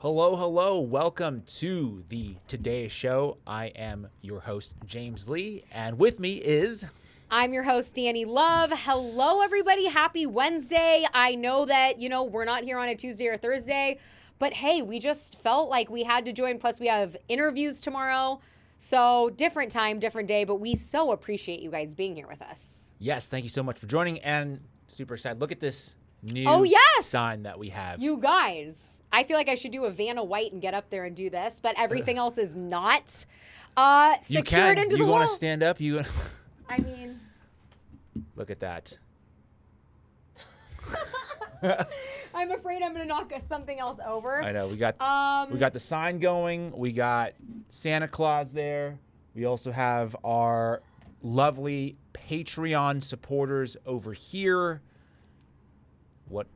Hello, hello. Welcome to the Todayish show. I am your host, James Lee, and with me is... I'm your host, Dani Love. Hello, everybody. Happy Wednesday. I know that, we're not here on a Tuesday or Thursday, but hey, we just felt like we had to join. Plus, we have interviews tomorrow. So different time, different day, but we so appreciate you guys being here with us. Yes, thank you so much for joining, and super excited. Look at this new sign that we have. You guys, I feel like I should do a Vanna White and get up there and do this, but everything else is not secured into the wall. You want to stand up? I mean... Look at that. I'm afraid I'm going to knock something else over. I know. We got the sign going. We got Santa Claus there. We also have our lovely Patreon supporters over here.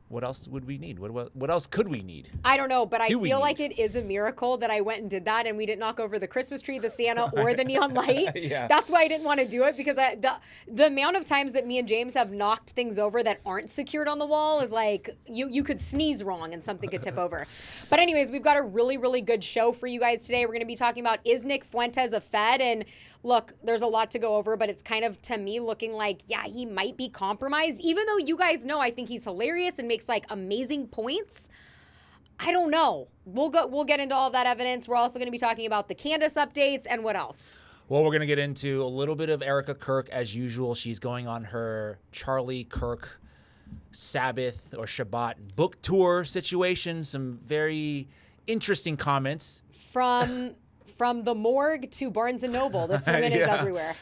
What else would we need? What else could we need? I don't know, but I feel like it is a miracle that I went and did that and we didn't knock over the Christmas tree, the Santa, or the neon light. Yeah. That's why I didn't want to do it, because the amount of times that me and James have knocked things over that aren't secured on the wall is like, you could sneeze wrong and something could tip over. But anyways, we've got a really, really good show for you guys today. We're going to be talking about, is Nick Fuentes a Fed? And look, there's a lot to go over, but it's kind of, to me, looking like, yeah, he might be compromised. Even though you guys know I think he's hilarious and makes like amazing points, I don't know. We'll get into all of that evidence. We're also going to be talking about the Candace updates and what else. Well, we're going to get into a little bit of Erika Kirk as usual. She's going on her Charlie Kirk Sabbath or Shabbat book tour situation. Some very interesting comments. From the morgue to Barnes & Noble, this woman is everywhere.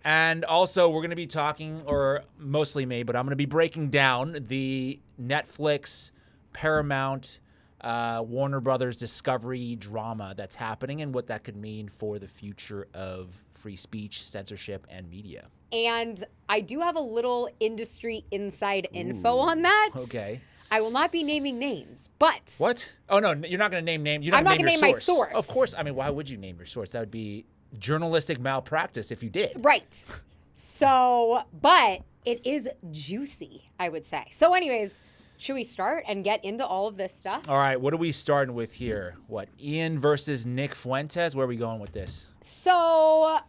And also, we're going to be talking, or mostly me, but I'm going to be breaking down the Netflix, Paramount, Warner Brothers Discovery drama that's happening and what that could mean for the future of free speech, censorship, and media. And I do have a little industry inside info on that. Okay. I will not be naming names, but... What? Oh, no, you're not going to name names. I'm not going to name my source. Of course. I mean, why would you name your source? That would be journalistic malpractice if you did. Right. So, but it is juicy, I would say. So anyways, should we start and get into all of this stuff? All right, what are we starting with here? What, Ian versus Nick Fuentes? Where are we going with this? So...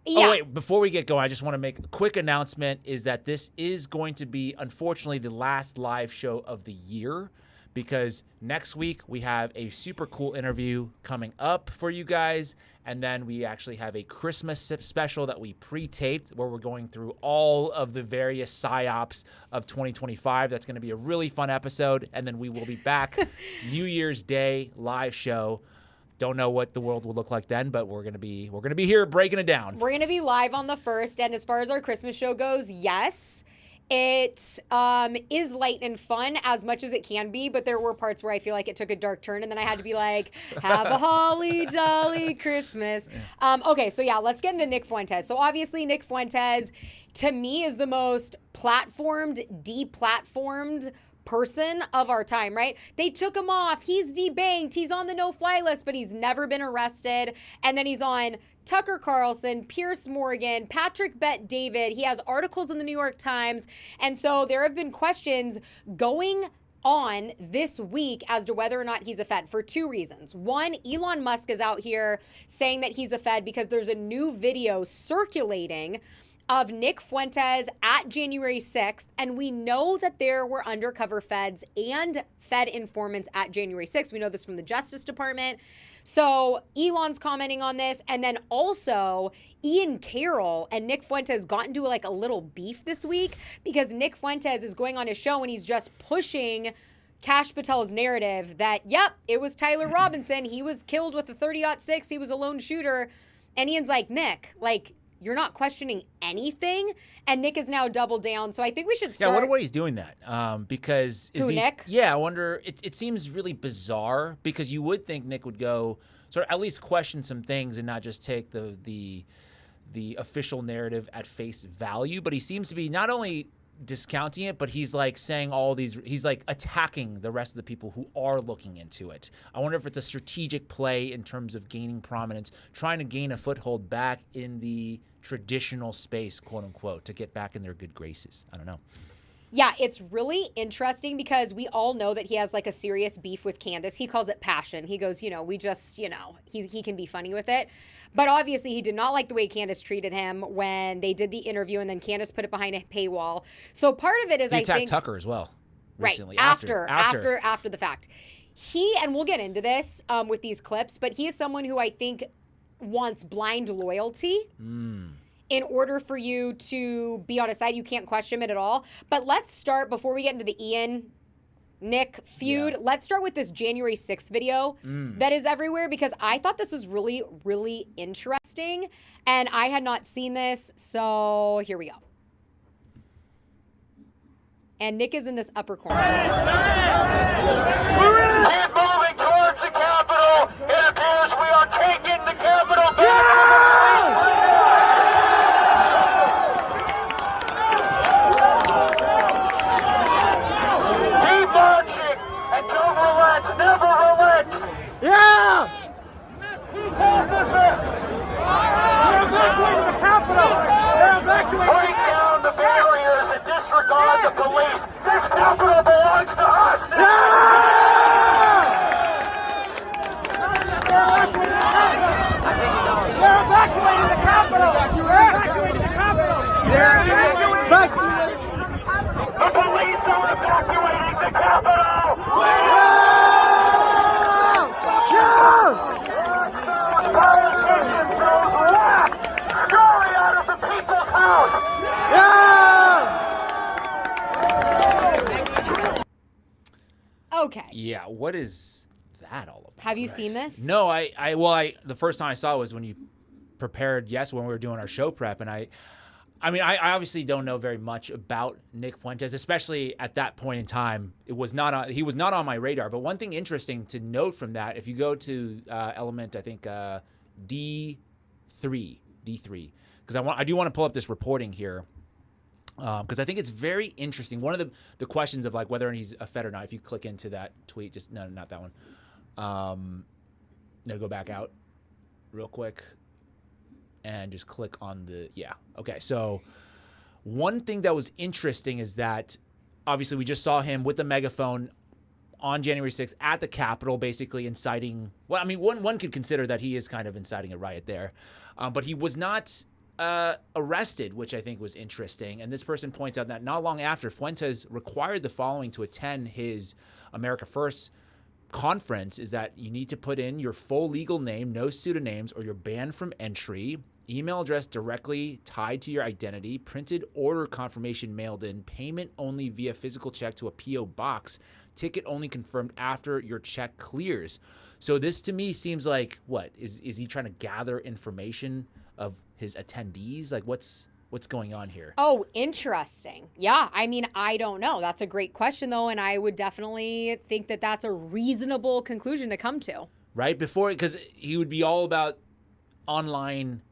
yeah. Oh, wait, before we get going, I just want to make a quick announcement, is that this is going to be, unfortunately, the last live show of the year, because next week we have a super cool interview coming up for you guys, and then we actually have a Christmas special that we pre-taped where we're going through all of the various psyops of 2025. That's going to be a really fun episode, and then we will be back New Year's Day live show. Don't know what the world will look like then, but we're gonna be here breaking it down. We're gonna be live on the 1st, and as far as our Christmas show goes, yes, it is light and fun as much as it can be, but there were parts where I feel like it took a dark turn, and then I had to be like, have a holly jolly Christmas. Okay, so yeah, let's get into Nick Fuentes. So obviously Nick Fuentes, to me, is the most platformed, deplatformed person of our time, right? They took him off. He's debanked. He's on the no-fly list, but he's never been arrested. And then he's on Tucker Carlson, Piers Morgan, Patrick Bet-David. He has articles in the New York Times. And so there have been questions going on this week as to whether or not he's a Fed for two reasons. One, Elon Musk is out here saying that he's a Fed because there's a new video circulating of Nick Fuentes at January 6th, and we know that there were undercover feds and Fed informants at January 6th. We know this from the Justice Department. So Elon's commenting on this, and then also Ian Carroll and Nick Fuentes got into like a little beef this week because Nick Fuentes is going on his show and he's just pushing Kash Patel's narrative that, yep, it was Tyler Robinson. He was killed with a 30-06. He was a lone shooter. And Ian's like, Nick, like, you're not questioning anything, and Nick is now doubled down. So I think we should start. Yeah, I wonder why he's doing that. Because is Nick? Yeah, I wonder. It seems really bizarre because you would think Nick would go sort of at least question some things and not just take the official narrative at face value. But he seems to be not only discounting it, but he's like saying all these, he's like attacking the rest of the people who are looking into it. I wonder if it's a strategic play in terms of gaining prominence, trying to gain a foothold back in the traditional space, quote unquote, to get back in their good graces. I don't know. Yeah, it's really interesting because we all know that he has like a serious beef with Candace. He calls it passion. He goes, we just, he can be funny with it. But obviously he did not like the way Candace treated him when they did the interview, and then Candace put it behind a paywall. So part of it is, he attacked Tucker as well. Recently, right, after the fact. And we'll get into this with these clips, but he is someone who I think wants blind loyalty. In order for you to be on a side, you can't question it at all. But let's start, before we get into the Ian, Nick feud, let's start with this January 6th video that is everywhere, because I thought this was really, really interesting. And I had not seen this, so here we go. And Nick is in this upper corner. Keep moving towards the Capitol. It appears we are taking the Capitol back. Keep marching and don't relax. Never relax. Yeah! They're evacuating the Capitol. They're evacuating. Break down the barriers and disregard the police. This Capitol belongs to us. They're evacuating the Capitol! They're evacuating the Capitol! They're evacuating! The police are evacuating the Capitol! Politicians throw rocks! Scurry out of the people's house! Okay. Yeah, what is that all about? Have you seen this? No, the first time I saw it was when you prepared, when we were doing our show prep, and I obviously don't know very much about Nick Fuentes, especially at that point in time. He was not on my radar. But one thing interesting to note from that, if you go to element, I think D3, because I do want to pull up this reporting here. Because I think it's very interesting. One of the questions of like whether he's a Fed or not, if you click into that tweet, no, not that one. No, go back out real quick and just click on the, okay. So one thing that was interesting is that obviously we just saw him with the megaphone on January 6th at the Capitol, basically inciting, one could consider that he is kind of inciting a riot there. But he was not arrested, which I think was interesting. And this person points out that not long after, Fuentes required the following to attend his America First conference, is that you need to put in your full legal name, no pseudonyms, or you're banned from entry, email address directly tied to your identity, printed order confirmation mailed in, payment only via physical check to a P.O. box, ticket only confirmed after your check clears. So this to me seems like, what, is he trying to gather information of his attendees? Like what's going on here? Oh, interesting. Yeah, I don't know. That's a great question though, and I would definitely think that that's a reasonable conclusion to come to. Right? Because he would be all about online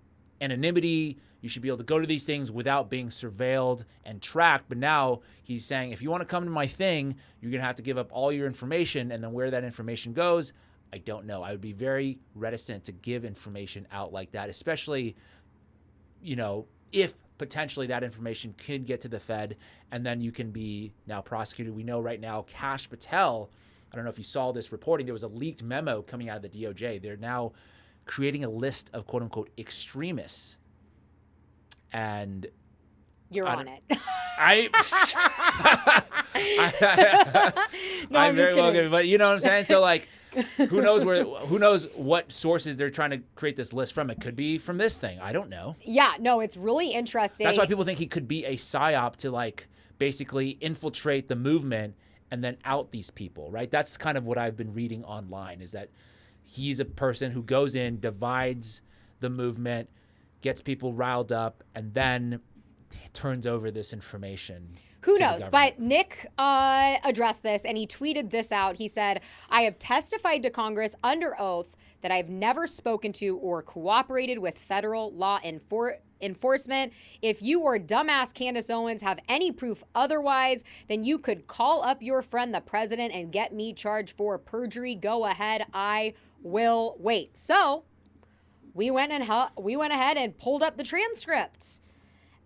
anonymity. You should be able to go to these things without being surveilled and tracked. But now he's saying, if you want to come to my thing, you're going to have to give up all your information, and then where that information goes, I don't know. I would be very reticent to give information out like that, especially, if potentially that information could get to the Fed and then you can be now prosecuted. We know right now Kash Patel, I don't know if you saw this reporting, there was a leaked memo coming out of the DOJ. They're now creating a list of quote unquote extremists. And you're on it. I'm very welcome, but you know what I'm saying? So like, who knows what sources they're trying to create this list from? It could be from this thing. I don't know. Yeah, no, it's really interesting. That's why people think he could be a psyop to like basically infiltrate the movement and then out these people, right? That's kind of what I've been reading online, is that he's a person who goes in, divides the movement, gets people riled up, and then turns over this information. Who knows? But Nick addressed this, and he tweeted this out. He said, I have testified to Congress under oath that I've never spoken to or cooperated with federal law enforcement. If you or dumbass Candace Owens have any proof otherwise, then you could call up your friend, the president, and get me charged for perjury. Go ahead. I will wait. So we went ahead and pulled up the transcripts.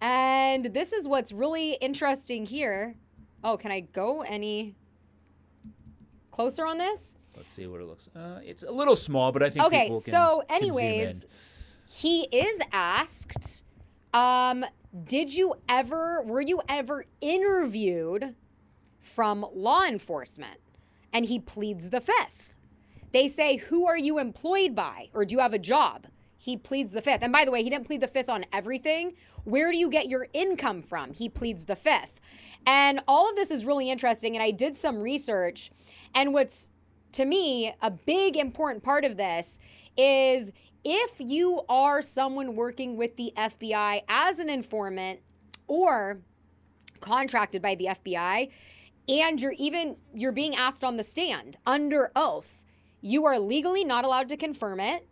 And this is what's really interesting here. Oh, can I go any closer on this? Let's see what it looks. It's a little small, but I think Okay, people can, so can zoom anyways, in. he is asked, were you ever interviewed from law enforcement? And he pleads the fifth. They say, who are you employed by? Or do you have a job? He pleads the fifth. And by the way, he didn't plead the fifth on everything. Where do you get your income from? He pleads the fifth. And all of this is really interesting. And I did some research. And what's, to me, a big important part of this is if you are someone working with the FBI as an informant or contracted by the FBI, and you're being asked on the stand under oath, you are legally not allowed to confirm it.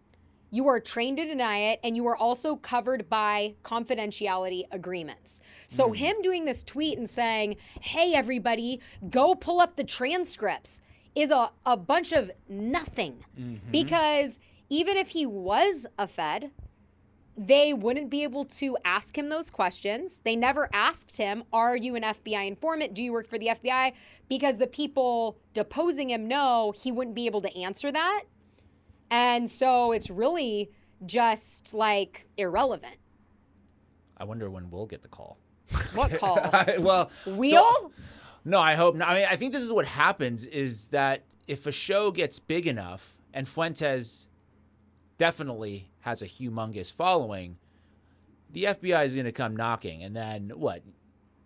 You are trained to deny it, and you are also covered by confidentiality agreements. So him doing this tweet and saying, hey, everybody, go pull up the transcripts is a bunch of nothing. Because even if he was a Fed, they wouldn't be able to ask him those questions. They never asked him, are you an FBI informant? Do you work for the FBI? Because the people deposing him know he wouldn't be able to answer that. And so it's really just like irrelevant. I wonder when we'll get the call. What call? Well, Wheel? No, I hope not. I mean, I think this is what happens is that if a show gets big enough, and Fuentes definitely has a humongous following, the FBI is going to come knocking, and then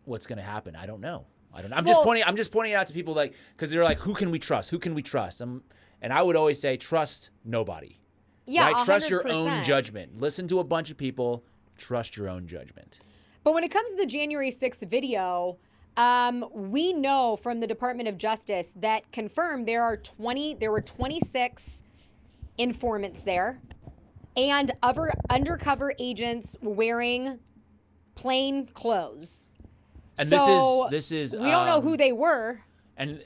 what's going to happen? I don't know. I'm just pointing out to people, like, because they're like, who can we trust? Who can we trust? And I would always say, trust nobody. Yeah, right? Trust your 100%. own judgment. Listen to a bunch of people. Trust your own judgment. But when it comes to the January 6th video, we know from the Department of Justice that confirmed there were 26 informants there, and other undercover agents wearing plain clothes. And so this is we don't know who they were. And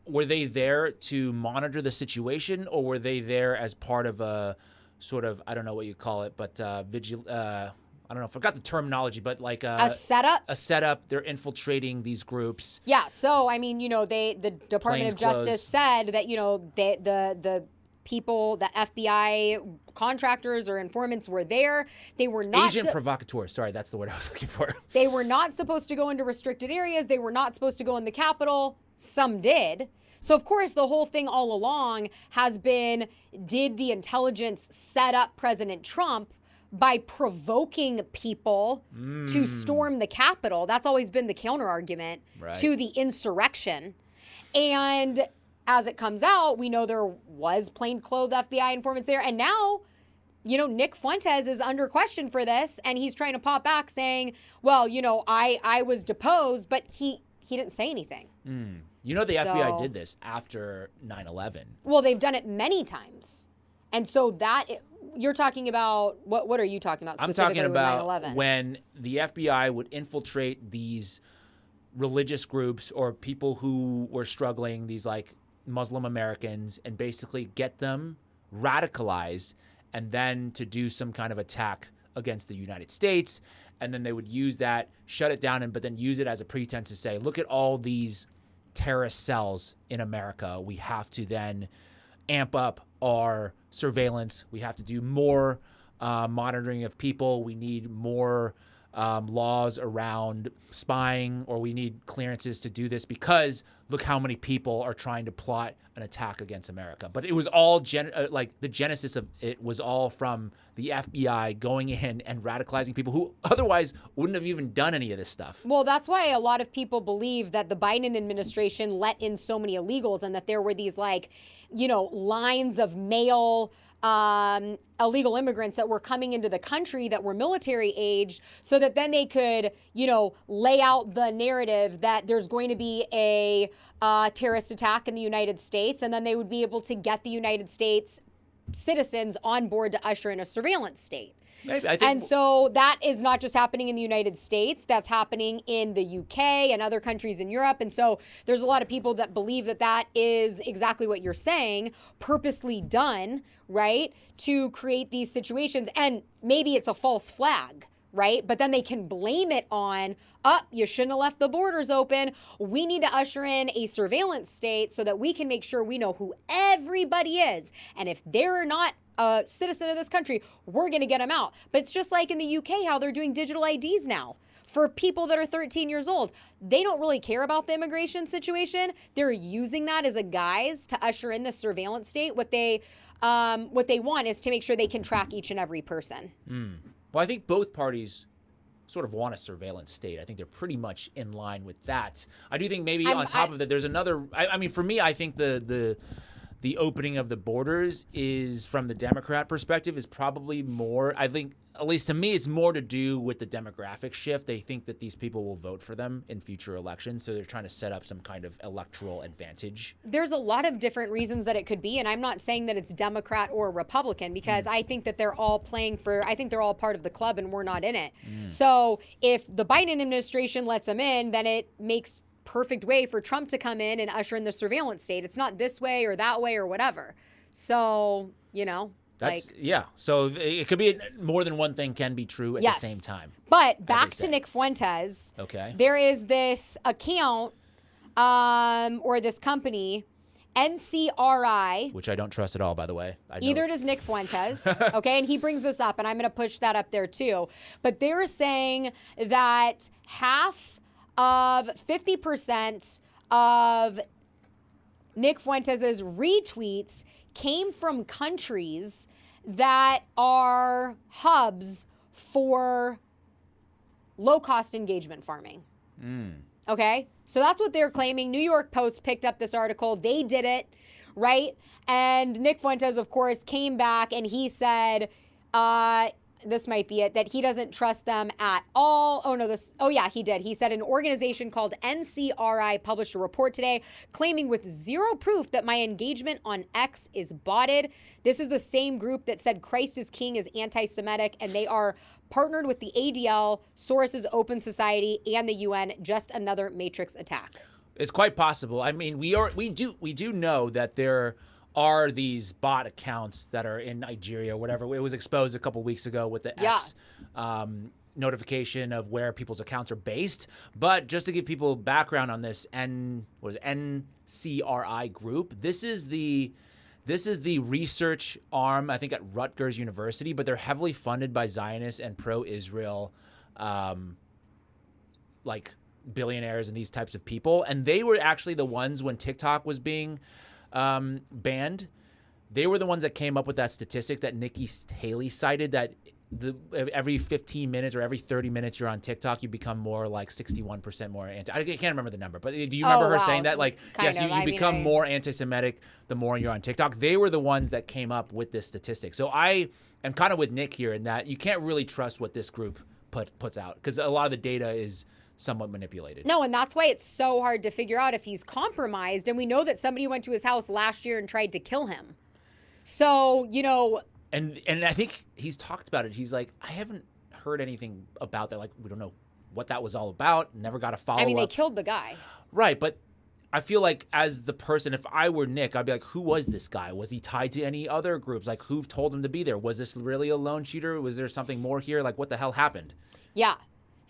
were they there to monitor the situation, or were they there as part of a sort of, I don't know what you call it, but I don't know, I forgot the terminology, but like A setup? A setup. They're infiltrating these groups. Yeah. So I mean, the Department of Justice said that the people, the FBI contractors or informants were there. They were not Agent provocateurs. Sorry, that's the word I was looking for. They were not supposed to go into restricted areas. They were not supposed to go in the Capitol. Some did. So of course, the whole thing all along has been: did the intelligence set up President Trump by provoking people to storm the Capitol? That's always been the counter argument to the insurrection. And as it comes out, we know there was plainclothes FBI informants there. And now, Nick Fuentes is under question for this. And he's trying to pop back saying, well, I was deposed, but he didn't say anything. The FBI did this after 9/11. Well, they've done it many times. And so you're talking about, what are you talking about specifically? I'm talking about 9/11? When the FBI would infiltrate these religious groups or people who were struggling, these like Muslim Americans, and basically get them radicalized and then to do some kind of attack against the United States. And then they would use that, shut it down, but then use it as a pretense to say, look at all these terrorist cells in America. We have to then amp up our surveillance. We have to do more monitoring of people. We need more laws around spying, or we need clearances to do this because look how many people are trying to plot an attack against America. But it was all the genesis of it was all from the FBI going in and radicalizing people who otherwise wouldn't have even done any of this stuff. Well, that's why a lot of people believe that the Biden administration let in so many illegals, and that there were these lines of male illegal immigrants that were coming into the country that were military aged, so that then they could, lay out the narrative that there's going to be a terrorist attack in the United States, and then they would be able to get the United States citizens on board to usher in a surveillance state. Maybe, I think, and so that is not just happening in the United States, that's happening in the UK and other countries in Europe. And so there's a lot of people that believe that that is exactly what you're saying, purposely done, right, to create these situations. And maybe it's a false flag, right? But then they can blame it on, you shouldn't have left the borders open. We need to usher in a surveillance state so that we can make sure we know who everybody is. And if they're not a citizen of this country, we're going to get them out. But it's just like in the UK, how they're doing digital IDs now for people that are 13 years old. They don't really care about the immigration situation. They're using that as a guise to usher in the surveillance state. What they want is to make sure they can track each and every person. Well, I think both parties sort of want a surveillance state. I think they're pretty much in line with that. I do think maybe on top of that, there's another. I mean, for me, I think the opening of the borders is, from the Democrat perspective, is probably more. I think, at least to me, it's more to do with the demographic shift. They think that these people will vote for them in future elections, so they're trying to set up some kind of electoral advantage. There's a lot of different reasons that it could be, and I'm not saying that it's Democrat or Republican, because I think that they're all I think they're all part of the club and we're not in it. So if the Biden administration lets them in, then it makes perfect way for Trump to come in and usher in the surveillance state. It's not this way or that way or whatever. So, So it could be more than one thing can be true at the same time. But back to Nick Fuentes. Okay. There is this account or this company, NCRI. Which I don't trust at all, by the way. Either does Nick Fuentes. Okay. And he brings this up, and I'm going to push that up there too. But they're saying that 50% of Nick Fuentes' retweets came from countries that are hubs for low-cost engagement farming. Okay? So that's what they're claiming. New York Post picked up this article. They did it, right? And Nick Fuentes, of course, came back and he said, this might be it, that he doesn't trust them at all. He did. He said an organization called NCRI published a report today claiming with zero proof that my engagement on X is botted. This is the same group that said Christ is King is anti-Semitic, and they are partnered with the ADL, Soros's Open Society, and the UN. Just another Matrix attack. It's quite possible. I mean, we do know that there are these bot accounts that are in Nigeria or whatever. It was exposed a couple weeks ago with the X notification of where people's accounts are based. But just to give people background on this NCRI group, this is the research arm, I think, at Rutgers University, but they're heavily funded by Zionists and pro-Israel billionaires and these types of people. And they were actually the ones, when TikTok was being banned, they were the ones that came up with that statistic that Nikki Haley cited, that every 15 minutes or every 30 minutes you're on TikTok, you become more like 61% more anti. I can't remember the number, but do you remember her saying that? Like, you become more anti-Semitic the more you're on TikTok. They were the ones that came up with this statistic. So I am kind of with Nick here in that you can't really trust what this group puts out, because a lot of the data is somewhat manipulated. No, and that's why it's so hard to figure out if he's compromised. And we know that somebody went to his house last year and tried to kill him. So, And I think he's talked about it. He's like, I haven't heard anything about that. Like, we don't know what that was all about. Never got a follow-up. I mean, they killed the guy. Right, but I feel like as the person, if I were Nick, I'd be like, who was this guy? Was he tied to any other groups? Like, who told him to be there? Was this really a lone shooter? Was there something more here? Like, what the hell happened? Yeah.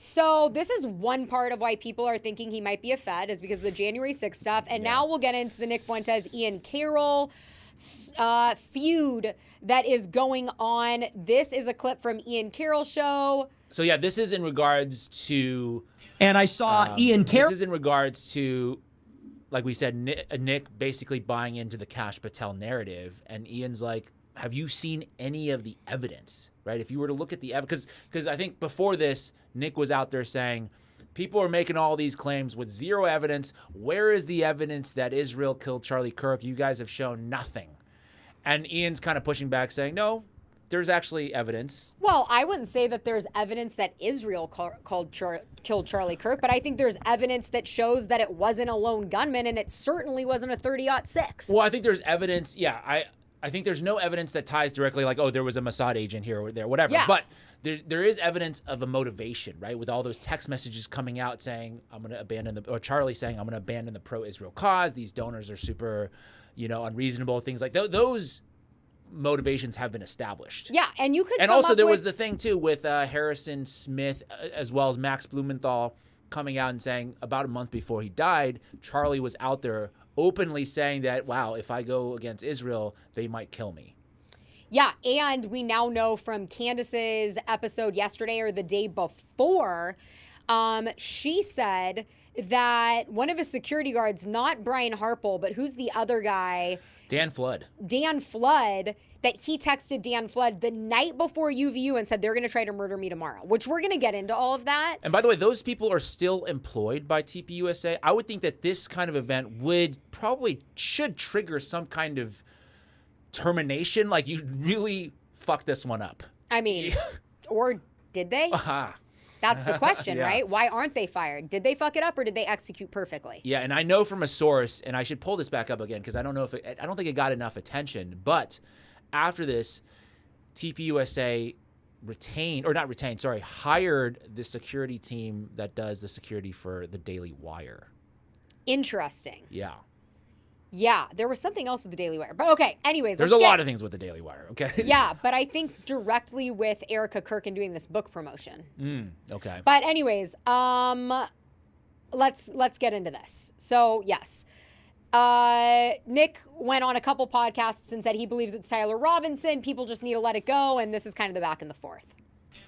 So this is one part of why people are thinking he might be a Fed, is because of the January 6th stuff. And now we'll get into the Nick Fuentes, Ian Carroll feud that is going on. This is a clip from Ian Carroll's show. So yeah, this is in regards to... And I saw Ian Carroll... This is in regards to, like we said, Nick basically buying into the Kash Patel narrative. And Ian's like, have you seen any of the evidence, right? If you were to look at the evidence, because I think before this, Nick was out there saying, people are making all these claims with zero evidence. Where is the evidence that Israel killed Charlie Kirk? You guys have shown nothing. And Ian's kind of pushing back, saying, no, there's actually evidence. Well, I wouldn't say that there's evidence that Israel killed Charlie Kirk, but I think there's evidence that shows that it wasn't a lone gunman, and it certainly wasn't a 30-06. Well, I think there's evidence. Yeah, I think there's no evidence that ties directly, like, oh, there was a Mossad agent here or there, whatever. Yeah. But there is evidence of a motivation, right? With all those text messages coming out saying, I'm going to abandon or Charlie saying, I'm going to abandon the pro-Israel cause. These donors are super, unreasonable, things like those motivations have been established. Yeah, and you could. And come also, up there with, was the thing too with Harrison Smith, as well as Max Blumenthal, coming out and saying about a month before he died, Charlie was out there openly saying that, wow, if I go against Israel, they might kill me. Yeah, and we now know from Candace's episode yesterday or the day before, she said that one of his security guards, not Brian Harple, but who's the other guy? Dan Flood, that he texted Dan Flood the night before UVU and said they're going to try to murder me tomorrow, which we're going to get into all of that. And by the way, those people are still employed by TPUSA. I would think that this kind of event should trigger some kind of termination. Like, you really fucked this one up. I mean, or did they? That's the question, Yeah. right? Why aren't they fired? Did they fuck it up or did they execute perfectly? Yeah, and I know from a source, and I should pull this back up again because I don't think it got enough attention. But after this, TPUSA hired the security team that does the security for the Daily Wire. Interesting. Yeah. Yeah, there was something else with the Daily Wire. But okay, anyways. There's a lot of things with the Daily Wire, okay? Yeah, but I think directly with Erika Kirk and doing this book promotion. Okay. But anyways, let's get into this. So, yes. Nick went on a couple podcasts and said he believes it's Tyler Robinson. People just need to let it go, and this is kind of the back and the forth.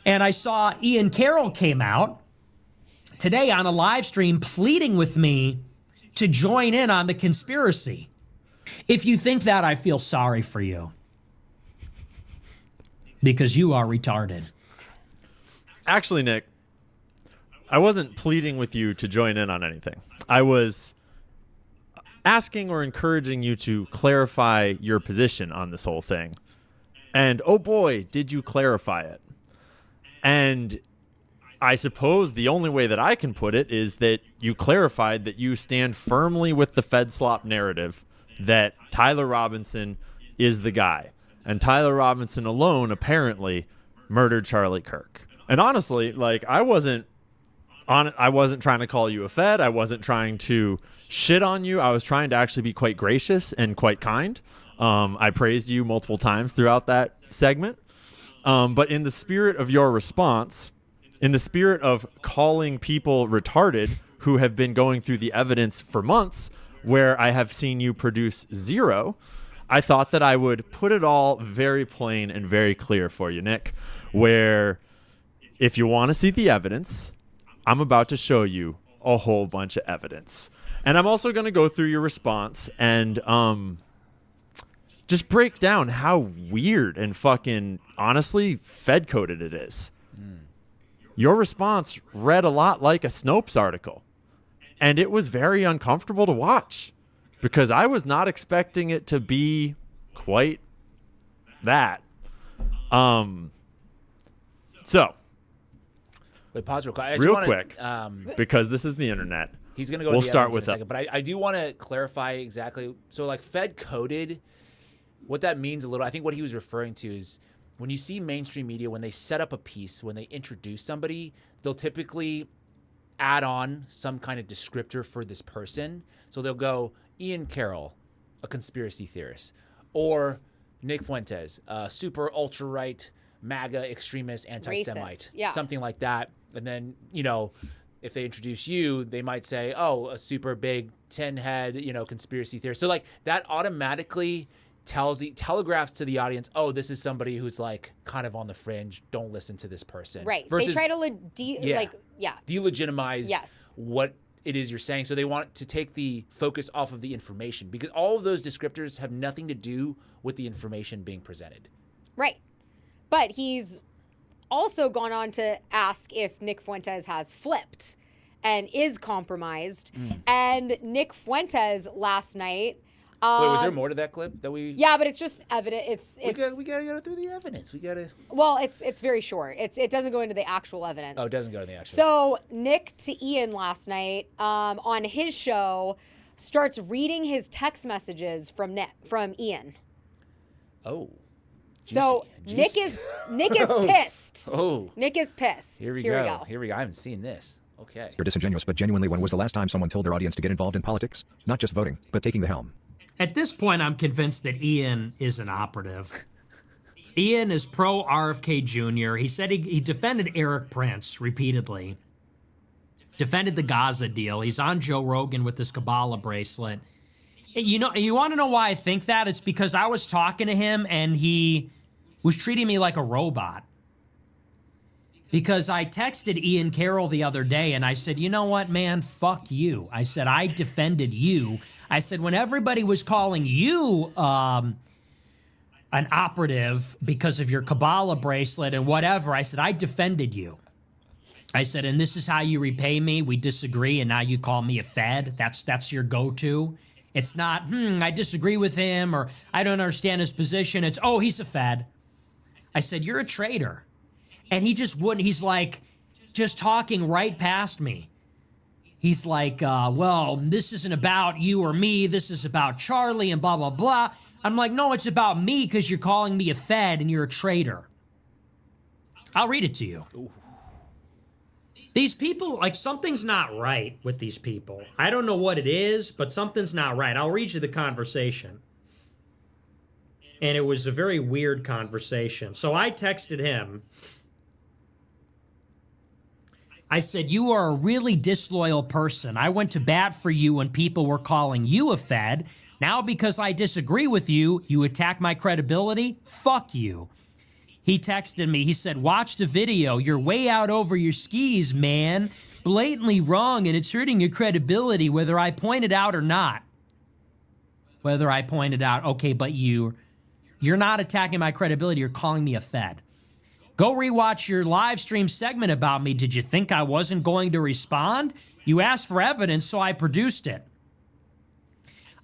And I saw Ian Carroll came out today on a live stream pleading with me to join in on the conspiracy. If you think that, I feel sorry for you. Because you are retarded. Actually, Nick, I wasn't pleading with you to join in on anything. I was asking or encouraging you to clarify your position on this whole thing. And oh boy, did you clarify it. And I suppose the only way that I can put it is that you clarified that you stand firmly with the Fed slop narrative that Tyler Robinson is the guy. And Tyler Robinson alone apparently murdered Charlie Kirk. And honestly, like, I wasn't trying to call you a Fed. I wasn't trying to shit on you. I was trying to actually be quite gracious and quite kind. I praised you multiple times throughout that segment. But in the spirit of your response, in the spirit of calling people retarded who have been going through the evidence for months, where I have seen you produce zero, I thought that I would put it all very plain and very clear for you, Nick, where if you want to see the evidence, I'm about to show you a whole bunch of evidence. And I'm also going to go through your response and just break down how weird and fucking, honestly, Fed-coded it is. Your response read a lot like a Snopes article, and it was very uncomfortable to watch because I was not expecting it to be quite that. So, wait, pause real quick. I just real wanna, quick, because this is the internet. He's going to go. We'll to the start evidence with in a second, but I do want to clarify exactly. So, like, Fed coded, what that means a little. I think what he was referring to is, when you see mainstream media, when they set up a piece, when they introduce somebody, they'll typically add on some kind of descriptor for this person. So they'll go, Ian Carroll, a conspiracy theorist, or Nick Fuentes, super ultra-right, MAGA extremist, anti-Semite, something like that. And then, you know, if they introduce you, they might say, oh, a super big 10-head, you know, conspiracy theorist. So, like, that automatically telegraphs to the audience, oh, this is somebody who's like kind of on the fringe. Don't listen to this person. Right. Versus, they try to delegitimize what it is you're saying. So they want to take the focus off of the information, because all of those descriptors have nothing to do with the information being presented. Right. But he's also gone on to ask if Nick Fuentes has flipped and is compromised. And Nick Fuentes last night. Wait, was there more to that clip that we? Yeah, but it's just evident. We gotta go through the evidence. Well, it's very short. It doesn't go into the actual evidence. Oh, it doesn't go into the actual. So Nick to Ian last night on his show starts reading his text messages from Ian. Oh. So Juicy. Nick is pissed. Oh. Nick is pissed. Here we go. I haven't seen this. Okay. You're disingenuous, but genuinely, when was the last time someone told their audience to get involved in politics? Not just voting, but taking the helm. At this point, I'm convinced that Ian is an operative. Ian is pro RFK Jr. He said he defended Eric Prince repeatedly, defended the Gaza deal. He's on Joe Rogan with this Kabbalah bracelet. You want to know why I think that? It's because I was talking to him and he was treating me like a robot. Because I texted Ian Carroll the other day and I said, you know what, man, fuck you. I said, I defended you. I said, when everybody was calling you an operative because of your Kabbalah bracelet and whatever, I said, I defended you. I said, and this is how you repay me. We disagree and now you call me a fed. That's your go-to. It's not, I disagree with him or I don't understand his position. It's, oh, he's a fed. I said, you're a traitor. And he just wouldn't. He's like, just talking right past me. He's like, well, this isn't about you or me. This is about Charlie and blah, blah, blah. I'm like, no, it's about me because you're calling me a fed and you're a traitor. I'll read it to you. Ooh. These people, like, something's not right with these people. I don't know what it is, but something's not right. I'll read you the conversation. And it was a very weird conversation. So I texted him. I said, you are a really disloyal person. I went to bat for you when people were calling you a fed. Now because I disagree with you, you attack my credibility? Fuck you. He texted me. He said, watch the video. You're way out over your skis, man. Blatantly wrong, and it's hurting your credibility whether I point it out or not. Whether I point it out. Okay, but you're not attacking my credibility. You're calling me a fed. Go rewatch your live stream segment about me. Did you think I wasn't going to respond? You asked for evidence, so I produced it.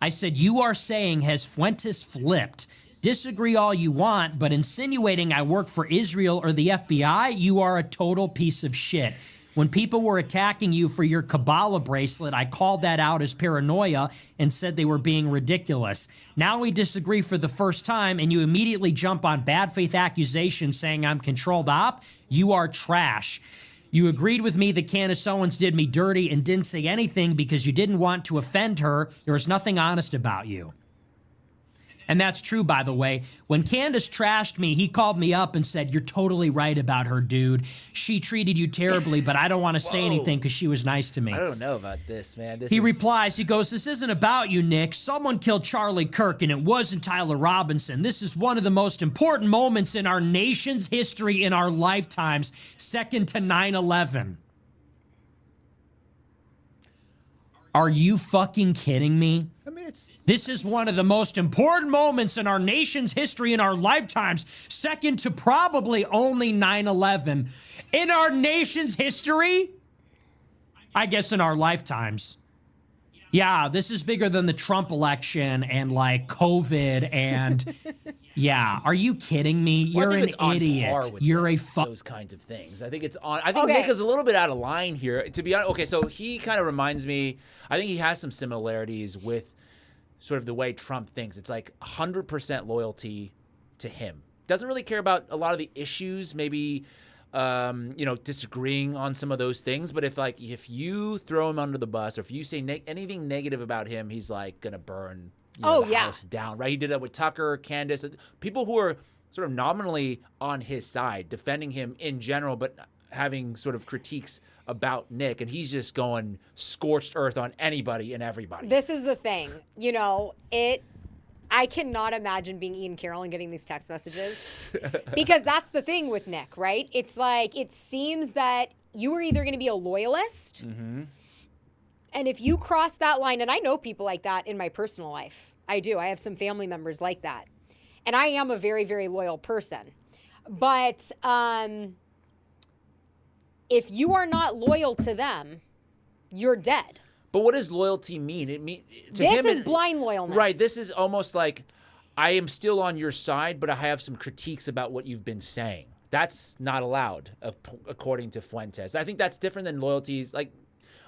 I said, you are saying, has Fuentes flipped? Disagree all you want, but insinuating I work for Israel or the FBI, you are a total piece of shit. When people were attacking you for your Kabbalah bracelet, I called that out as paranoia and said they were being ridiculous. Now we disagree for the first time, and you immediately jump on bad faith accusations saying I'm controlled op. You are trash. You agreed with me that Candace Owens did me dirty and didn't say anything because you didn't want to offend her. There was nothing honest about you. And that's true, by the way. When Candace trashed me, he called me up and said, you're totally right about her, dude. She treated you terribly, but I don't want to say anything because she was nice to me. I don't know about this, man. He replies, he goes, this isn't about you, Nick. Someone killed Charlie Kirk, and it wasn't Tyler Robinson. This is one of the most important moments in our nation's history in our lifetimes, second to 9/11. Are you fucking kidding me? I mean, This is one of the most important moments in our nation's history in our lifetimes, second to probably only 9/11. In our nation's history? I guess in our lifetimes. Yeah, this is bigger than the Trump election and like COVID and yeah. Are you kidding me? You're an idiot. You're a those kinds of things. I think it's on. I think Nick is a little bit out of line here. To be honest, okay, so he kind of reminds me. I think he has some similarities with sort of the way Trump thinks. It's like 100% loyalty to him. Doesn't really care about a lot of the issues. Maybe. Disagreeing on some of those things. But if you throw him under the bus or if you say anything negative about him, he's like going to burn the house down, right? He did that with Tucker, Candace, people who are sort of nominally on his side, defending him in general, but having sort of critiques about Nick. And he's just going scorched earth on anybody and everybody. This is the thing. I cannot imagine being Ian Carroll and getting these text messages because that's the thing with Nick, right? It's like, it seems that you are either going to be a loyalist and if you cross that line, and I know people like that in my personal life. I do. I have some family members like that. And I am a very, very loyal person. But if you are not loyal to them, you're dead. But what does loyalty mean? This is blind loyalness. Right. This is almost like I am still on your side, but I have some critiques about what you've been saying. That's not allowed, according to Fuentes. I think that's different than loyalties. Like,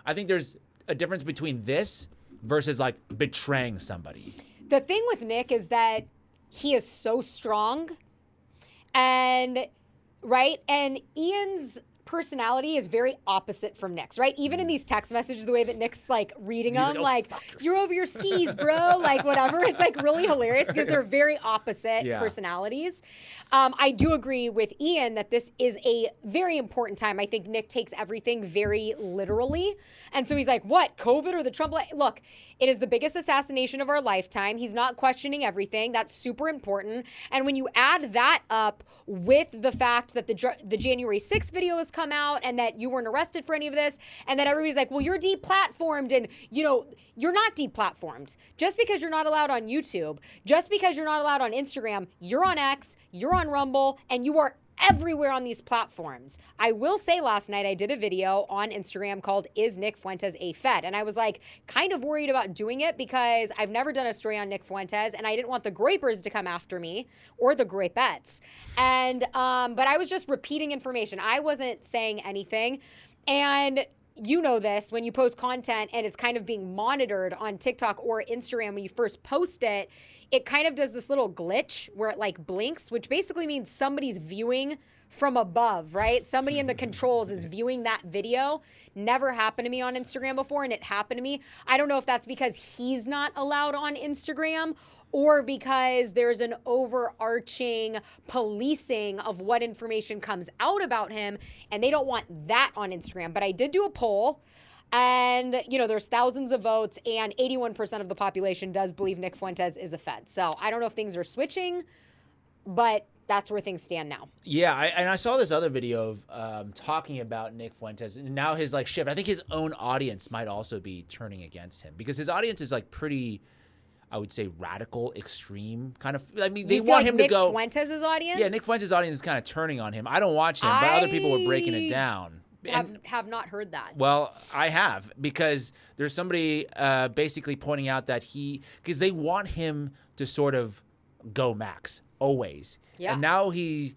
I think there's a difference between this versus like betraying somebody. The thing with Nick is that he is so strong, and Ian's personality is very opposite from Nick's, right? Even in these text messages, the way that Nick's like reading them, like, you're over your skis, bro, like whatever. It's like really hilarious because they're very opposite personalities. I do agree with Ian that this is a very important time. I think Nick takes everything very literally. And so he's like, what, COVID or the Trump? Look, it is the biggest assassination of our lifetime. He's not questioning everything. That's super important. And when you add that up with the fact that the January 6th video has come out and that you weren't arrested for any of this, and that everybody's like, well, you're deplatformed, and you're not deplatformed. Just because you're not allowed on YouTube, just because you're not allowed on Instagram, you're on X, you're on Rumble, and you are everywhere on these platforms. I will say last night I did a video on Instagram called Is Nick Fuentes a Fed? And I was like kind of worried about doing it because I've never done a story on Nick Fuentes and I didn't want the grapers to come after me or the grapettes. And but I was just repeating information. I wasn't saying anything. And you know this, when you post content and it's kind of being monitored on TikTok or Instagram when you first post it, it kind of does this little glitch where it like blinks, which basically means somebody's viewing from above, right? Somebody in the controls is viewing that video. Never happened to me on Instagram before, and it happened to me. I don't know if that's because he's not allowed on Instagram or because there's an overarching policing of what information comes out about him, and they don't want that on Instagram. But I did do a poll. And, there's thousands of votes, and 81% of the population does believe Nick Fuentes is a Fed. So I don't know if things are switching, but that's where things stand now. Yeah, I saw this other video of talking about Nick Fuentes, and now his shift. I think his own audience might also be turning against him because his audience is pretty, I would say, radical, extreme kind of. I mean, they want him to go. Nick Fuentes' audience? Yeah, Nick Fuentes' audience is kind of turning on him. I don't watch him, but other people were breaking it down. Have not heard that. Well, I have, because there's somebody basically pointing out that because they want him to sort of go max always. Yeah. And now he's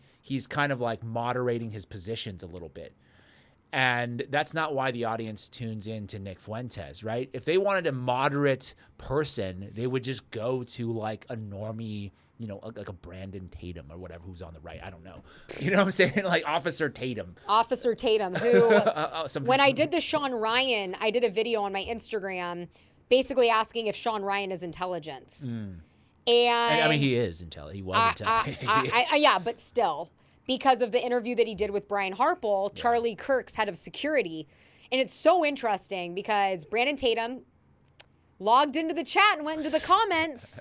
kind of moderating his positions a little bit. And that's not why the audience tunes in to Nick Fuentes, right? If they wanted a moderate person, they would just go to a normie, like a Brandon Tatum or whatever, who's on the right. I don't know. You know what I'm saying? Like Officer Tatum. Officer Tatum, who, when I did the Sean Ryan, I did a video on my Instagram basically asking if Sean Ryan is intelligence. And I mean, he is intelligent. He was intelligent. Yeah, but still, because of the interview that he did with Brian Harple, Charlie Kirk's head of security. And it's so interesting because Brandon Tatum logged into the chat and went into the comments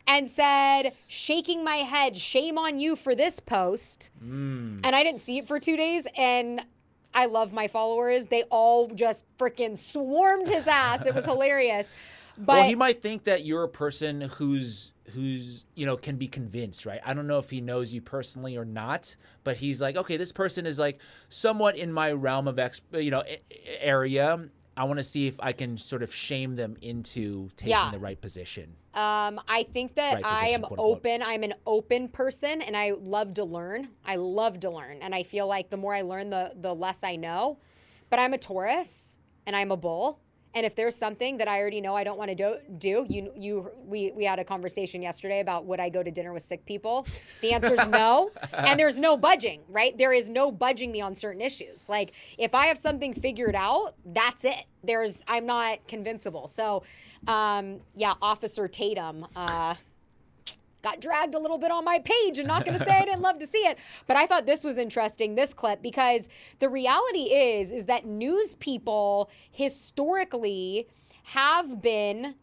and said, shaking my head, shame on you for this post. And I didn't see it for 2 days. And I love my followers. They all just freaking swarmed his ass. It was hilarious. But well, he might think that you're a person who's can be convinced, right? I don't know if he knows you personally or not, but he's like, okay, this person is somewhat in my realm of area. I want to see if I can sort of shame them into taking the right position. I think that I am open. I'm an open person, and I love to learn. And I feel like the more I learn, the less I know. But I'm a Taurus, and I'm a bull. And if there's something that I already know I don't want to do, we had a conversation yesterday about would I go to dinner with sick people? The answer is no. And there's no budging, right? There is no budging me on certain issues. If I have something figured out, that's it. I'm not convincible. So, Officer Tatum got dragged a little bit on my page, and not going to say I didn't love to see it. But I thought this was interesting, this clip, because the reality is that news people historically have been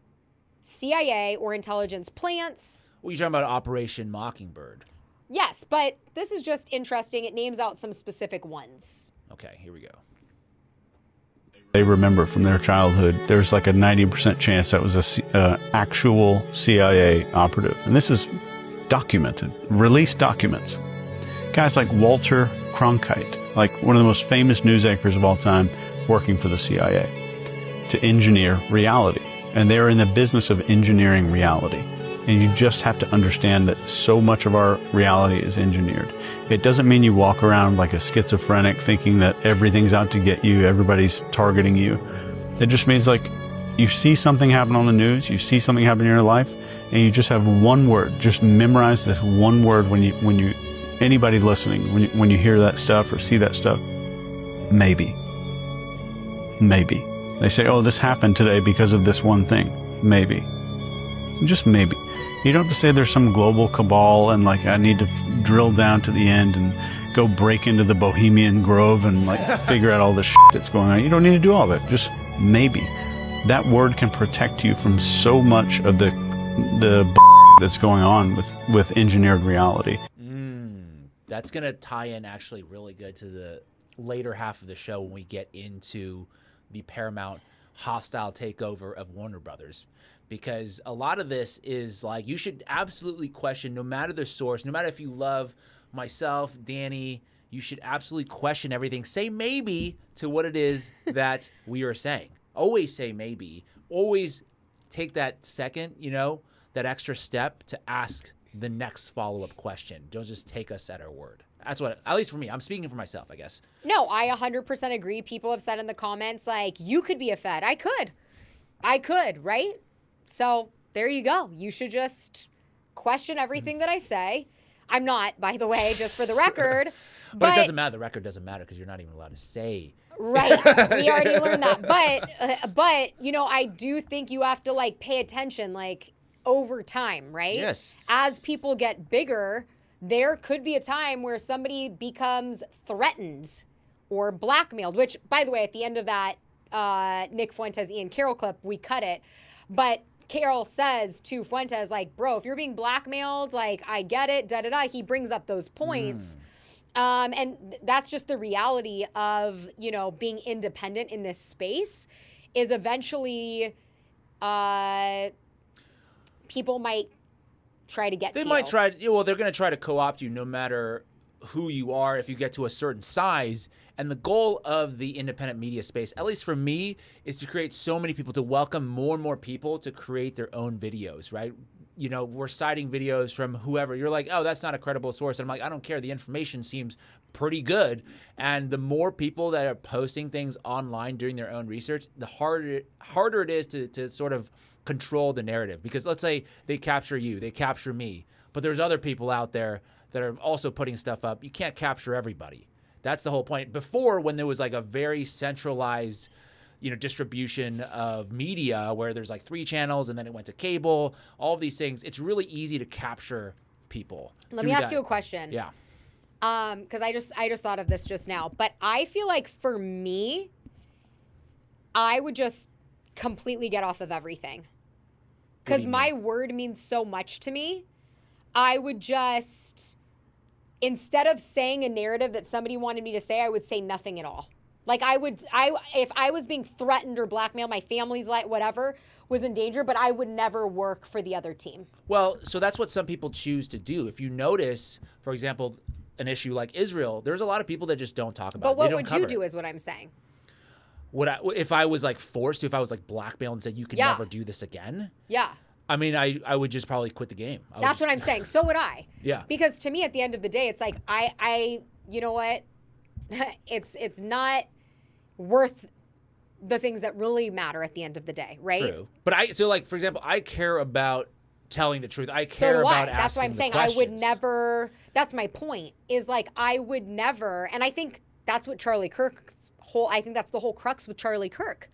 CIA or intelligence plants. Well, you're talking about Operation Mockingbird. Yes, but this is just interesting. It names out some specific ones. Okay, here we go. They remember from their childhood, there's a 90% chance that was a actual CIA operative. And this is documented, released documents. Guys like Walter Cronkite, one of the most famous news anchors of all time, working for the CIA to engineer reality. And they're in the business of engineering reality. And you just have to understand that so much of our reality is engineered. It doesn't mean you walk around like a schizophrenic thinking that everything's out to get you, everybody's targeting you. It just means you see something happen on the news, you see something happen in your life, and you just have one word. Just memorize this one word when you anybody listening, when you hear that stuff or see that stuff. Maybe. Maybe. They say, oh, this happened today because of this one thing. Maybe. Just maybe. You don't have to say there's some global cabal and like I need to drill down to the end and go break into the Bohemian Grove and like figure out all the shit that's going on. You don't need to do all that. Just maybe. That word can protect you from so much of the that's going on with engineered reality. That's going to tie in actually really good to the later half of the show when we get into the Paramount hostile takeover of Warner Brothers. Because a lot of this is like, you should absolutely question, no matter the source, no matter if you love myself, Dani, you should absolutely question everything. Say maybe to what it is that we are saying. Always say maybe. Always take that second, that extra step to ask the next follow-up question. Don't just take us at our word. That's what, at least for me, I'm speaking for myself, I guess. No, I 100% agree. People have said in the comments, like, you could be a Fed. I could, right? So there you go. You should just question everything that I say. I'm not, by the way, just for the record. But it doesn't matter. The record doesn't matter because you're not even allowed to say. Right. We already learned that. But I do think you have to, like, pay attention, like, over time, right? Yes. As people get bigger, there could be a time where somebody becomes threatened or blackmailed, which, by the way, at the end of that Nick Fuentes, Ian Carroll clip, we cut it. But Carroll says to Fuentes, like, bro, if you're being blackmailed, like, I get it, da-da-da. He brings up those points. And that's just the reality of, being independent in this space is eventually people might try to get to you. They might try, they're going to try to co-opt you no matter who you are if you get to a certain size. And the goal of the independent media space, at least for me, is to create so many people, to welcome more and more people to create their own videos, right? We're citing videos from whoever. You're like, oh, that's not a credible source. And I'm like, I don't care. The information seems pretty good. And the more people that are posting things online doing their own research, the harder it is to sort of control the narrative. Because let's say they capture you, they capture me, but there's other people out there that are also putting stuff up. You can't capture everybody. That's the whole point. Before, when there was like a very centralized distribution of media where there's like 3 channels and then it went to cable, all of these things, it's really easy to capture people. Let me ask you a question. Yeah. Because I just thought of this just now. But I feel like for me, I would just completely get off of everything. Because my word means so much to me. I would just, instead of saying a narrative that somebody wanted me to say, I would say nothing at all. Like if I was being threatened or blackmailed, my family's like whatever was in danger, but I would never work for the other team. Well, so that's what some people choose to do. If you notice, for example, an issue like Israel, there's a lot of people that just don't talk about it. But what would you do is what I'm saying. If I was like forced to, if I was like blackmailed and said you can never do this again? Yeah. I mean, I would just probably quit the game. That's what I'm saying. So would I. Yeah. Because to me, at the end of the day, it's like I you know what? It's not worth the things that really matter at the end of the day, right? True. But for example, I care about telling the truth. I care about asking That's what I'm saying. questions. I would never. That's my point. Is like I would never, and I think that's what Charlie Kirk's whole. I think that's the whole crux with Charlie Kirk,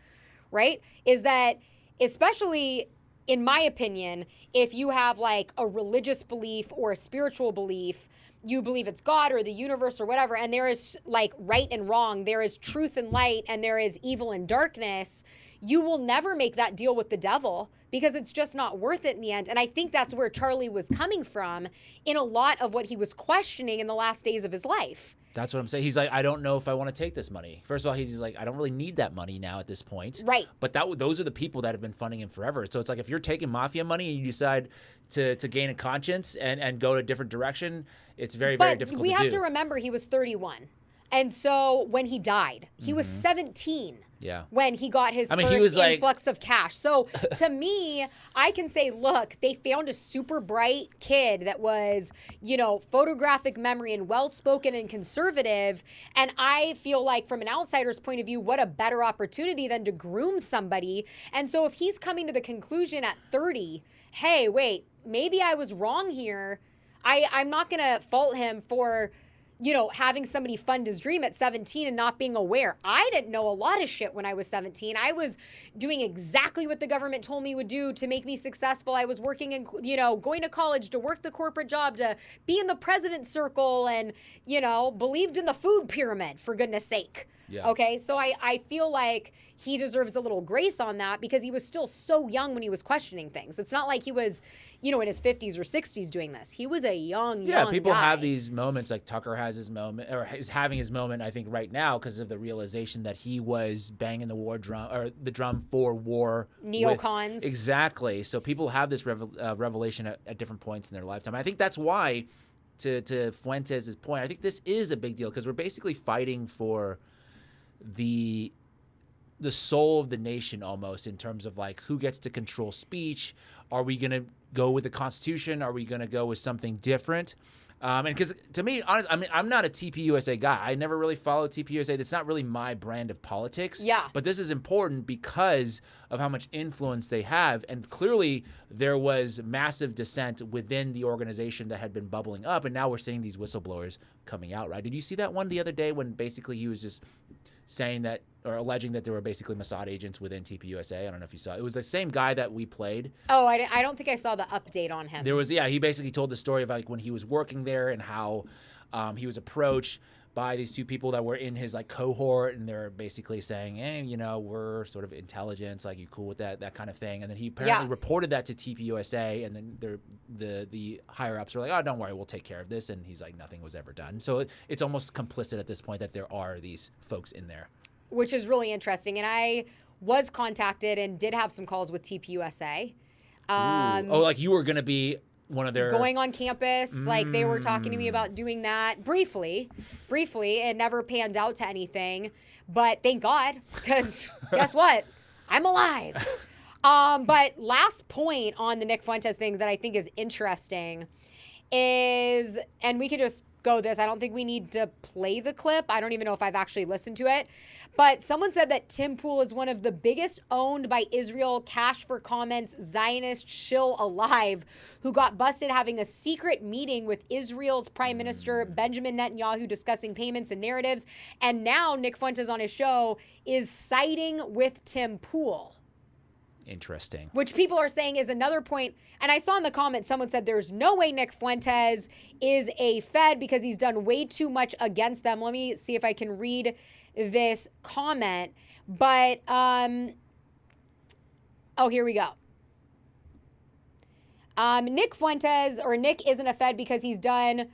right? Is that especially in my opinion, if you have like a religious belief or a spiritual belief, you believe it's God or the universe or whatever, and there is like right and wrong, there is truth and light, and there is evil and darkness, you will never make that deal with the devil because it's just not worth it in the end. And I think that's where Charlie was coming from in a lot of what he was questioning in the last days of his life. That's what I'm saying. He's like, I don't know if I want to take this money. First of all, he's like, I don't really need that money now at this point. Right. But those are the people that have been funding him forever. So it's like if you're taking mafia money and you decide to gain a conscience and go a different direction, it's very, very difficult to do. But we have to remember he was 31. And so when he died, he was 17. Yeah. When he got his first influx of cash. So to me, I can say, look, they found a super bright kid that was, photographic memory and well-spoken and conservative. And I feel like from an outsider's point of view, what a better opportunity than to groom somebody. And so if he's coming to the conclusion at 30, hey, wait, maybe I was wrong here. I'm not going to fault him for having somebody fund his dream at 17 and not being aware. I didn't know a lot of shit when I was 17. I was doing exactly what the government told me would do to make me successful. I was working in, going to college to work the corporate job, to be in the president's circle, and, believed in the food pyramid, for goodness sake. Yeah. Okay, so I feel like he deserves a little grace on that because he was still so young when he was questioning things. It's not like he was, in his 50s or 60s doing this. He was a young people guy. have these moments, like Tucker has his moment, or is having his moment, I think, right now because of the realization that he was banging the war drum, or the drum for war. Neocons. Exactly. So people have this revelation at different points in their lifetime. I think that's why, to Fuentes' point, I think this is a big deal because we're basically fighting for the soul of the nation almost, in terms of like who gets to control speech. Are we going to go with the Constitution? Are we going to go with something different? And because to me, honestly, I'm not a TPUSA guy. I never really followed TPUSA. That's not really my brand of politics. Yeah. But this is important because of how much influence they have. And clearly there was massive dissent within the organization that had been bubbling up. And now we're seeing these whistleblowers coming out, right? Did you see that one the other day when basically he was just saying that, or alleging that there were basically Mossad agents within TPUSA? I don't know if you saw it. It was the same guy that we played. Oh, I don't think I saw the update on him. There was, he basically told the story of like when he was working there and how he was approached by these two people that were in his like cohort, and they're basically saying, hey, we're sort of intelligence, like, you cool with that kind of thing. And then he apparently reported that to TPUSA, and then the higher ups were like, oh, don't worry, we'll take care of this. And he's like, nothing was ever done. So it's almost complicit at this point that there are these folks in there. Which is really interesting. And I was contacted and did have some calls with TPUSA. Like you were going to be one of their... Going on campus. Like they were talking to me about doing that briefly. It never panned out to anything. But thank God, because guess what? I'm alive. But last point on the Nick Fuentes thing that I think is interesting is, and we can just go this, I don't think we need to play the clip. I don't even know if I've actually listened to it. But someone said that Tim Pool is one of the biggest owned by Israel cash for comments Zionist shill alive, who got busted having a secret meeting with Israel's Prime Minister Benjamin Netanyahu discussing payments and narratives. And now Nick Fuentes on his show is siding with Tim Pool. Interesting. Which people are saying is another point. And I saw in the comments, someone said there's no way Nick Fuentes is a Fed because he's done way too much against them. Let me see if I can read this comment. But, here we go. Nick Fuentes, or Nick isn't a Fed because he's done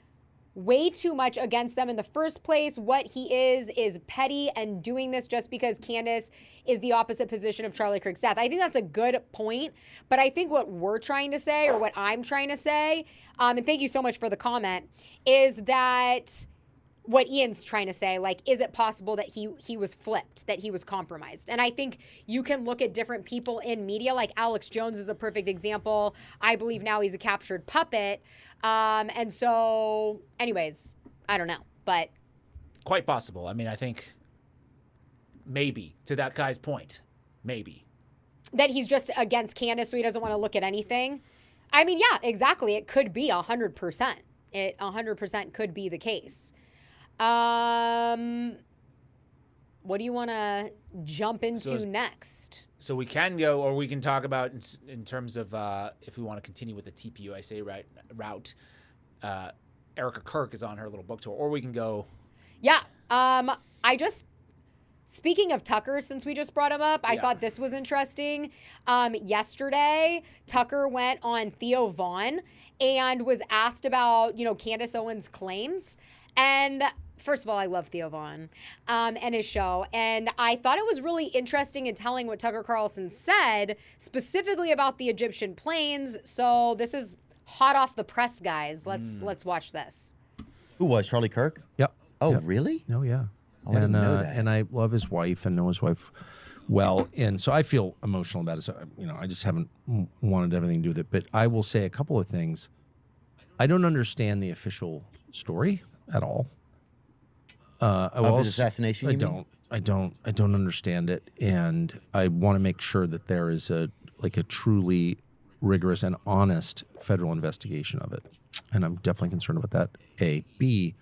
way too much against them in the first place. What he is petty and doing this just because Candace is the opposite position of Charlie Kirk's death. I think that's a good point, but I think what we're trying to say, or what I'm trying to say, and thank you so much for the comment, is that what Ian's trying to say, like, is it possible that he was flipped, that he was compromised? And I think you can look at different people in media, like Alex Jones is a perfect example. I believe now he's a captured puppet. And so, anyways, I don't know, but. Quite possible. I mean, I think maybe, to that guy's point, maybe. That he's just against Candace, so he doesn't want to look at anything. I mean, yeah, exactly. It could be 100%. It 100% could be the case. What do you want to jump into next? So we can go, or we can talk about in terms of if we want to continue with the TPUSA route. Erika Kirk is on her little book tour, or we can go. Yeah. Speaking of Tucker, since we just brought him up, I thought this was interesting. Yesterday, Tucker went on Theo Vaughn and was asked about, Candace Owens' claims. And first of all, I love Theo Vaughn and his show. And I thought it was really interesting and telling what Tucker Carlson said, specifically about the Egyptian planes. So this is hot off the press, guys. Let's watch this. Who was Charlie Kirk? Yep. Oh, Yep. really? Oh, yeah. Oh, I didn't know that. And I love his wife and know his wife well. And so I feel emotional about it. So, I just haven't wanted everything to do with it. But I will say a couple of things. I don't understand the official story at all. Of his assassination, I you mean? don't understand it. And I want to make sure that there is a truly rigorous and honest federal investigation of it. And I'm definitely concerned about that. A. B,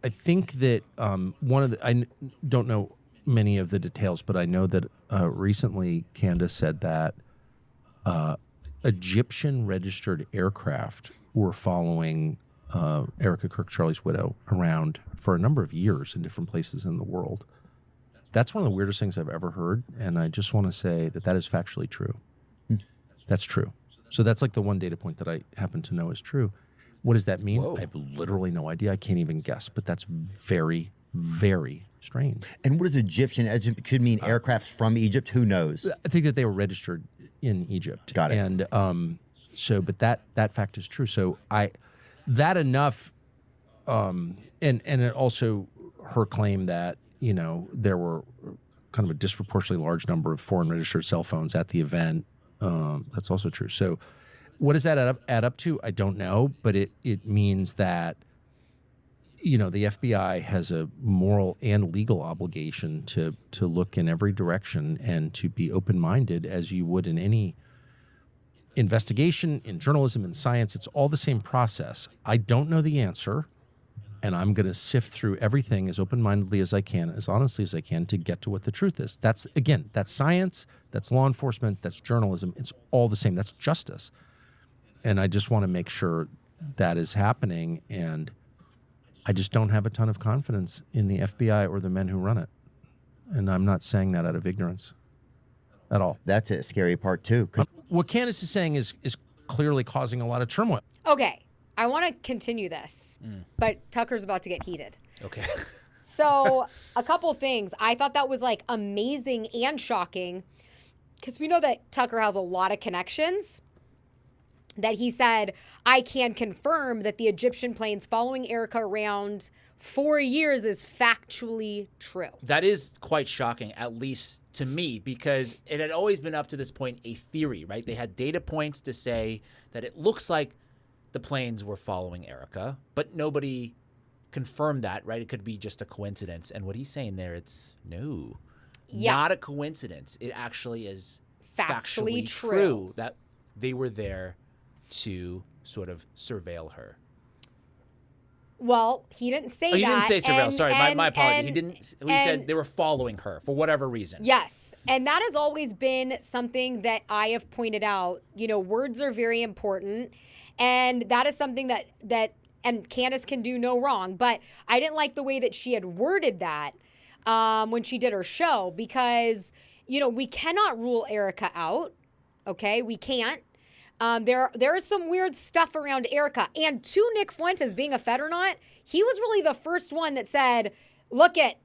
I think that I don't know many of the details, but I know that recently Candace said that Egyptian registered aircraft were following Erika Kirk, Charlie's widow, around for a number of years in different places in the world. That's one of the weirdest things I've ever heard, and I just want to say that that is factually true. That's true. So that's like the one data point that I happen to know is true. What does that mean? Whoa. I have literally no idea. I can't even guess, but that's very, very strange. And what is Egyptian? It could mean aircrafts from Egypt. Who knows? I think that they were registered in Egypt. Got it. And but that fact is true. So that enough, and it also her claim that there were kind of a disproportionately large number of foreign registered cell phones at the event. That's also true. So what does that add up to? I don't know, but it means that the FBI has a moral and legal obligation to look in every direction and to be open-minded as you would in any investigation, in journalism, in science. It's all the same process. I don't know the answer, and I'm going to sift through everything as open-mindedly as I can, as honestly as I can, to get to what the truth is. That's science, that's law enforcement, that's journalism. It's all the same. That's justice. And I just want to make sure that is happening, and I just don't have a ton of confidence in the FBI or the men who run it. And I'm not saying that out of ignorance at all. That's a scary part, too. What Candace is saying is clearly causing a lot of turmoil. Okay, I want to continue this, but Tucker's about to get heated. Okay. So a couple things. I thought that was like amazing and shocking because we know that Tucker has a lot of connections. That he said, I can confirm that the Egyptian planes following Erika around 4 years is factually true. That is quite shocking, at least to me, because it had always been up to this point a theory, right? They had data points to say that it looks like the planes were following Erika, but nobody confirmed that, right? It could be just a coincidence. And what he's saying there, it's not a coincidence. It actually is factually true that they were there to sort of surveil her. Well, he didn't say that. He didn't say surveil. Sorry, my apology. He and said they were following her for whatever reason. Yes. And that has always been something that I have pointed out. Words are very important. And that is something that and Candace can do no wrong. But I didn't like the way that she had worded that when she did her show because, we cannot rule Erika out. Okay? We can't. There is some weird stuff around Erika. And to Nick Fuentes, being a Fed or not, he was really the first one that said, look at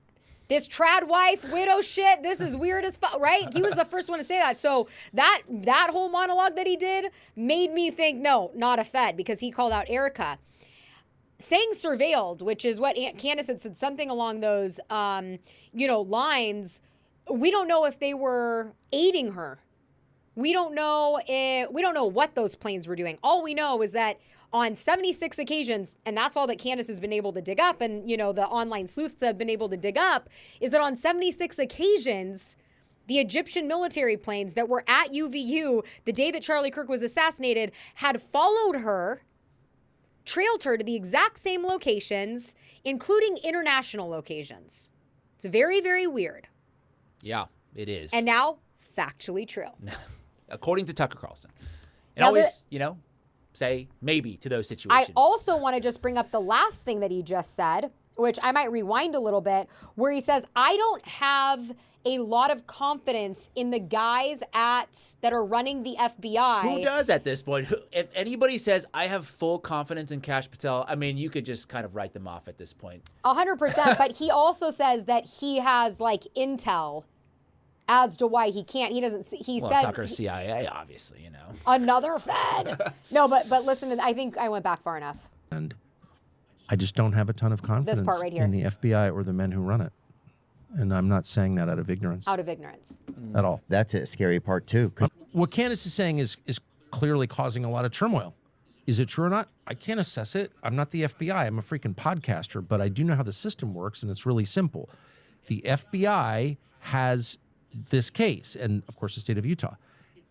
this trad wife, widow shit, this is weird as fuck, right? He was the first one to say that. So that whole monologue that he did made me think, no, not a Fed, because he called out Erika. Saying surveilled, which is what Candace had said, something along those, lines, we don't know if they were aiding her. We don't know what those planes were doing. All we know is that on 76 occasions, and that's all that Candace has been able to dig up, and the online sleuths have been able to dig up, is that on 76 occasions, the Egyptian military planes that were at UVU the day that Charlie Kirk was assassinated had followed her, trailed her to the exact same locations, including international locations. It's very, very weird. Yeah, it is. And now, factually true. According to Tucker Carlson. And Now always, say maybe to those situations. I also want to just bring up the last thing that he just said, which I might rewind a little bit, where he says, I don't have a lot of confidence in the guys that are running the FBI. Who does at this point? If anybody says, I have full confidence in Kash Patel, I mean, you could just kind of write them off at this point. 100%. But he also says that he has intel as to why he can't. He doesn't. He says Tucker's CIA, obviously, Another Fed. No, but listen. I think I went back far enough. And I just don't have a ton of confidence part right here. in the FBI or the men who run it. And I'm not saying that out of ignorance. Out of ignorance. At all. That's a scary part, too. What Candace is saying is clearly causing a lot of turmoil. Is it true or not? I can't assess it. I'm not the FBI. I'm a freaking podcaster, but I do know how the system works, and it's really simple. The FBI has this case, and of course the state of Utah.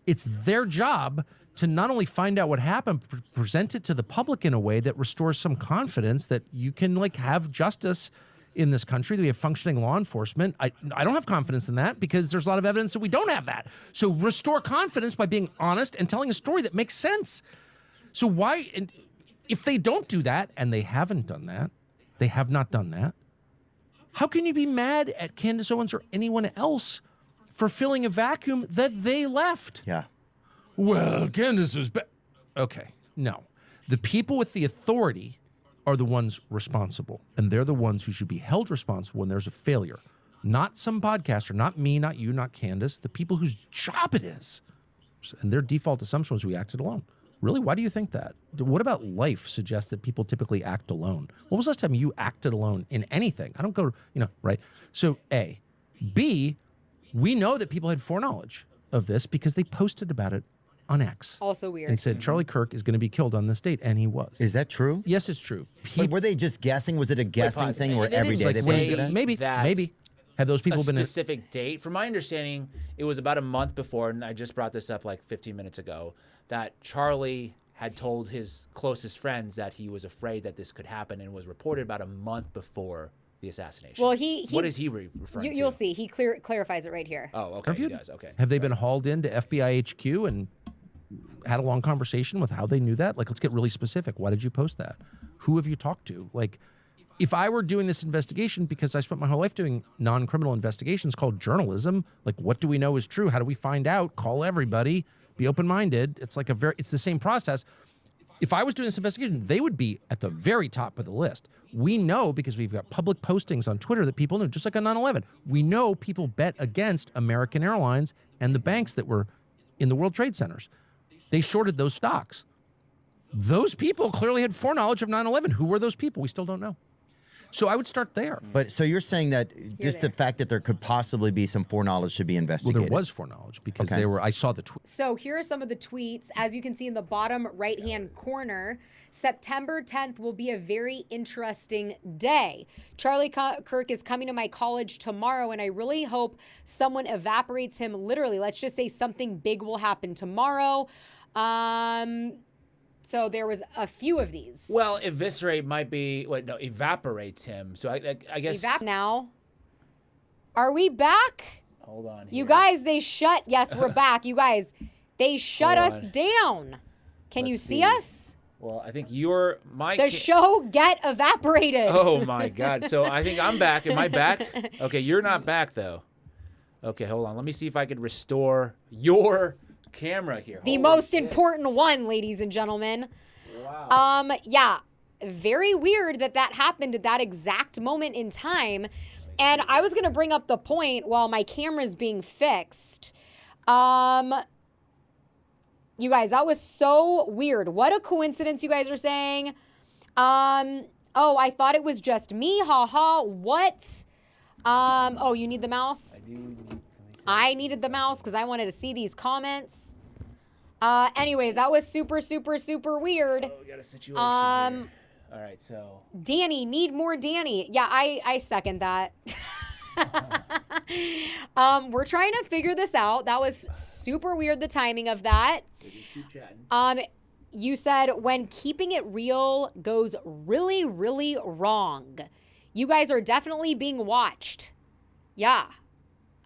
It's their job to not only find out what happened, present it to the public in a way that restores some confidence that you can like have justice in this country, that we have functioning law enforcement. I don't have confidence in that because there's a lot of evidence that we don't have that. So restore confidence by being honest and telling a story that makes sense. So why, and if they don't do that, and they haven't done that, they have not done that, how can you be mad at Candace Owens or anyone else for filling a vacuum that they left? Yeah. Well, Candace is okay. No. The people with the authority are the ones responsible, and they're the ones who should be held responsible when there's a failure. Not some podcaster, not me, not you, not Candace, the people whose job it is. And their default assumption was we acted alone. Really? Why do you think that? What about life suggests that people typically act alone? When was the last time you acted alone in anything? I don't go, right? So A. B, we know that people had foreknowledge of this because they posted about it on X. Also weird. And said Charlie Kirk is going to be killed on this date, and he was. Is that true? Yes, it's true. But were they just guessing? Was it a guessing thing or And they every didn't day they say posted it? Maybe. that Have those people a been specific date? From my understanding, it was about a month before, and I just brought this up like 15 minutes ago, that Charlie had told his closest friends that he was afraid that this could happen, and was reported about a month before the assassination. Well, he what is he referring to? You'll see. He clarifies it right here. Oh, okay. He does. Okay. Have they been hauled into FBI HQ and had a long conversation with how they knew that? Like, let's get really specific. Why did you post that? Who have you talked to? Like, if I were doing this investigation, because I spent my whole life doing non-criminal investigations called journalism, like, what do we know is true? How do we find out? Call everybody. Be open-minded. It's like it's the same process. If I was doing this investigation, they would be at the very top of the list. We know, because we've got public postings on Twitter, that people know, just like on 9/11. We know people bet against American Airlines and the banks that were in the World Trade Centers. They shorted those stocks. Those people clearly had foreknowledge of 9/11. Who were those people? We still don't know. So I would start there. But so you're saying that just the fact that there could possibly be some foreknowledge should be Well, investigated? there was foreknowledge because I saw the tweet. So here are some of the tweets. As you can see in the bottom right-hand corner, September 10th will be a very interesting day. Charlie Kirk is coming to my college tomorrow, and I really hope someone evaporates him literally. Let's just say something big will happen tomorrow. So there was a few of these. Well, eviscerate might be evaporates him. So I guess now. Are we back? Hold on. You guys, yes, we're back. You guys, they shut us down. Can you see us? Well, I think the show get evaporated. Oh my God. So I think I'm back. Am I back? Okay, you're not back though. Okay, hold on. Let me see if I could restore your camera here. The most important one, ladies and gentlemen. Wow. Yeah, very weird that happened at that exact moment in time. And I was going to bring up the point while my camera's being fixed. You guys, that was so weird. What a coincidence, you guys are saying. Oh, I thought it was just me. Ha. What? Oh, you need the mouse? I needed the mouse because I wanted to see these comments. Anyways, that was super, super, super weird. Oh, we got a situation here. All right, so. Dani, need more Dani. Yeah, I second that. We're trying to figure this out. That was super weird, the timing of that. Keep chatting. You said when keeping it real goes really, really wrong. You guys are definitely being watched. Yeah.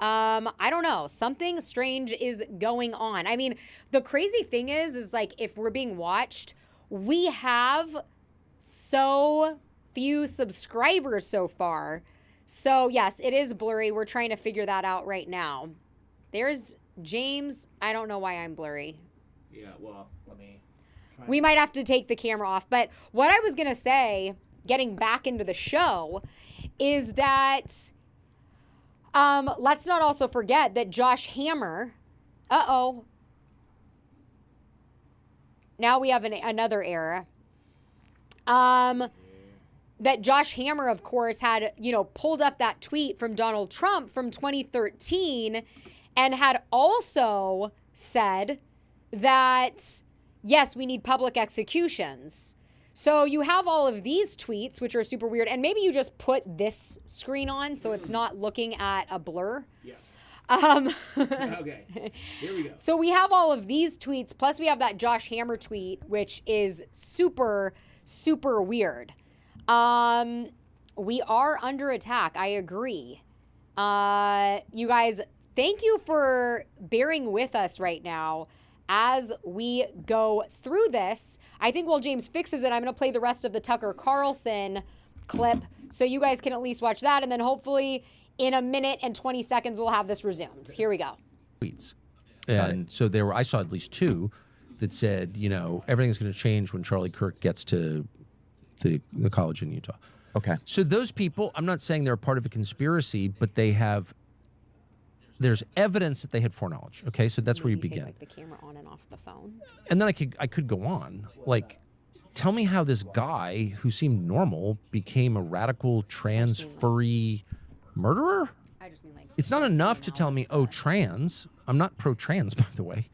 I don't know. Something strange is going on. I mean, the crazy thing is like, if we're being watched, we have so few subscribers so far. So yes, it is blurry. We're trying to figure that out right now. There's James. I don't know why I'm blurry. Yeah, well, let me try. We might have to take the camera off. But what I was going to say, getting back into the show, is that let's not also forget that Josh Hammer, now we have another error. That Josh Hammer, of course, had, pulled up that tweet from Donald Trump from 2013 and had also said that, yes, we need public executions. So you have all of these tweets, which are super weird. And maybe you just put this screen on so it's not looking at a blur. Yeah. Okay, here we go. So we have all of these tweets, plus we have that Josh Hammer tweet, which is super, super weird. We are under attack. I agree. You guys, thank you for bearing with us right now as we go through this. I think while James fixes it, I'm going to play the rest of the Tucker Carlson clip so you guys can at least watch that. And then hopefully in a minute and 20 seconds, we'll have this resumed. Here we go. Tweets. And so there were, I saw at least two that said, you know, everything's going to change when Charlie Kirk gets to the college in Utah. Okay. So those people, I'm not saying they're part of a conspiracy, but they have, there's evidence that they had foreknowledge. Okay, so that's where you begin. Take, like, the camera on and off the phone. And then I could go on. Like, tell me how this guy who seemed normal became a radical trans furry murderer? I just mean, like, It's not enough to tell me, oh, trans. I'm not pro-trans, by the way.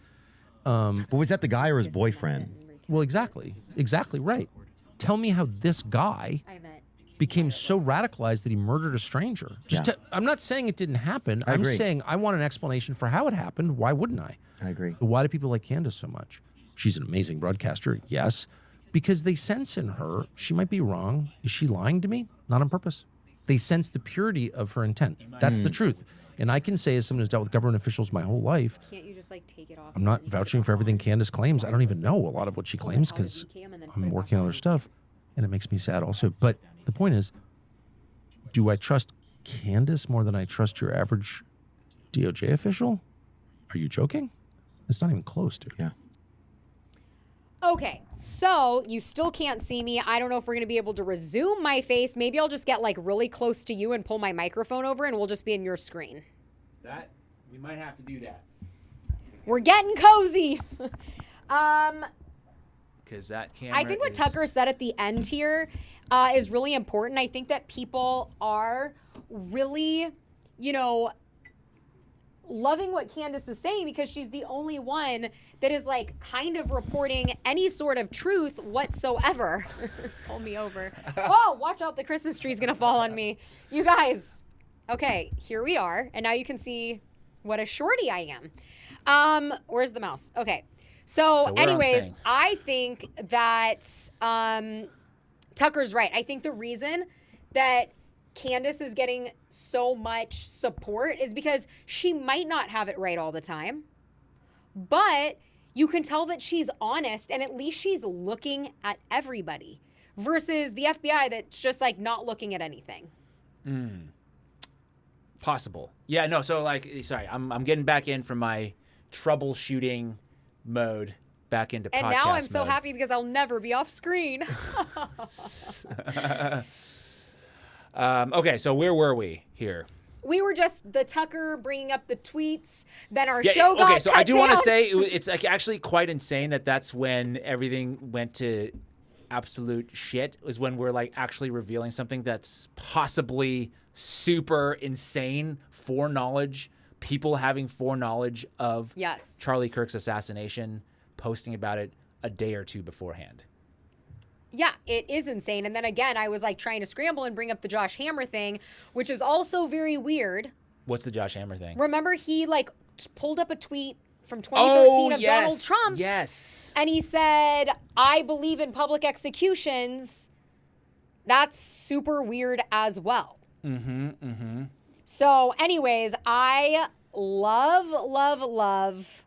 But was that the guy or his boyfriend? Well, exactly right. Tell me how this guy became so radicalized that he murdered a stranger. I'm not saying it didn't happen. I'm saying I want an explanation for how it happened. Why wouldn't I? I agree. Why do people like Candace so much? She's an amazing broadcaster, yes, because they sense in her she might be wrong. Is she lying to me? Not on purpose. They sense the purity of her intent. That's the truth. And I can say, as someone who's dealt with government officials my whole life, can't you just, like, take it off? I'm not vouching for everything Candace claims. I don't even know a lot of what she claims because I'm working on other stuff, and it makes me sad also. But the point is, do I trust Candace more than I trust your average DOJ official? Are you joking? It's not even close, dude. Yeah. Okay, so you still can't see me. I don't know if we're going to be able to resume my face. Maybe I'll just get, like, really close to you and pull my microphone over and we'll just be in your screen. That, we might have to do that. We're getting cozy. Because that camera I think what Tucker said at the end here is really important. I think that people are really, you know, loving what Candace is saying because she's the only one that is, like, kind of reporting any sort of truth whatsoever. Pull me over. Oh, watch out. The Christmas tree's going to fall on me. You guys. Okay, here we are. And now you can see what a shorty I am. Where's the mouse? Okay. So anyways, I think that Tucker's right. I think the reason that Candace is getting so much support is because she might not have it right all the time, but you can tell that she's honest and at least she's looking at everybody versus the FBI that's just, like, not looking at anything. Possible. Yeah, no, so, like, sorry, I'm getting back in from my troubleshooting mode back into podcast And now I'm so mode. happy because I'll never be off screen. Okay, so where were we here? We were just the Tucker bringing up the tweets. Then our show got okay, so cut I do want to down. say it's, like, actually quite insane that's when everything went to absolute shit, was when we're, like, actually revealing something that's possibly super insane foreknowledge, people having foreknowledge of Charlie Kirk's assassination, posting about it a day or two beforehand. Yeah, it is insane. And then again, I was, like, trying to scramble and bring up the Josh Hammer thing, which is also very weird. What's the Josh Hammer thing? Remember, he, like, pulled up a tweet from 2013 of yes, Donald Trump. Yes. And he said, I believe in public executions. That's super weird as well. So anyways, I love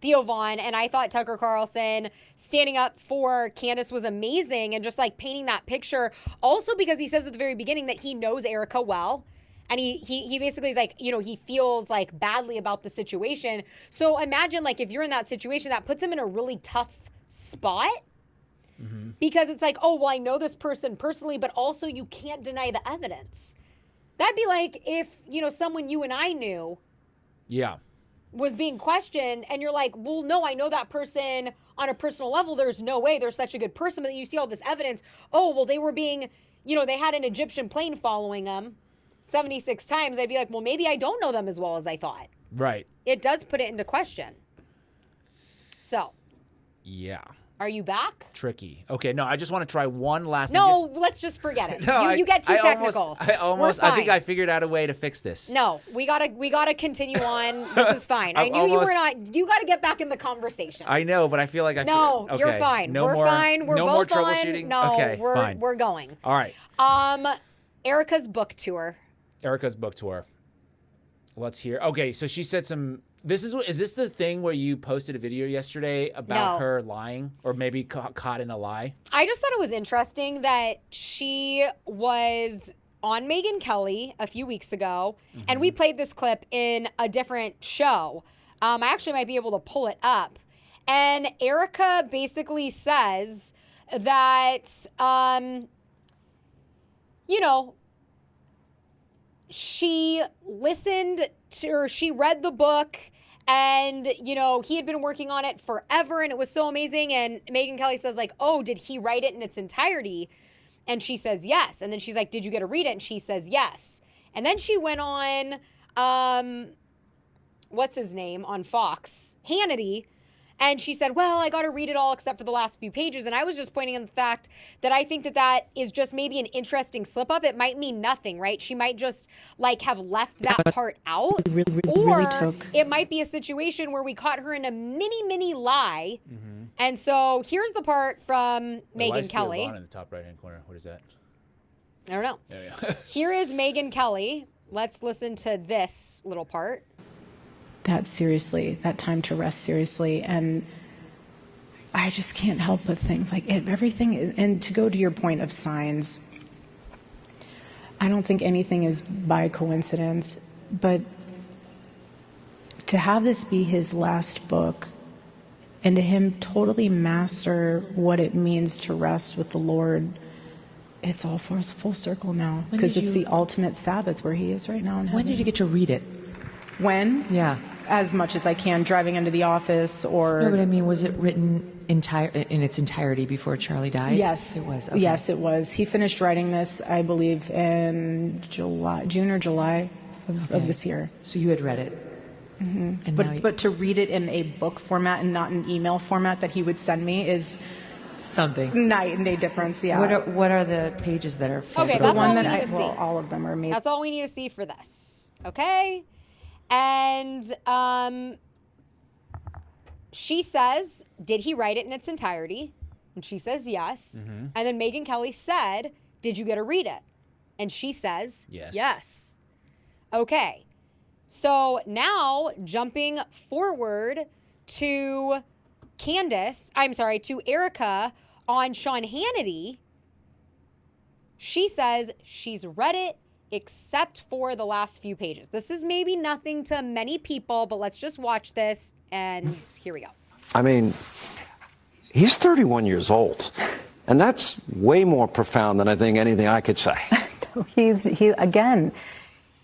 Theo Vaughn, and I thought Tucker Carlson standing up for Candace was amazing and just, like, painting that picture. Also because he says at the very beginning that he knows Erika well. And he basically is like, you know, he feels, like, badly about the situation. So imagine, like, if you're in that situation, that puts him in a really tough spot. Because it's like, oh, well, I know this person personally, but also you can't deny the evidence. That'd be like if, you know, someone you and I knew was being questioned and you're like, well, no, I know that person on a personal level. There's no way they're such a good person. But you see all this evidence. Oh, well, they were being, you know, they had an Egyptian plane following them 76 times. I'd be like, well, maybe I don't know them as well as I thought. Right. It does put it into question. So. Yeah. Are you back? Tricky. Okay, no, I just want to try one last thing. No, let's just forget it. No, you get too technical. I think I figured out a way to fix this. No, we gotta continue on. This is fine. I knew you were not. You got to get back in the conversation. I know, but I feel like No, okay. you're fine. No we're more, fine. We're no both more fine. troubleshooting. No, okay, fine. we're going. All right. Erika's book tour. Erika's book tour. Let's hear. Okay, so she said some. Is this the thing where you posted a video yesterday about her lying, or maybe caught in a lie? I just thought it was interesting that she was on Megyn Kelly a few weeks ago, and we played this clip in a different show. I actually might be able to pull it up. And Erika basically says that, she listened to, or she read the book, and, he had been working on it forever, and it was so amazing. And Megyn Kelly says, like, oh, did he write it in its entirety? And she says, yes. And then she's like, did you get to read it? And she says, yes. And then she went on, what's his name, on Fox, Hannity, and she said, well, I got to read it all except for the last few pages. And I was just pointing out the fact that I think that is just maybe an interesting slip up. It might mean nothing, right? She might just have left that part out. Or it might be a situation where we caught her in a mini lie. Mm-hmm. And so here's the part from Megyn Kelly. In the top right-hand corner. What is that? I don't know. Yeah. Here is Megyn Kelly. Let's listen to this little part. That seriously, that time to rest seriously. And I just can't help but think everything, and to go to your point of signs, I don't think anything is by coincidence, but to have this be his last book and to him totally master what it means to rest with the Lord, it's all full circle now, because it's the ultimate Sabbath where he is right now in heaven. When did you get to read it? When? Yeah. As much as I can, driving into the office or... No, but I mean, was it written in its entirety before Charlie died? Yes. It was. Okay. Yes, it was. He finished writing this, I believe, in June or July of this year. So you had read it. Mm-hmm. And but to read it in a book format and not an email format that he would send me is... something. Night and day difference, yeah. What are the pages that are... Okay, that's all we need to see. Well, all of them are amazing. That's all we need to see for this. Okay? And she says, did he write it in its entirety? And she says, yes. Mm-hmm. And then Megyn Kelly said, did you get to read it? And she says, yes. Okay. So now jumping forward to to Erika on Sean Hannity, she says she's read it except for the last few pages. This is maybe nothing to many people, but let's just watch this, and here we go. I mean, he's 31 years old, and that's way more profound than I think anything I could say.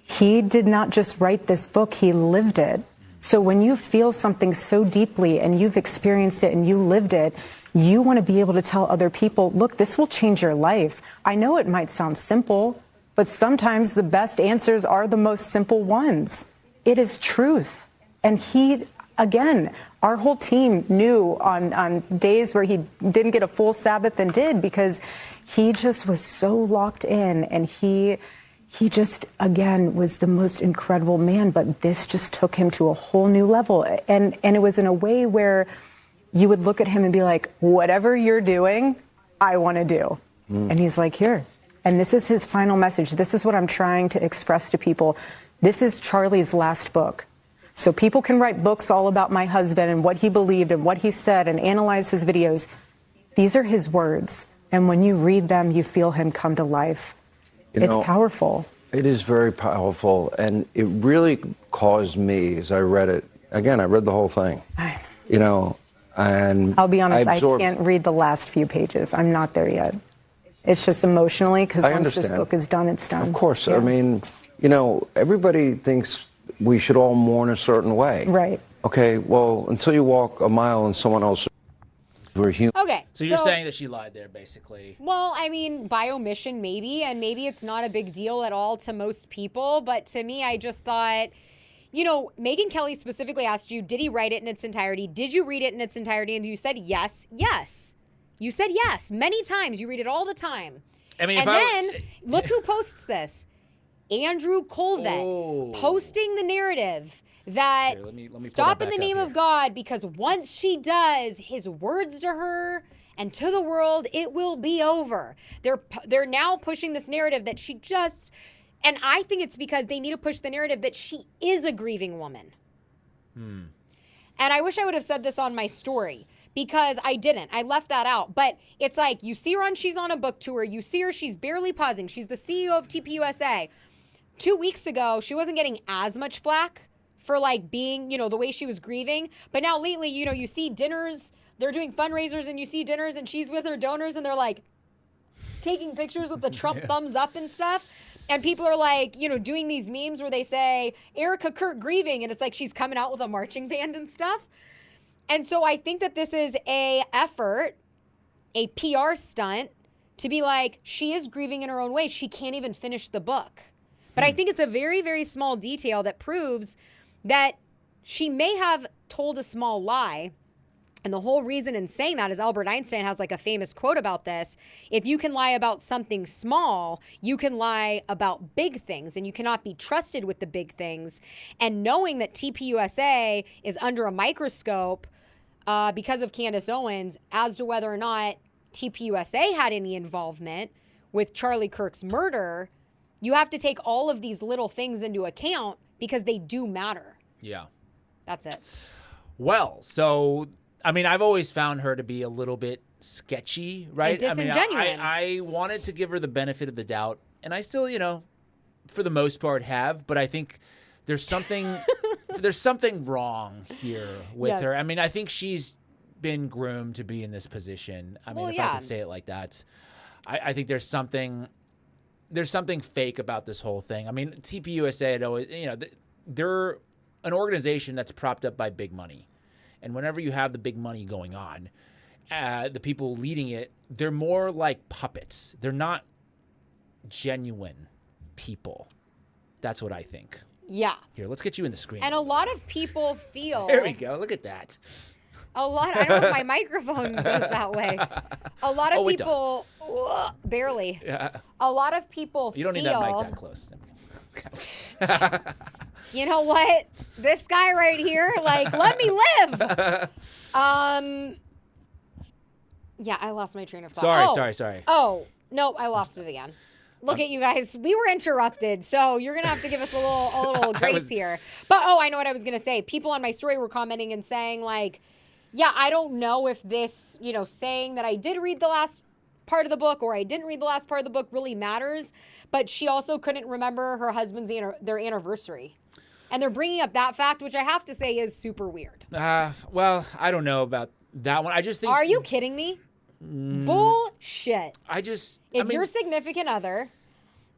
He did not just write this book, he lived it. So when you feel something so deeply and you've experienced it and you lived it, you want to be able to tell other people, look, this will change your life. I know it might sound simple, but sometimes the best answers are the most simple ones. It is truth. And he, again, our whole team knew on days where he didn't get a full Sabbath and did, because he just was so locked in, and he just, again, was the most incredible man. But this just took him to a whole new level. And it was in a way where you would look at him and be like, whatever you're doing, I want to do. And he's like, here. And this is his final message. This is what I'm trying to express to people. This is Charlie's last book. So people can write books all about my husband and what he believed and what he said and analyze his videos. These are his words. And when you read them, you feel him come to life. It's powerful. It is very powerful. And it really caused me, as I read it, again, I read the whole thing, and I'll be honest, I can't read the last few pages. I'm not there yet. It's just emotionally, because once this book is done, it's done. Of course. Yeah. I mean, everybody thinks we should all mourn a certain way. Right. Okay, well, until you walk a mile in someone else's, we're human. Okay. So you're saying that she lied there, basically. Well, I mean, by omission, maybe, and maybe it's not a big deal at all to most people, but to me, I just thought, you know, Megyn Kelly specifically asked you, did he write it in its entirety? Did you read it in its entirety? And you said yes, yes. You said yes many times. You read it all the time. I mean, and then look who posts this. Andrew Colvett posting the narrative that Here, let me stop in the name of God, because once she does, his words to her and to the world, it will be over. They're now pushing this narrative that she just, and I think it's because they need to push the narrative that she is a grieving woman. And I wish I would have said this on my story, because I didn't. I left that out. But it's like, you see her she's on a book tour. You see her, she's barely pausing. She's the CEO of TPUSA. 2 weeks ago, she wasn't getting as much flack for like being, you know, the way she was grieving. But now lately, you know, you see dinners, they're doing fundraisers, and you see dinners and she's with her donors and they're like taking pictures with the Trump thumbs up and stuff. And people are like, you know, doing these memes where they say, Erika Kirk grieving, and it's like she's coming out with a marching band and stuff. And so I think that this is a effort, a PR stunt, to be like, she is grieving in her own way. She can't even finish the book. But I think it's a very, very small detail that proves that she may have told a small lie. And the whole reason in saying that is Albert Einstein has like a famous quote about this. If you can lie about something small, you can lie about big things, and you cannot be trusted with the big things. And knowing that TPUSA is under a microscope because of Candace Owens as to whether or not TPUSA had any involvement with Charlie Kirk's murder, you have to take all of these little things into account because they do matter. Yeah. That's it. Well, so, I mean, I've always found her to be a little bit sketchy, right? And disingenuous. I wanted to give her the benefit of the doubt, and I still, you know, for the most part have, but I think there's something there's something wrong here with her. I mean, I think she's been groomed to be in this position. I mean, if I could say it like that. I think there's something fake about this whole thing. I mean, TPUSA had always, you know, they're an organization that's propped up by big money. And whenever you have the big money going on, the people leading it, they're more like puppets. They're not genuine people. That's what I think. Yeah. Here, let's get you in the screen. And a lot of people feel... There we go. Look at that. I don't know if my microphone goes that way. A lot of people... barely. Yeah. A lot of people You don't need that mic that close. You know what? This guy right here, like, let me live. Yeah, I lost my train of thought. Sorry. Oh, no, I lost it again. Look at you guys. We were interrupted, so you're going to have to give us a little grace here. But, I know what I was going to say. People on my story were commenting and saying, like, yeah, I don't know if this, you know, saying that I did read the last part of the book or I didn't read the last part of the book really matters. But she also couldn't remember her husband's their anniversary. And they're bringing up that fact, which I have to say is super weird. Well, I don't know about that one. I just think... Are you kidding me? Bullshit. If your significant other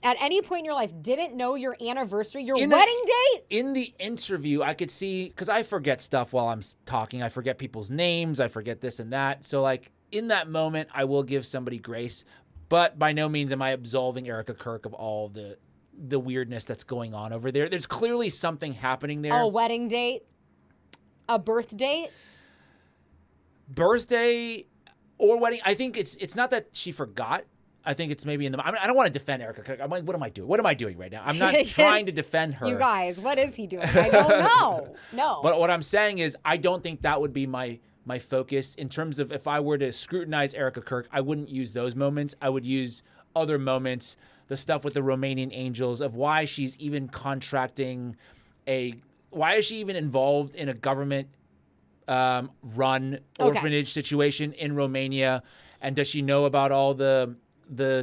at any point in your life didn't know your anniversary, your wedding date? In the interview, I could see, because I forget stuff while I'm talking. I forget people's names. I forget this and that. So, like, in that moment, I will give somebody grace. But by no means am I absolving Erika Kirk of all the weirdness that's going on over there. There's clearly something happening there. A wedding date? A birth date? Birthday or wedding. I think it's not that she forgot. I think it's maybe in the... I don't want to defend Erika Kirk. I'm like, what am I doing? What am I doing right now? I'm not trying to defend her. You guys, what is he doing? I don't know. No. But what I'm saying is I don't think that would be my focus in terms of if I were to scrutinize Erika Kirk. I wouldn't use those moments. I would use other moments, the stuff with the Romanian angels, of why she's even contracting why is she even involved in a government run orphanage situation in Romania? And does she know about all the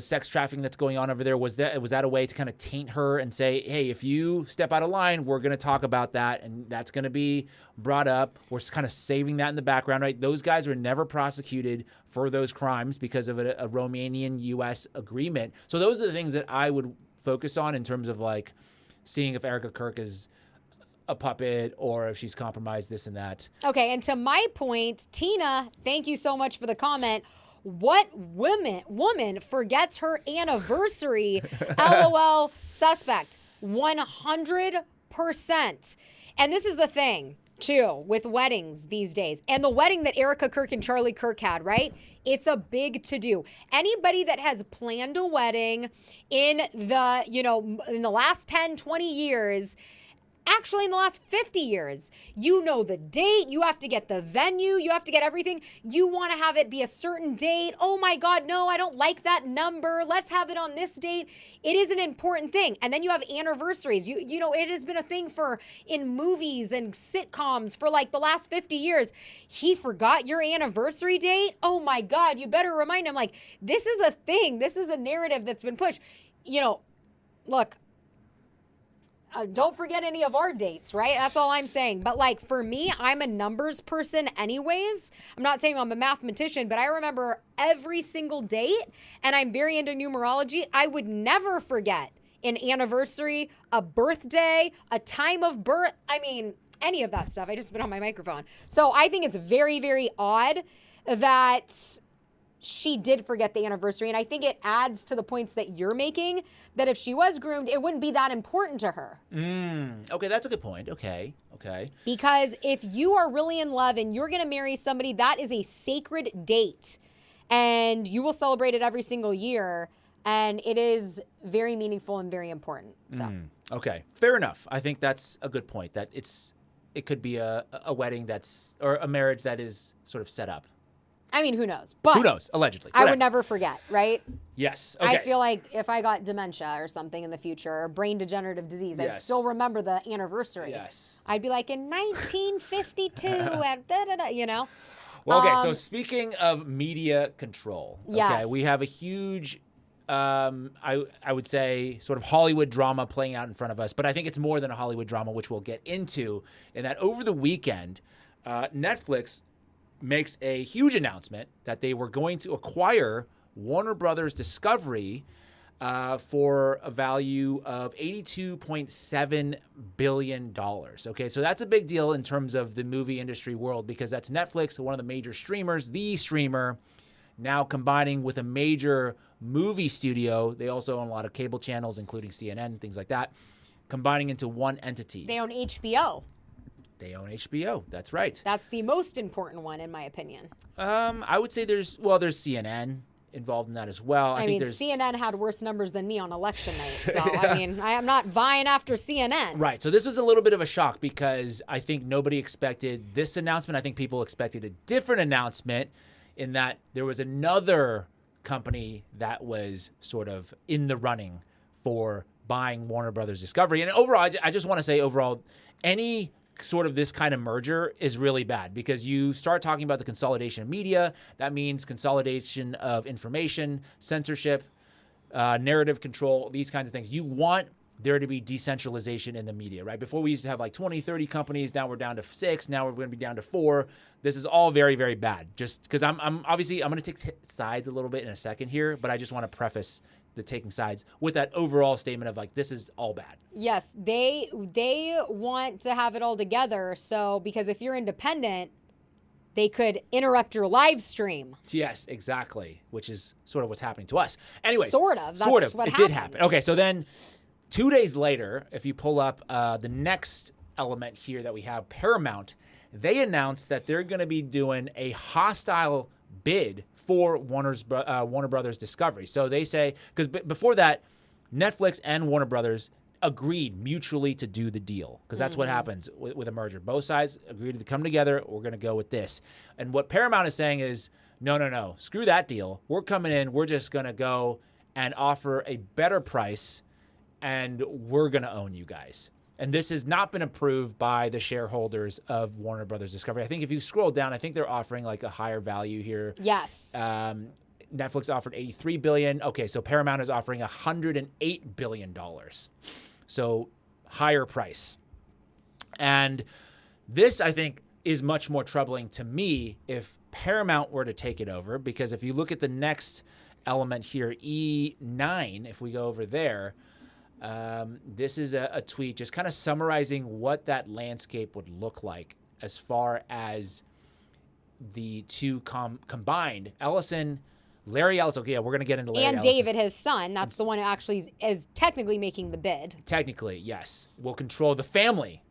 sex trafficking that's going on over there? Was that a way to kind of taint her and say, hey, if you step out of line, we're going to talk about that, and that's going to be brought up. We're kind of saving that in the background, right? Those guys were never prosecuted for those crimes because of a Romanian-U.S. agreement. So those are the things that I would focus on in terms of, like, seeing if Erika Kirk is a puppet or if she's compromised this and that. Okay, and to my point, Tina, thank you so much for the comment. What woman forgets her anniversary? LOL, suspect. 100%. 100%. And this is the thing, too, with weddings these days. And the wedding that Erika Kirk and Charlie Kirk had, right? It's a big to-do. Anybody that has planned a wedding in the, in the last 10, 20 years, actually in the last 50 years, you know the date, you have to get the venue, you have to get everything. You want to have it be a certain date. Oh my God, no, I don't like that number. Let's have it on this date. It is an important thing. And then you have anniversaries. You know, it has been a thing in movies and sitcoms for like the last 50 years. He forgot your anniversary date? Oh my God, you better remind him. Like, this is a thing. This is a narrative that's been pushed. Look, don't forget any of our dates, right? That's all I'm saying. But like for me, I'm a numbers person anyways. I'm not saying I'm a mathematician, but I remember every single date, and I'm very into numerology. I would never forget an anniversary, a birthday, a time of birth. I mean, any of that stuff. I just spit on my microphone. So I think it's very, very odd that she did forget the anniversary. And I think it adds to the points that you're making, that if she was groomed, it wouldn't be that important to her. Okay, that's a good point. Okay. Because if you are really in love and you're going to marry somebody, that is a sacred date. And you will celebrate it every single year. And it is very meaningful and very important. So. Okay, fair enough. I think that's a good point, that it could be a wedding or a marriage that is sort of set up. I mean, who knows? But who knows? Allegedly. I would never forget, right? Yes. Okay. I feel like if I got dementia or something in the future, or brain degenerative disease, I'd still remember the anniversary. Yes. I'd be like, in 1952, and da-da-da, Well, okay, so speaking of media control, okay, we have a huge, I would say, sort of Hollywood drama playing out in front of us, but I think it's more than a Hollywood drama, which we'll get into, in that over the weekend, Netflix makes a huge announcement that they were going to acquire Warner Brothers Discovery for a value of $82.7 billion. Okay, so that's a big deal in terms of the movie industry world, because that's Netflix, one of the major streamers, the streamer, now combining with a major movie studio. They also own a lot of cable channels, including CNN, things like that, combining into one entity. They own HBO. They own HBO. That's right. That's the most important one, in my opinion. I would say there's CNN involved in that as well. I mean, CNN had worse numbers than me on election night. So, I mean, I am not vying after CNN. Right. So this was a little bit of a shock, because I think nobody expected this announcement. I think people expected a different announcement, in that there was another company that was sort of in the running for buying Warner Brothers Discovery. And overall, I just want to say any sort of this kind of merger is really bad, because you start talking about the consolidation of media. That means consolidation of information, censorship, narrative control, these kinds of things. You want there to be decentralization in the media, right? Before we used to have like 20, 30 companies. Now we're down to 6. Now we're going to be down to 4. This is all very, very bad. Just because I'm going to take sides a little bit in a second here, but I just want to preface the taking sides with that overall statement of like, this is all bad. Yes, they want to have it all together. So, because if you're independent, they could interrupt your live stream. Yes, exactly, which is sort of what's happening to us. Anyways, sort of. That's what it did happen. Okay, so then 2 days later, if you pull up the next element here that we have, Paramount, they announced that they're going to be doing a hostile bid for Warner Brothers Discovery. So they say, because before that, Netflix and Warner Brothers agreed mutually to do the deal, because that's what happens with a merger. Both sides agreed to come together. We're going to go with this. And what Paramount is saying is, no, screw that deal. We're coming in. We're just going to go and offer a better price, and we're going to own you guys. And this has not been approved by the shareholders of Warner Brothers Discovery. I think if you scroll down, I think they're offering like a higher value here. Yes. Netflix offered $83 billion. Okay, so Paramount is offering $108 billion. So higher price. And this, I think, is much more troubling to me if Paramount were to take it over, because if you look at the next element here, E9, if we go over there, this is a tweet just kind of summarizing what that landscape would look like as far as the two combined. Ellison Larry Ellison. Okay, yeah, we're gonna get into Larry And Ellison. David, his son, that's the one who actually is technically making the bid. Technically, yes. Will control the family,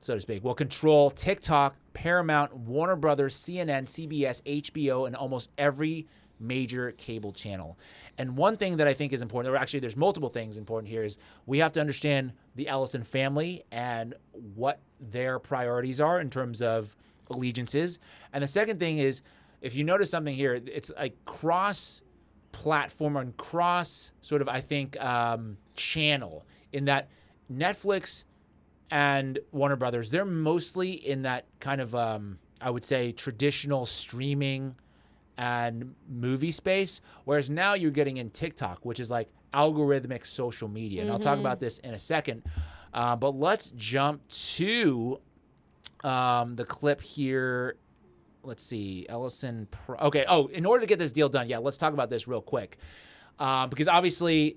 so to speak. Will control TikTok, Paramount, Warner Brothers, CNN, CBS, HBO, and almost every major cable channel. And one thing that I think is important, or actually there's multiple things important here, is we have to understand the Ellison family and what their priorities are in terms of allegiances. And the second thing is, if you notice something here, it's a cross-platform and cross sort of, I think, channel in that Netflix and Warner Brothers, they're mostly in that kind of, I would say, traditional streaming and movie space, whereas now you're getting in TikTok, which is like algorithmic social media. And I'll talk about this in a second. But let's jump to the clip here. Let's see, Ellison. Okay. Oh, in order to get this deal done, yeah, let's talk about this real quick. Because obviously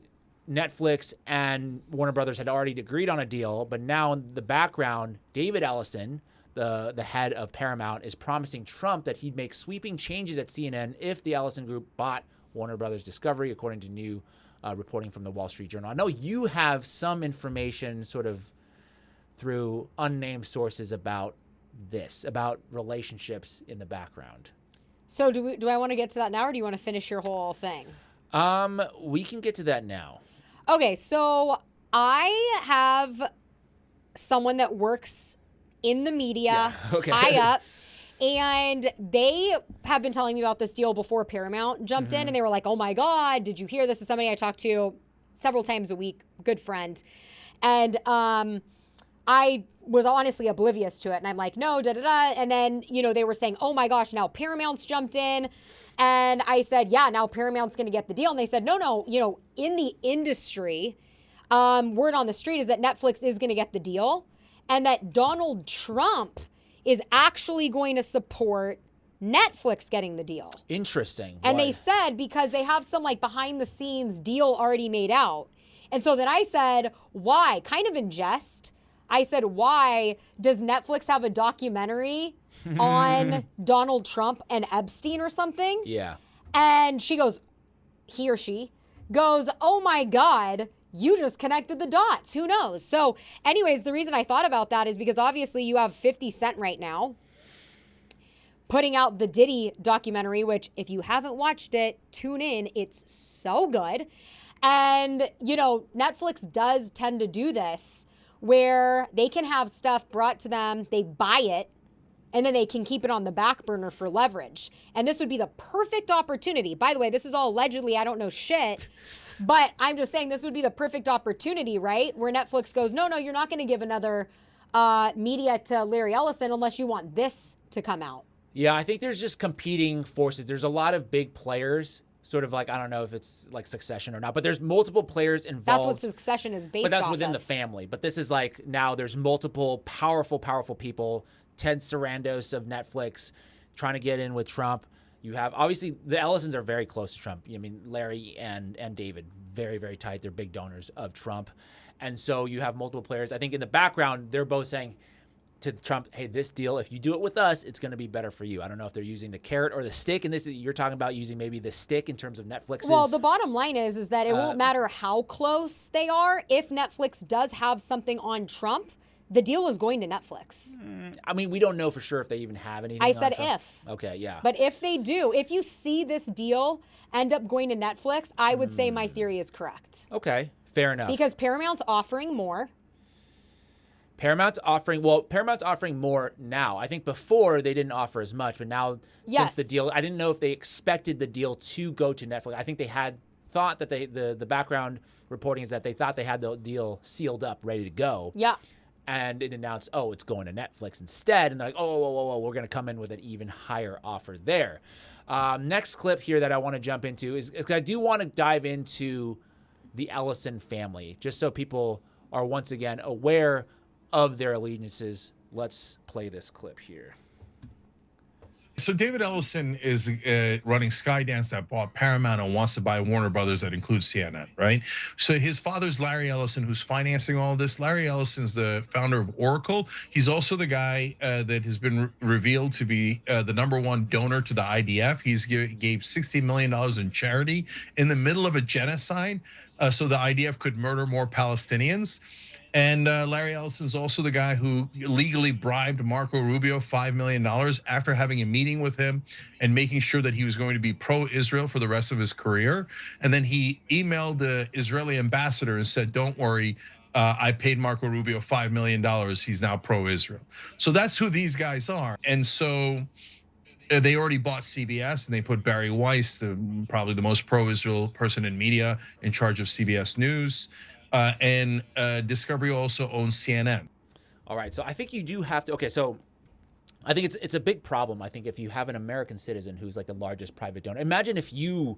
Netflix and Warner Brothers had already agreed on a deal, but now in the background, David Ellison, the head of Paramount, is promising Trump that he'd make sweeping changes at CNN if the Ellison Group bought Warner Brothers Discovery, according to new reporting from the Wall Street Journal. I know you have some information sort of through unnamed sources about this, about relationships in the background. So do I want to get to that now, or do you want to finish your whole thing? We can get to that now. Okay, so I have someone that works in the media, high up, and they have been telling me about this deal before Paramount jumped in, and they were like, oh my God, did you hear this? Is somebody I talk to several times a week, good friend. And I was honestly oblivious to it, and I'm like, no, da-da-da. And then, they were saying, oh my gosh, now Paramount's jumped in. And I said, yeah, now Paramount's going to get the deal. And they said, no, in the industry, word on the street is that Netflix is going to get the deal, and that Donald Trump is actually going to support Netflix getting the deal. Interesting. And they said because they have some like behind the scenes deal already made out. And so then I said, why? Kind of in jest. I said, why does Netflix have a documentary on Donald Trump and Epstein or something? Yeah. And she goes, he or she goes, oh my God, you just connected the dots. Who knows? So anyways, the reason I thought about that is because obviously you have 50 Cent right now putting out the Diddy documentary, which if you haven't watched it, tune in. It's so good. And, Netflix does tend to do this where they can have stuff brought to them, they buy it, and then they can keep it on the back burner for leverage. And this would be the perfect opportunity. By the way, this is all allegedly, I don't know shit. But I'm just saying this would be the perfect opportunity, right? Where Netflix goes, no, you're not going to give another media to Larry Ellison unless you want this to come out. Yeah, I think there's just competing forces. There's a lot of big players, sort of like, I don't know if it's like Succession or not, but there's multiple players involved. That's what Succession is based on. But that's within the family. But this is like now there's multiple powerful people. Ted Sarandos of Netflix trying to get in with Trump. You have, obviously, the Ellisons are very close to Trump. I mean, Larry and David, very, very tight. They're big donors of Trump. And so you have multiple players. I think in the background, they're both saying to Trump, hey, this deal, if you do it with us, it's going to be better for you. I don't know if they're using the carrot or the stick. And this, you're talking about using maybe the stick in terms of Netflix's. Well, the bottom line is that it won't matter how close they are. If Netflix does have something on Trump, the deal is going to Netflix. I mean, we don't know for sure if they even have anything. I said Trump. if. Okay, yeah. But if they do, if you see this deal end up going to Netflix, I would say my theory is correct. Okay, fair enough. Because Paramount's offering more. Paramount's offering more now. I think before they didn't offer as much, but now since the deal, I didn't know if they expected the deal to go to Netflix. I think they had thought that the background reporting is that they thought they had the deal sealed up, ready to go. Yeah. And it announced, oh, it's going to Netflix instead. And they're like, oh, we're going to come in with an even higher offer there. Next clip here that I want to jump into is I do want to dive into the Ellison family, just so people are once again aware of their allegiances. Let's play this clip here. So David Ellison is running Skydance that bought Paramount and wants to buy Warner Brothers that includes CNN, right? So his father's Larry Ellison, who's financing all this. Larry Ellison's the founder of Oracle. He's also the guy that has been revealed to be the #1 donor to the IDF. He's gave $60 million in charity in the middle of a genocide, so the IDF could murder more Palestinians. And Larry Ellison's also the guy who legally bribed Marco Rubio $5 million after having a meeting with him and making sure that he was going to be pro-Israel for the rest of his career. And then he emailed the Israeli ambassador and said, don't worry, I paid Marco Rubio $5 million. He's now pro-Israel. So that's who these guys are. And so they already bought CBS and they put Barry Weiss, probably the most pro-Israel person in media, in charge of CBS News. And Discovery also owns CNN. All right, so I think you do have to. Okay, so I think it's a big problem. I think if you have an American citizen who's like the largest private donor, imagine if you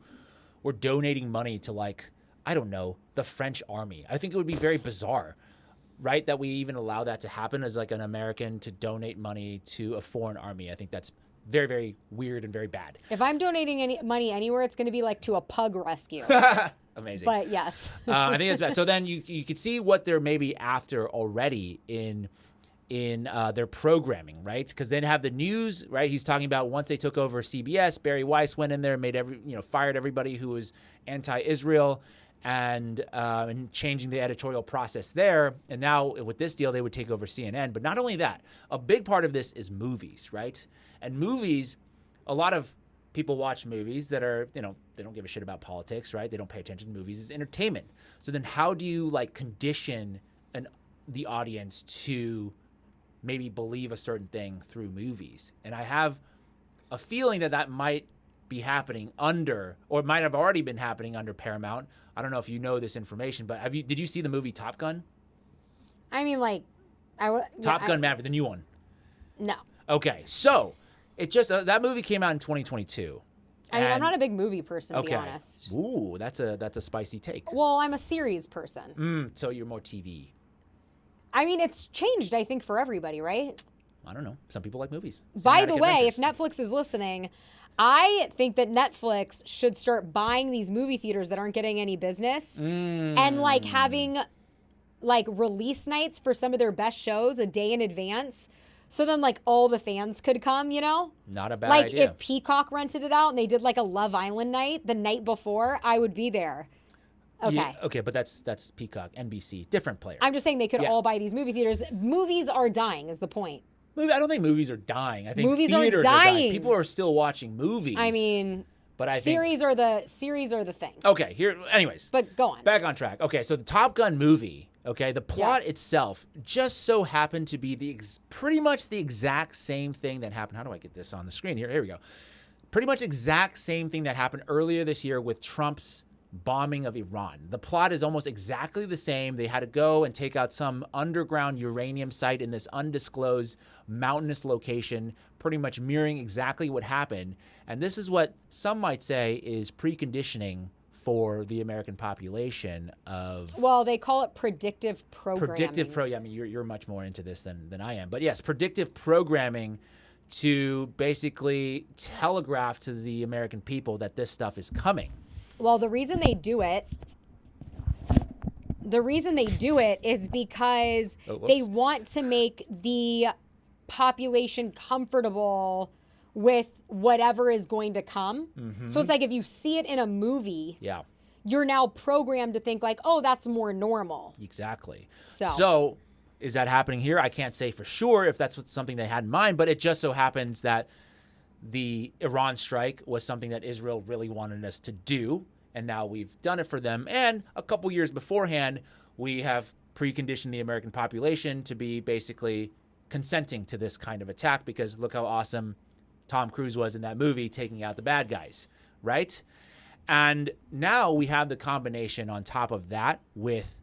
were donating money to, like, I don't know, the French army. I think it would be very bizarre, right, that we even allow that to happen as like an American to donate money to a foreign army. I think that's very, very weird and very bad. If I'm donating any money anywhere, it's going to be like to a pug rescue. Amazing. But yes. I think that's bad. So then you could see what they're maybe after already in their programming, right? Because then have the news, right? He's talking about once they took over CBS, Barry Weiss went in there, made fired everybody who was anti-Israel, and changing the editorial process there. And now with this deal, they would take over CNN. But not only that, a big part of this is movies, right? And movies, a lot of people watch movies that are, they don't give a shit about politics, right? They don't pay attention to movies. It's entertainment. So then how do you like condition the audience to maybe believe a certain thing through movies? And I have a feeling that might be happening under, or it might have already been happening under Paramount. I don't know if you know this information, but did you see the movie Top Gun? I mean, like, Top Gun Maverick, the new one. No. Okay, so it just that movie came out in 2022. I mean, I'm not a big movie person, to be Okay. honest. Ooh, that's a spicy take. Well, I'm a series person. So you're more TV. I mean, it's changed, I think, for everybody, right? I don't know. Some people like movies. By the Cinematic way, if adventures. Netflix is listening, I think that Netflix should start buying these movie theaters that aren't getting any business and like having like release nights for some of their best shows a day in advance. So then like all the fans could come, Not a bad like idea. if Peacock rented it out and they did like a Love Island night the night before, I would be there. Okay. Yeah, okay, but that's Peacock, NBC, different player. I'm just saying they could Yeah. all buy these movie theaters. Movies are dying is the point. I don't think movies are dying. I think Movies are theaters dying. People are still watching movies. I mean, but I series are the thing. Okay, here. Anyways, But go on. back on track. Okay, so the Top Gun movie. Okay, the plot Yes. itself just so happened to be pretty much the exact same thing that happened. How do I get this on the screen here? Here we go. Pretty much exact same thing that happened earlier this year with Trump's bombing of Iran. The plot is almost exactly the same. They had to go and take out some underground uranium site in this undisclosed mountainous location, pretty much mirroring exactly what happened. And this is what some might say is preconditioning for the American population of... Well, they call it predictive programming. I mean, you're much more into this than I am. But yes, predictive programming to basically telegraph to the American people that this stuff is coming. Well, the reason they do it is because they want to make the population comfortable with whatever is going to come. So it's like if you see it in a movie, you're now programmed to think like, oh, that's more normal. Exactly. So is that happening here? I can't say for sure if that's something they had in mind, but it just so happens that the Iran strike was something that Israel really wanted us to do, and now we've done it for them. And a couple years beforehand, we have preconditioned the American population to be basically consenting to this kind of attack because look how awesome Tom Cruise was in that movie taking out the bad guys, right? And now we have the combination on top of that with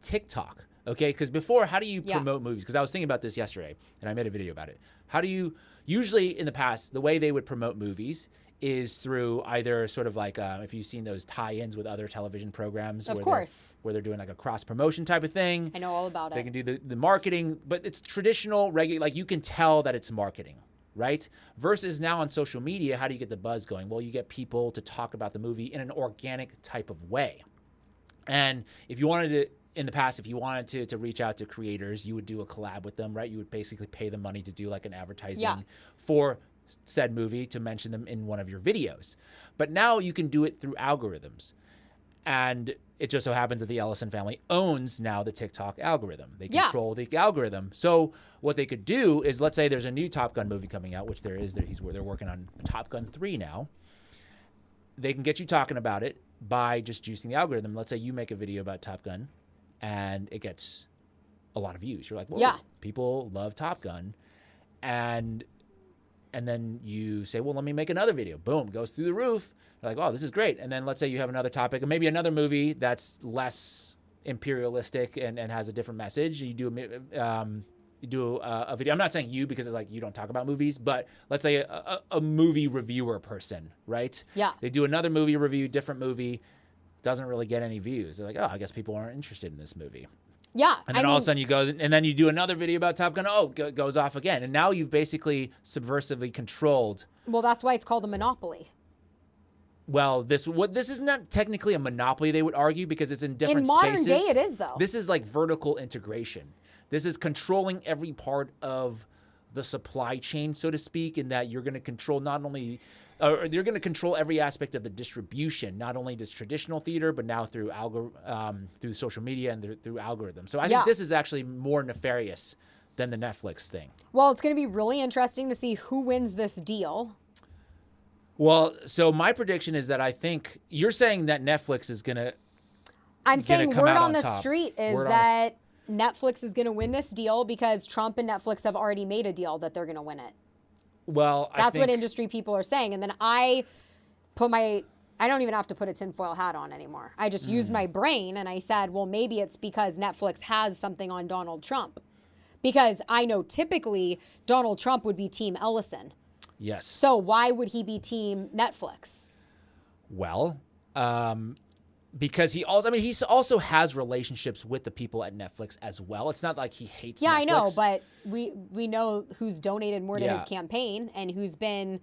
TikTok, okay? Because before, how do you promote movies? Because I was thinking about this yesterday, and I made a video about it. How do you... Usually in the past, the way they would promote movies is through either sort of like, if you've seen those tie-ins with other television programs. Of course. Where they're doing like a cross-promotion type of thing. I know all about it. They can do the marketing, but it's traditional, regular, like you can tell that it's marketing, right? Versus now on social media, how do you get the buzz going? Well, you get people to talk about the movie in an organic type of way. And if you wanted to, in the past, if you wanted to reach out to creators, you would do a collab with them, right? You would basically pay them money to do like an advertising for said movie to mention them in one of your videos. But now you can do it through algorithms. And it just so happens that the Ellison family owns now the TikTok algorithm. They control the algorithm. So what they could do is, let's say there's a new Top Gun movie coming out, which there is. They're working on Top Gun 3 now. They can get you talking about it by just juicing the algorithm. Let's say you make a video about Top Gun and it gets a lot of views. You're like, well, people love Top Gun. And then you say, well, let me make another video. Boom, goes through the roof. You're like, oh, this is great. And then let's say you have another topic, and maybe another movie that's less imperialistic and has a different message. You do a video. I'm not saying you, because like you don't talk about movies, but let's say a movie reviewer person, right? Yeah. They do another movie review, different movie, doesn't really get any views. They're like, oh, I guess people aren't interested in this movie. Yeah. And then all of a sudden you go, and then you do another video about Top Gun. Oh, goes off again. And now you've basically subversively controlled. Well, that's why it's called a monopoly. Well, this is not technically a monopoly, they would argue, because it's in different spaces. In modern day, it is, though. This is like vertical integration. This is controlling every part of the supply chain, so to speak, in that you're going to control not only... you're going to control every aspect of the distribution, not only this traditional theater, but now through through social media and through algorithms. So I think this is actually more nefarious than the Netflix thing. Well, it's going to be really interesting to see who wins this deal. Well, so my prediction is that I think you're saying that Netflix is going to... I'm saying word on the street is that Netflix is going to win this deal because Trump and Netflix have already made a deal that they're going to win it. Well, that's what industry people are saying. And then I don't even have to put a tinfoil hat on anymore. I just used my brain and I said, well, maybe it's because Netflix has something on Donald Trump. Because I know typically Donald Trump would be Team Ellison. Yes. So why would he be Team Netflix? Well, because he also has relationships with the people at Netflix as well. It's not like he hates Netflix. I know, but we know who's donated more to his campaign and who's been,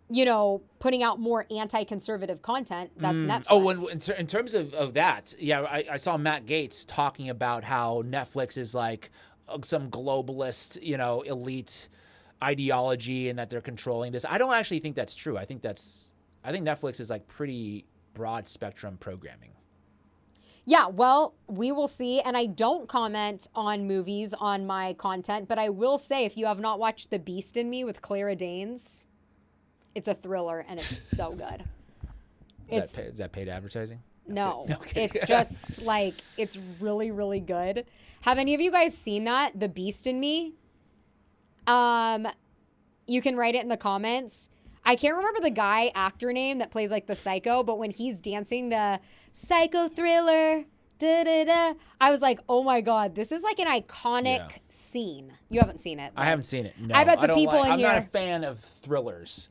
putting out more anti-conservative content. That's Netflix. Oh, in terms of that, I saw Matt Gaetz talking about how Netflix is like some globalist, elite ideology and that they're controlling this. I don't actually think that's true. I think Netflix is like pretty broad spectrum programming. Yeah, well, we will see. And I don't comment on movies on my content, but I will say, if you have not watched The Beast in Me with Clara Danes, it's a thriller and it's so good. Is that paid advertising? No, okay. It's just like, it's really, really good. Have any of you guys seen that? The Beast in Me? You can write it in the comments. I can't remember the actor name that plays like the psycho, but when he's dancing to psycho thriller, da-da-da, I was like, oh my God, this is like an iconic scene. You haven't seen it. I haven't seen it. No, I bet the people in here. I'm not a fan of thrillers.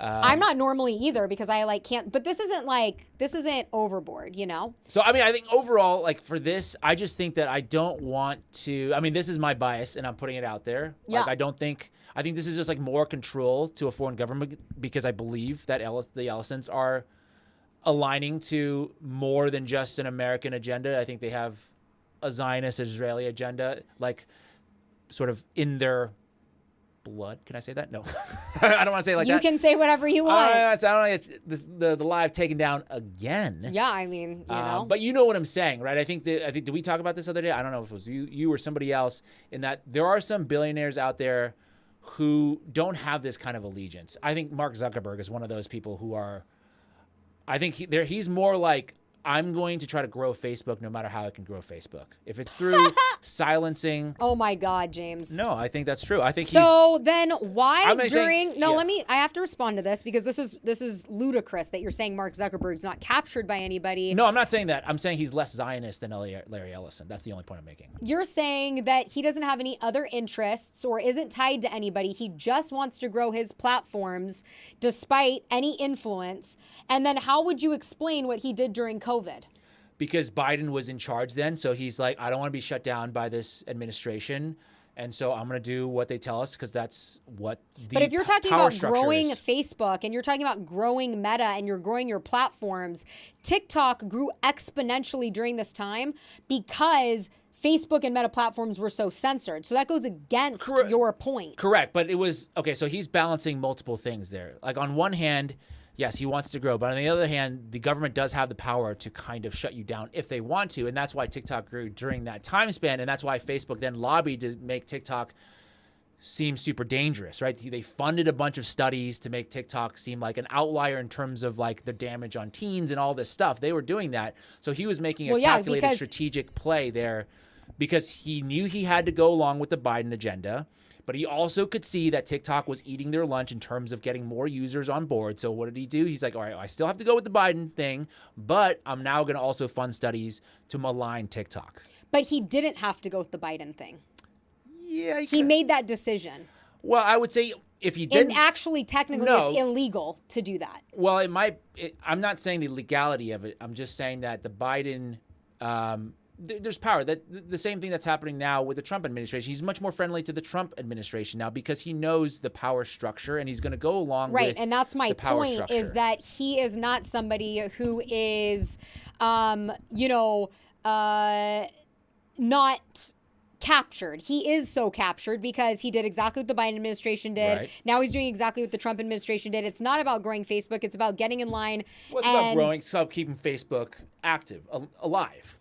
I'm not normally either because I can't, but this isn't overboard, So, I think overall, for this, I just think that I don't want to, this is my bias and I'm putting it out there. Yeah. I think this is just more control to a foreign government because I believe that the Ellisons are aligning to more than just an American agenda. I think they have a Zionist Israeli agenda, sort of in their blood. Can I say that? No. I don't want to say it like that. You can say whatever you want. I don't know. The live taken down again. Yeah, But you know what I'm saying, right? I think did we talk about this other day? I don't know if it was you or somebody else, in that there are some billionaires out there who don't have this kind of allegiance. I think Mark Zuckerberg is one of those people who are, I think he's more like, I'm going to try to grow Facebook no matter how I can grow Facebook. If it's through silencing. Oh my God, James. No, I think that's true. I think then why I have to respond to this because this is ludicrous that you're saying Mark Zuckerberg's not captured by anybody. No, I'm not saying that. I'm saying he's less Zionist than Larry Ellison. That's the only point I'm making. You're saying that he doesn't have any other interests or isn't tied to anybody. He just wants to grow his platforms despite any influence. And then how would you explain what he did during COVID? Because Biden was in charge then, so he's like, I don't want to be shut down by this administration, And so I'm going to do what they tell us because that's what the But if you're talking power about structure growing is. Facebook and you're talking about growing Meta and you're growing your platforms, TikTok grew exponentially during this time because Facebook and Meta platforms were so censored. So that goes against your point. Correct. But it was, okay, so he's balancing multiple things there. Like on one hand, yes, he wants to grow. But on the other hand, the government does have the power to kind of shut you down if they want to. And that's why TikTok grew during that time span. And that's why Facebook then lobbied to make TikTok seem super dangerous, right? They funded a bunch of studies to make TikTok seem like an outlier in terms of like the damage on teens and all this stuff. They were doing that. So he was making a calculated strategic play there because he knew he had to go along with the Biden agenda. But he also could see that TikTok was eating their lunch in terms of getting more users on board. So what did he do? He's like, all right, I still have to go with the Biden thing, but I'm now going to also fund studies to malign TikTok. But he didn't have to go with the Biden thing. Yeah. He made that decision. Well, I would say if he didn't. And actually, technically, it's illegal to do that. Well, I'm not saying the legality of it. I'm just saying that the Biden, there's power. That the same thing that's happening now with the Trump administration. He's much more friendly to the Trump administration now because he knows the power structure and he's going to go along with and that's my the power point structure. is that he is not somebody who is, not captured. He is so captured because he did exactly what the Biden administration did. Right. Now he's doing exactly what the Trump administration did. It's not about growing Facebook. It's about getting in line. Well, it's about growing, it's about keeping Facebook active, alive.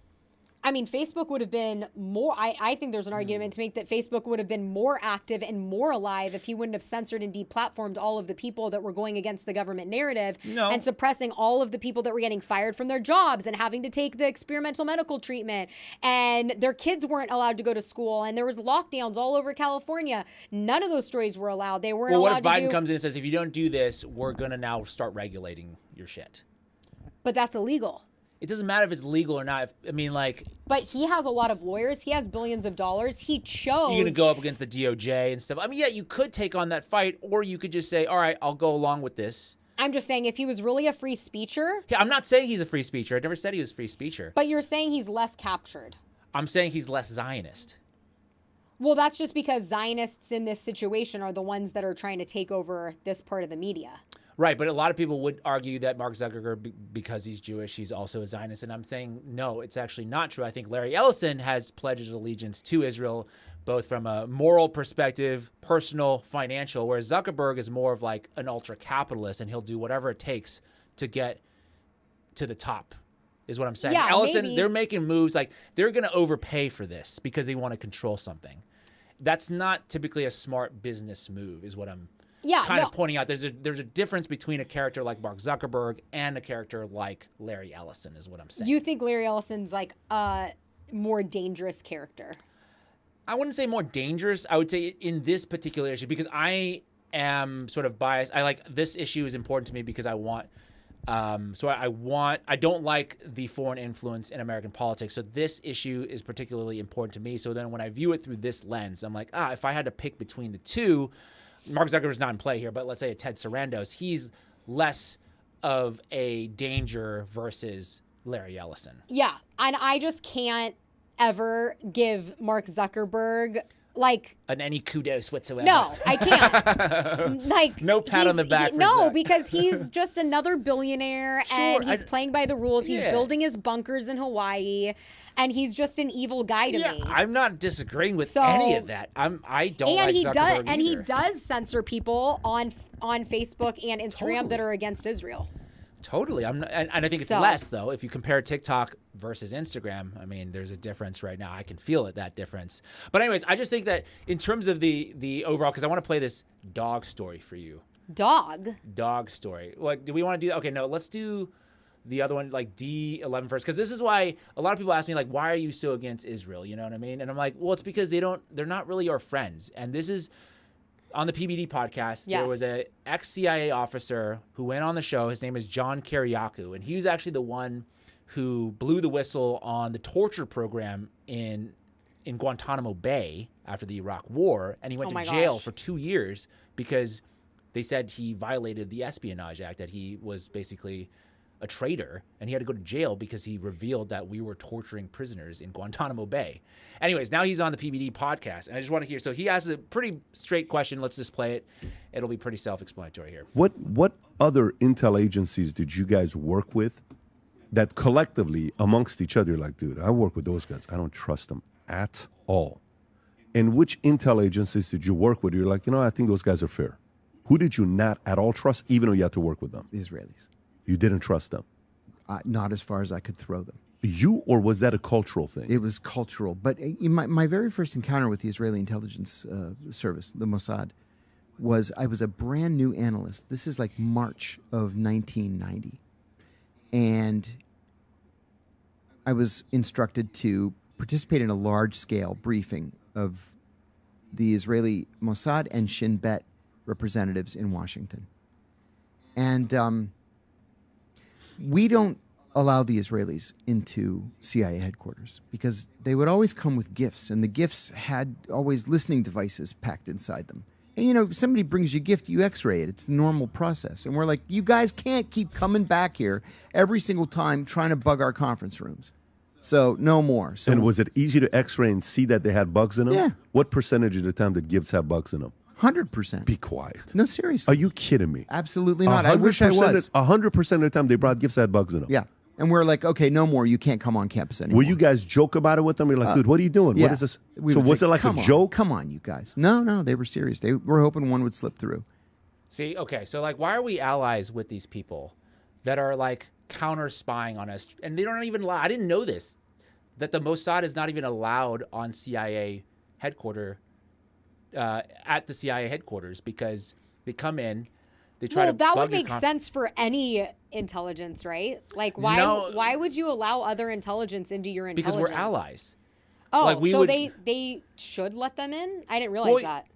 I mean, Facebook would have been more, I think there's an argument to make that Facebook would have been more active and more alive if he wouldn't have censored and deplatformed all of the people that were going against the government narrative and suppressing all of the people that were getting fired from their jobs and having to take the experimental medical treatment, and their kids weren't allowed to go to school, and there was lockdowns all over California. None of those stories were allowed. They weren't allowed to do. What if Biden comes in and says, if you don't do this, we're going to now start regulating your shit? But that's illegal. It doesn't matter if it's legal or not. But he has a lot of lawyers. He has billions of dollars. He chose. You're going to go up against the DOJ and stuff. I mean, yeah, you could take on that fight, or you could just say, all right, I'll go along with this. I'm just saying if he was really a free speecher. Yeah, I'm not saying he's a free speecher. I never said he was a free speecher. But you're saying he's less captured. I'm saying he's less Zionist. Well, that's just because Zionists in this situation are the ones that are trying to take over this part of the media. Right, but a lot of people would argue that Mark Zuckerberg, because he's Jewish, he's also a Zionist. And I'm saying, no, it's actually not true. I think Larry Ellison has pledged his allegiance to Israel, both from a moral perspective, personal, financial, whereas Zuckerberg is more of like an ultra-capitalist, and he'll do whatever it takes to get to the top, is what I'm saying. Yeah, Ellison, maybe. They're making moves like they're going to overpay for this because they want to control something. That's not typically a smart business move, is what I'm kind of pointing out. There's a difference between a character like Mark Zuckerberg and a character like Larry Ellison, is what I'm saying. You think Larry Ellison's like a more dangerous character? I wouldn't say more dangerous. I would say in this particular issue, because I am sort of biased. This issue is important to me because I don't like the foreign influence in American politics. So this issue is particularly important to me. So then when I view it through this lens, I'm like, if I had to pick between the two, Mark Zuckerberg's not in play here, but let's say a Ted Sarandos, he's less of a danger versus Larry Ellison. Yeah, and I just can't ever give Mark Zuckerberg any kudos whatsoever. No, I can't. No pat on the back. Because he's just another billionaire, and he's playing by the rules. He's building his bunkers in Hawaii, and he's just an evil guy to me. I'm not disagreeing with any of that. I don't like Zuckerberg either. And he does censor people on Facebook and Instagram that are against Israel. Totally. And I think it's less, though. If you compare TikTok versus Instagram, I mean, there's a difference right now. I can feel it, that difference. But anyways, I just think that in terms of the overall, because I want to play this dog story for you. Dog story. What do we want to do? Okay, no, let's do the other one, like D11 first. Because this is why a lot of people ask me, like, why are you so against Israel? You know what I mean? And I'm like, well, it's because they're not really our friends. And this is... On the PBD podcast, there was an ex-CIA officer who went on the show. His name is John Kiriakou, and he was actually the one who blew the whistle on the torture program in Guantanamo Bay after the Iraq War, and he went to jail for 2 years because they said he violated the Espionage Act, that he was basically a traitor, and he had to go to jail because he revealed that we were torturing prisoners in Guantanamo Bay. Anyways, now he's on the PBD podcast, and I just want to hear. So he asks a pretty straight question. Let's just play it. It'll be pretty self-explanatory here. What other intel agencies did you guys work with that collectively amongst each other, you're like, dude, I work with those guys. I don't trust them at all. And which intel agencies did you work with? You're like, I think those guys are fair. Who did you not at all trust, even though you had to work with them? The Israelis. You didn't trust them? Not as far as I could throw them. You, or was that a cultural thing? It was cultural. But my very first encounter with the Israeli intelligence service, the Mossad, I was a brand new analyst. This is like March of 1990. And I was instructed to participate in a large-scale briefing of the Israeli Mossad and Shin Bet representatives in Washington. And we don't allow the Israelis into CIA headquarters because they would always come with gifts, and the gifts had always listening devices packed inside them. And, somebody brings you a gift, you x-ray it. It's the normal process. And we're like, you guys can't keep coming back here every single time trying to bug our conference rooms. So no more. So, and was it easy to x-ray and see that they had bugs in them? Yeah. What percentage of the time did gifts have bugs in them? 100%. Be quiet. No, seriously. Are you kidding me? Absolutely not. I wish I was. 100% of the time they brought gifts that had bugs in them. Yeah. And we're like, okay, no more. You can't come on campus anymore. Will you guys joke about it with them? You're like, dude, what are you doing? Yeah. What is this? We So would was say, it like a joke? Come on, you guys. No, they were serious. They were hoping one would slip through. See, okay, so like, why are we allies with these people that are like counter spying on us? And they don't even allow, I didn't know this, that the Mossad is not even allowed on CIA headquarters, at the CIA headquarters, because they come in, they try to that bug would make sense for any intelligence, right? Like, why would you allow other intelligence into your intelligence? Because we're allies. Oh, like so they should let them in? I didn't realize that.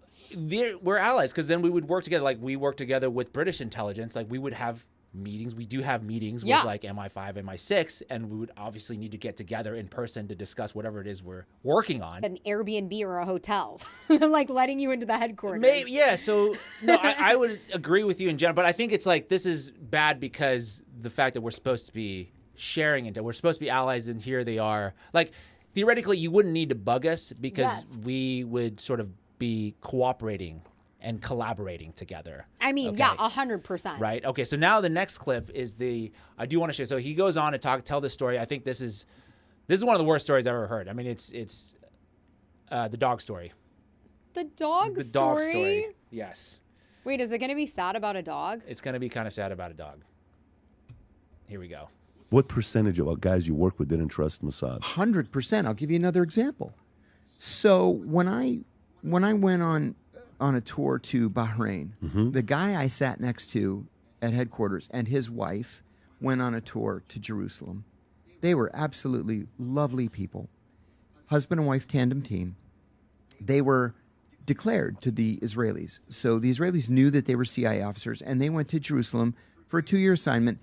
We're allies, because then we would work together. Like, we work together with British intelligence. Like, we would have meetings. We do have meetings with like MI5, MI6, and we would obviously need to get together in person to discuss whatever it is we're working on. An Airbnb or a hotel, like letting you into the headquarters. Yeah, so no, I would agree with you in general, but I think it's like, this is bad because the fact that we're supposed to be sharing it, we're supposed to be allies, and here they are. Like, theoretically, you wouldn't need to bug us because we would sort of be cooperating and collaborating together. I mean, yeah, 100%. Right. Okay. So now the next clip is I do want to share. So he goes on to tell this story. I think this is one of the worst stories I've ever heard. I mean, it's the dog story. The dog story? The dog story. Yes. Wait, is it going to be sad about a dog? It's going to be kind of sad about a dog. Here we go. What percentage of guys you work with didn't trust Mossad? 100%. I'll give you another example. So when I went on a tour to Bahrain, the guy I sat next to at headquarters and his wife went on a tour to Jerusalem. They were absolutely lovely people. Husband and wife tandem team. They were declared to the Israelis. So the Israelis knew that they were CIA officers, and they went to Jerusalem for a 2-year assignment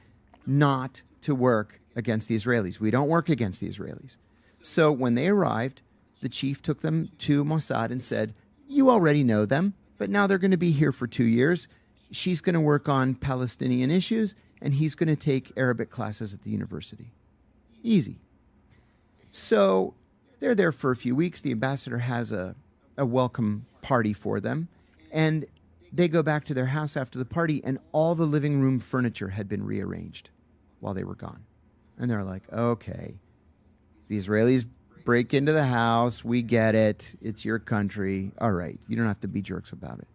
not to work against the Israelis. We don't work against the Israelis. So when they arrived, the chief took them to Mossad and said, you already know them, but now they're going to be here for 2 years. She's going to work on Palestinian issues, and he's going to take Arabic classes at the university. Easy. So they're there for a few weeks. The ambassador has a welcome party for them, and they go back to their house after the party, and all the living room furniture had been rearranged while they were gone. And they're like, okay, the Israelis break into the house. We get it. It's your country. All right. You don't have to be jerks about it.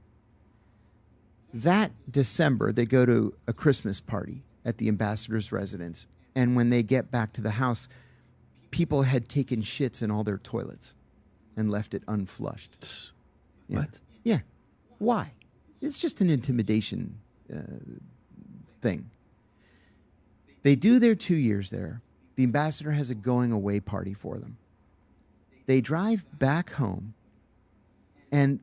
That December, they go to a Christmas party at the ambassador's residence. And when they get back to the house, people had taken shits in all their toilets and left it unflushed. Yeah. What? Yeah. Why? It's just an intimidation thing. They do their 2 years there. The ambassador has a going away party for them. They drive back home, and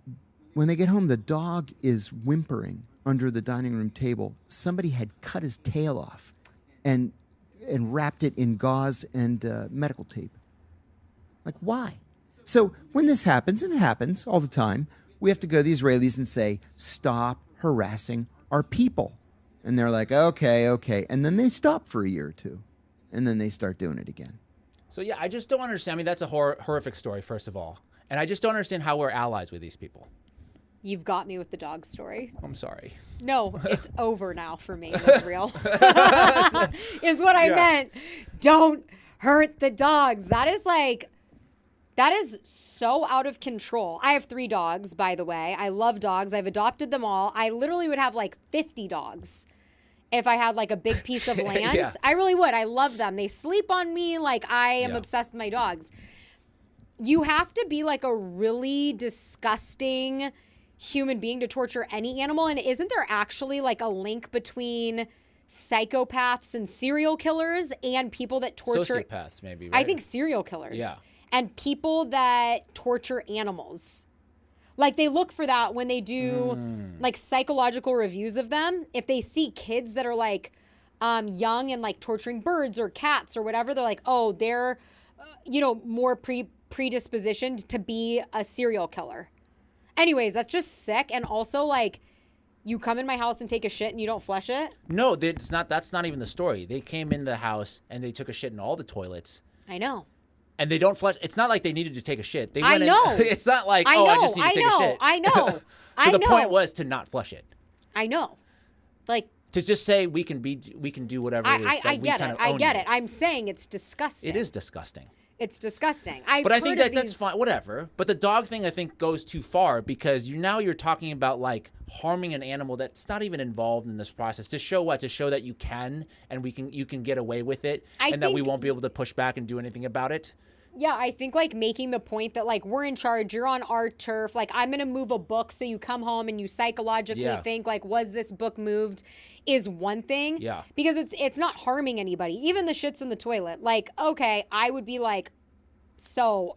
when they get home, the dog is whimpering under the dining room table. Somebody had cut his tail off and wrapped it in gauze and medical tape. Like, why? So when this happens, and it happens all the time, we have to go to the Israelis and say, stop harassing our people. And they're like, okay. And then they stop for a year or two. And then they start doing it again. So, yeah, I just don't understand. I mean, that's a horrific story, first of all. And I just don't understand how we're allies with these people. You've got me with the dog story. I'm sorry. No, it's over now for me, Israel. Is what I meant. Don't hurt the dogs. That is so out of control. I have 3 dogs, by the way. I love dogs. I've adopted them all. I literally would have like 50 dogs if I had like a big piece of land. Yeah. I really would. I love them. They sleep on me. Like, I am obsessed with my dogs. You have to be like a really disgusting human being to torture any animal. And isn't there actually like a link between psychopaths and serial killers and people that torture? Sociopaths, maybe, right? I think serial killers. Yeah. And people that torture animals. Like, they look for that when they do like psychological reviews of them. If they see kids that are like young and like torturing birds or cats or whatever, they're like, oh, they're more predispositioned to be a serial killer. Anyways, that's just sick. And also, like, you come in my house and take a shit and you don't flush it? No, it's not. That's not even the story. They came in the house and they took a shit in all the toilets. I know. And they don't flush. It's not like they needed to take a shit. They I went know. It's not like, I just need to take a shit. I know. So the point was to not flush it. I know. Like, to just say we can do whatever it is. I get it. I get it. I'm saying it's disgusting. It is disgusting. It's disgusting. But I think that's fine. Whatever. But the dog thing, I think, goes too far because you're talking about like harming an animal that's not even involved in this process. To show what? To show that you can and you can get away with it, and that we won't be able to push back and do anything about it. Yeah, I think like making the point that like we're in charge, you're on our turf. Like, I'm gonna move a book, so you come home and you psychologically think like, was this book moved? Is one thing. Yeah. Because it's not harming anybody. Even the shits in the toilet. Like, okay, I would be like,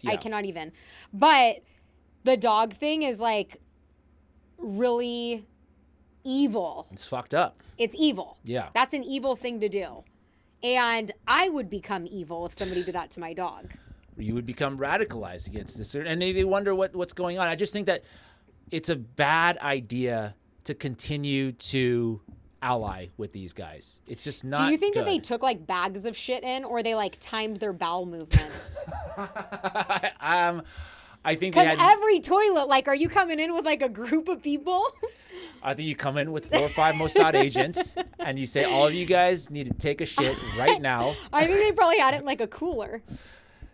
I cannot even. But the dog thing is like really evil. It's fucked up. It's evil. Yeah. That's an evil thing to do. And I would become evil if somebody did that to my dog. You would become radicalized against this, and they wonder what's going on. I just think that it's a bad idea to continue to ally with these guys. It's just not. Do you think good. that they took like bags of shit in, or they like timed their bowel movements? I think because every toilet, like, are you coming in with like a group of people? I think you come in with 4 or 5 Mossad agents, and you say, all of you guys need to take a shit right now. I think they probably had it in like a cooler.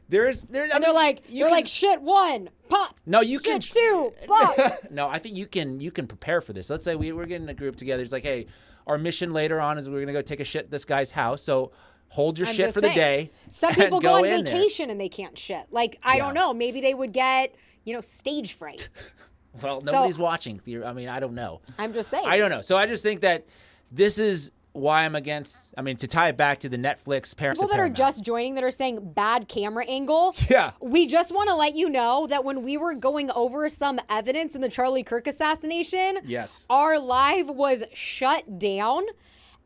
They're like shit 1, pop. No, you shit can 2, pop. No, I think you can prepare for this. Let's say we're getting a group together. It's like, hey, our mission later on is we're gonna go take a shit at this guy's house. So hold your shit for the day. Some people go on vacation and they can't shit. Like, I don't know. Maybe they would get stage fright. Well, nobody's watching. I mean, I don't know. I'm just saying. I don't know. So I just think that this is why I'm against. I mean, to tie it back to the Netflix parents. People that are just joining that are saying bad camera angle. Yeah. We just want to let you know that when we were going over some evidence in the Charlie Kirk assassination, yes, our live was shut down.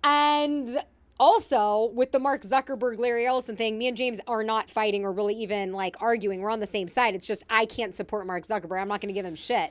And also with the Mark Zuckerberg, Larry Ellison thing, me and James are not fighting or really even like arguing. We're on the same side. It's just I can't support Mark Zuckerberg. I'm not going to give him shit.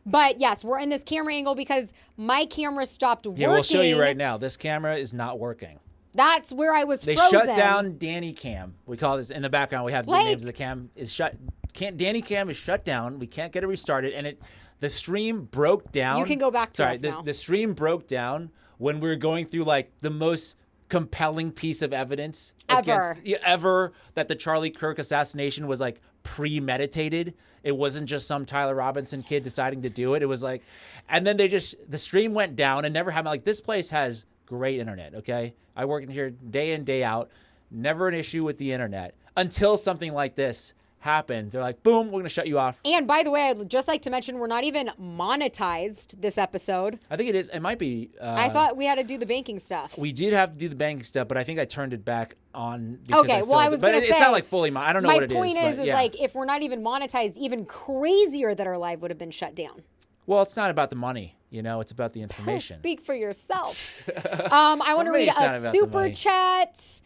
But yes, we're in this camera angle because my camera stopped working. Yeah, we'll show you right now. This camera is not working. That's where I was frozen. They shut down Dani Cam. We call this in the background. We have the names of the cam is shut. Dani Cam is shut down. We can't get it restarted, and the stream broke down. You can go back to us now. The stream broke down when we were going through like the most compelling piece of evidence ever that the Charlie Kirk assassination was like premeditated. It wasn't just some Tyler Robinson kid deciding to do it. It was like, and then the stream went down and never happened. Like, this place has great internet. Okay. I work in here day in, day out, never an issue with the internet until something like this happens. They're like, boom, we're going to shut you off. And by the way, I'd just like to mention, we're not even monetized this episode. I think it is. It might be. I thought we had to do the banking stuff. We did have to do the banking stuff, but I think I turned it back on. Okay, well, I was going to say. It's not like fully monetized. I don't know what it is. My point is like, if we're not even monetized, even crazier that our live would have been shut down. Well, it's not about the money. It's about the information. Speak for yourself. I want to read a super chat.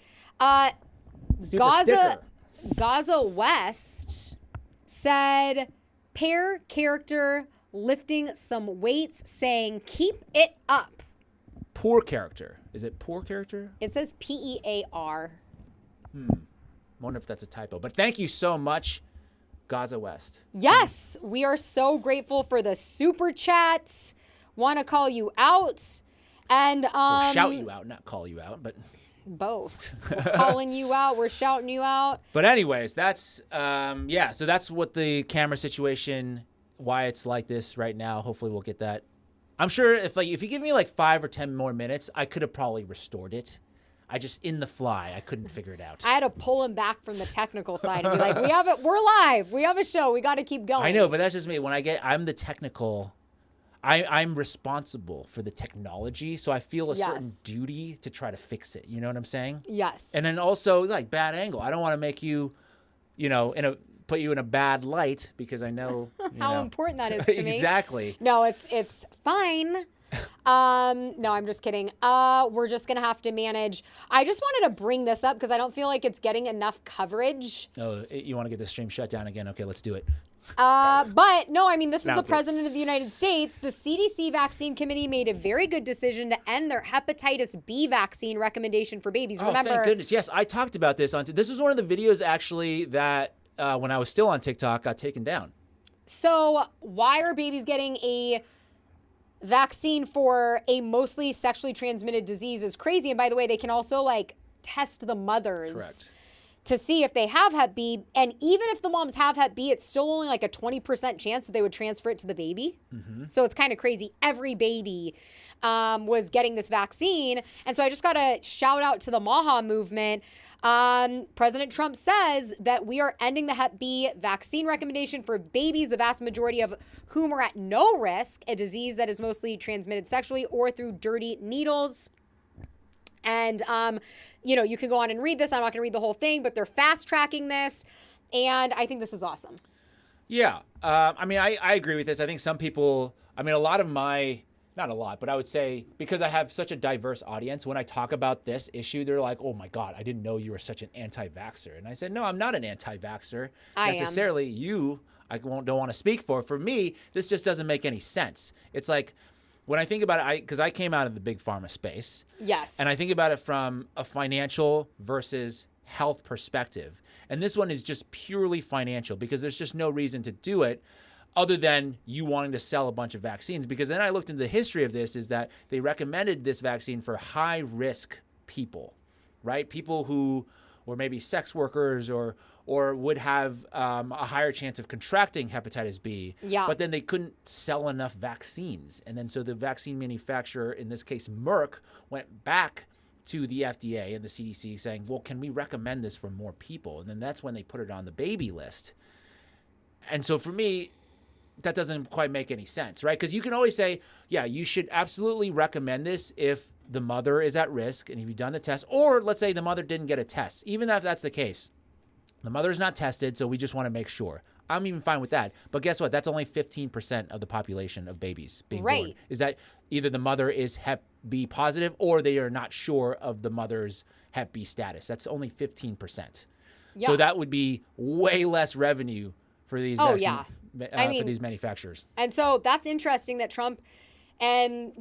Gaza West said, pair character lifting some weights saying, keep it up. poor character. Is it poor character? It says PEAR. Wonder if that's a typo. But thank you so much, Gaza West. Yes, we are so grateful for the super chats. Want to call you out. And We'll shout you out, not call you out, but both. We're calling you out. We're shouting you out. But anyways, that's so that's what the camera situation, why it's like this right now. Hopefully we'll get that. I'm sure if you give me like 5 or 10 more minutes, I could have probably restored it. I just in the fly, I couldn't figure it out. I had to pull him back from the technical side and be like, we're live. We have a show. We got to keep going. I know, but that's just me. When I'm the technical, I'm responsible for the technology, so I feel a certain duty to try to fix it. You know what I'm saying? Yes. And then also like bad angle. I don't want to make you, put you in a bad light because I know how important that is to me. Exactly. No, it's fine. No, I'm just kidding. We're just gonna have to manage. I just wanted to bring this up because I don't feel like it's getting enough coverage. Oh, you want to get the stream shut down again? Okay, let's do it. But no, I mean, this is the President of the United States. The CDC Vaccine Committee made a very good decision to end their hepatitis B vaccine recommendation for babies. Remember? Oh, thank goodness. Yes, I talked about this this was one of the videos actually that when I was still on TikTok got taken down. So why are babies getting a vaccine for a mostly sexually transmitted disease is crazy. And by the way, they can also test the mothers to see if they have Hep B. And even if the moms have Hep B, it's still only like a 20% chance that they would transfer it to the baby. Mm-hmm. So it's kind of crazy. Every baby was getting this vaccine. And so I just got to shout out to the MAHA movement. President Trump says that we are ending the Hep B vaccine recommendation for babies, the vast majority of whom are at no risk, a disease that is mostly transmitted sexually or through dirty needles. And, you can go on and read this. I'm not going to read the whole thing, but they're fast tracking this. And I think this is awesome. Yeah. I agree with this. I think some people, a lot of not a lot, but I would say because I have such a diverse audience, when I talk about this issue, they're like, oh my God, I didn't know you were such an anti-vaxxer. And I said, no, I'm not an anti-vaxxer. Necessarily. I don't want to speak for. For me, this just doesn't make any sense. It's like, when I think about it, because I came out of the big pharma space. Yes. And I think about it from a financial versus health perspective. And this one is just purely financial because there's just no reason to do it other than you wanting to sell a bunch of vaccines. Because then I looked into the history of this is that they recommended this vaccine for high risk people, right? People who were maybe sex workers or would have a higher chance of contracting hepatitis B. Yeah. But then they couldn't sell enough vaccines. And then so the vaccine manufacturer, in this case Merck, went back to the FDA and the CDC saying, well, can we recommend this for more people? And then that's when they put it on the baby list. And so for me, that doesn't quite make any sense, right? Because you can always say, yeah, you should absolutely recommend this if the mother is at risk and if you've done the test, or let's say the mother didn't get a test. Even if that's the case, the mother's not tested, so we just want to make sure. I'm even fine with that. But guess what? That's only 15% of the population of babies being born. Is that either the mother is Hep B positive or they are not sure of the mother's Hep B status. That's only 15%. Yeah. So that would be way less revenue for these for these manufacturers. And so that's interesting that Trump and,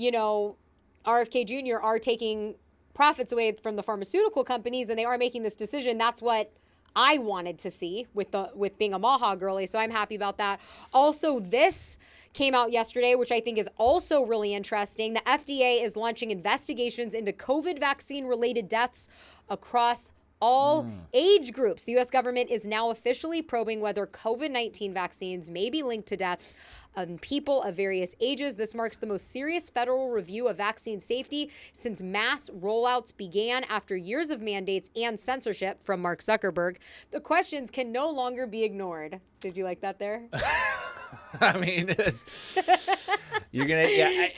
RFK Jr. are taking profits away from the pharmaceutical companies and they are making this decision. That's what I wanted to see with being a MAHA girly, so I'm happy about that. Also, this came out yesterday, which I think is also really interesting. The FDA is launching investigations into COVID vaccine-related deaths across all age groups. The U.S. government is now officially probing whether COVID-19 vaccines may be linked to deaths in people of various ages. This marks the most serious federal review of vaccine safety since mass rollouts began after years of mandates and censorship from Mark Zuckerberg. The questions can no longer be ignored. Did you like that there? You're gonna,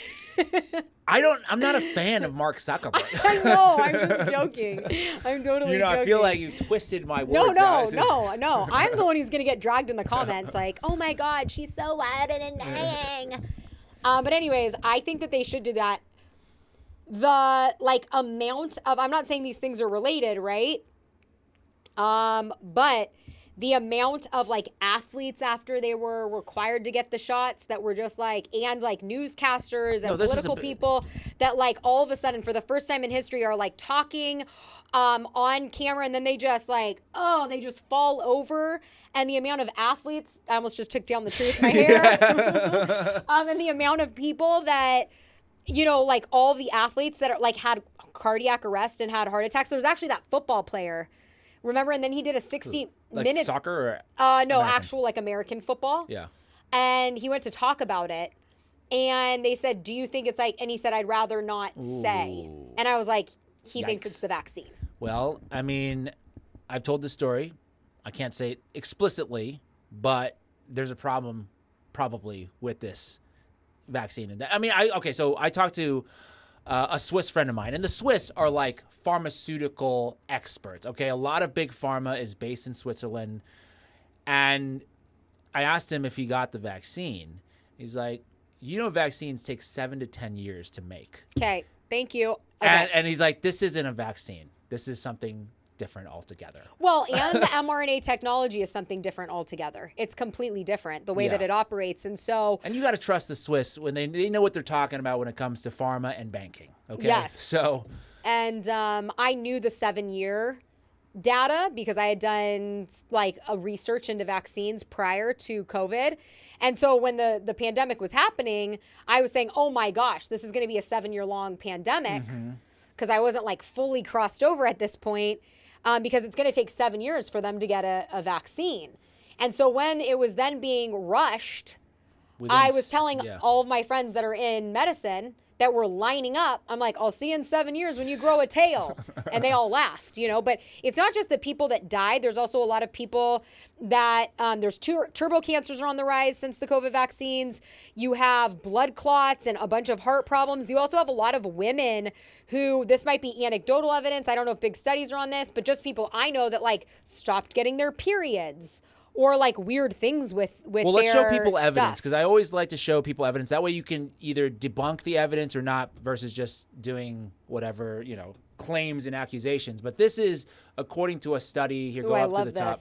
I'm not a fan of Mark Zuckerberg. I know, I'm just joking. I'm totally joking. I feel like you've twisted my words. No. I'm the one who's gonna get dragged in the comments like, oh my God, she's so loud and annoying. But anyways, I think that they should do that. The amount of, I'm not saying these things are related, right? But the amount of like athletes after they were required to get the shots that were just like, and like newscasters and political people that like all of a sudden for the first time in history are like talking on camera, and then they just like, they just fall over. And the amount of athletes, I almost just took down the tree with my hair. And the amount of people that, you know, like all the athletes that are like had cardiac arrest and had heart attacks. There was actually that football player, remember? And then he did a 60 minutes. Soccer or no, American? actual like American football. Yeah. And he went to talk about it. And they said, do you think it's like, and he said, I'd rather not say. And I was like, he thinks it's the vaccine. Well, I mean, I've told this story. I can't say it explicitly, but there's a problem probably with this vaccine. And I mean, so I talked to a Swiss friend of mine, and the Swiss are like pharmaceutical experts. Okay, a lot of big pharma is based in Switzerland, and I asked him if he got the vaccine. He's like, you know, vaccines take 7 to 10 years to make. Okay, thank you. Okay. And he's like, this isn't a vaccine. This is something different altogether. Well, and the mRNA technology is something different altogether. It's completely different, the way that it operates. And so... And you got to trust the Swiss when they know what they're talking about when it comes to pharma and banking. Okay? Yes. So... And I knew the 7-year data because I had done like a research into vaccines prior to COVID. And so when the pandemic was happening, I was saying, oh my gosh, this is going to be a 7-year long pandemic, because I wasn't like fully crossed over at this point, because it's going to take 7 years for them to get a vaccine. And so when it was then being rushed, I was telling all of my friends that are in medicine that were lining up, I'm like, I'll see you in 7 years when you grow a tail. And they all laughed, you know. But it's not just the people that died. There's also a lot of people that there's turbo cancers are on the rise since the COVID vaccines. You have blood clots and a bunch of heart problems. You also have a lot of women who, this might be anecdotal evidence, I don't know if big studies are on this, but just people I know that like stopped getting their periods. Or like weird things with well, let's show people stuff. evidence, because I always like to show people evidence. That way you can either debunk the evidence or not, versus just doing whatever, you know, claims and accusations. But this is according to a study. Here, go up to the top.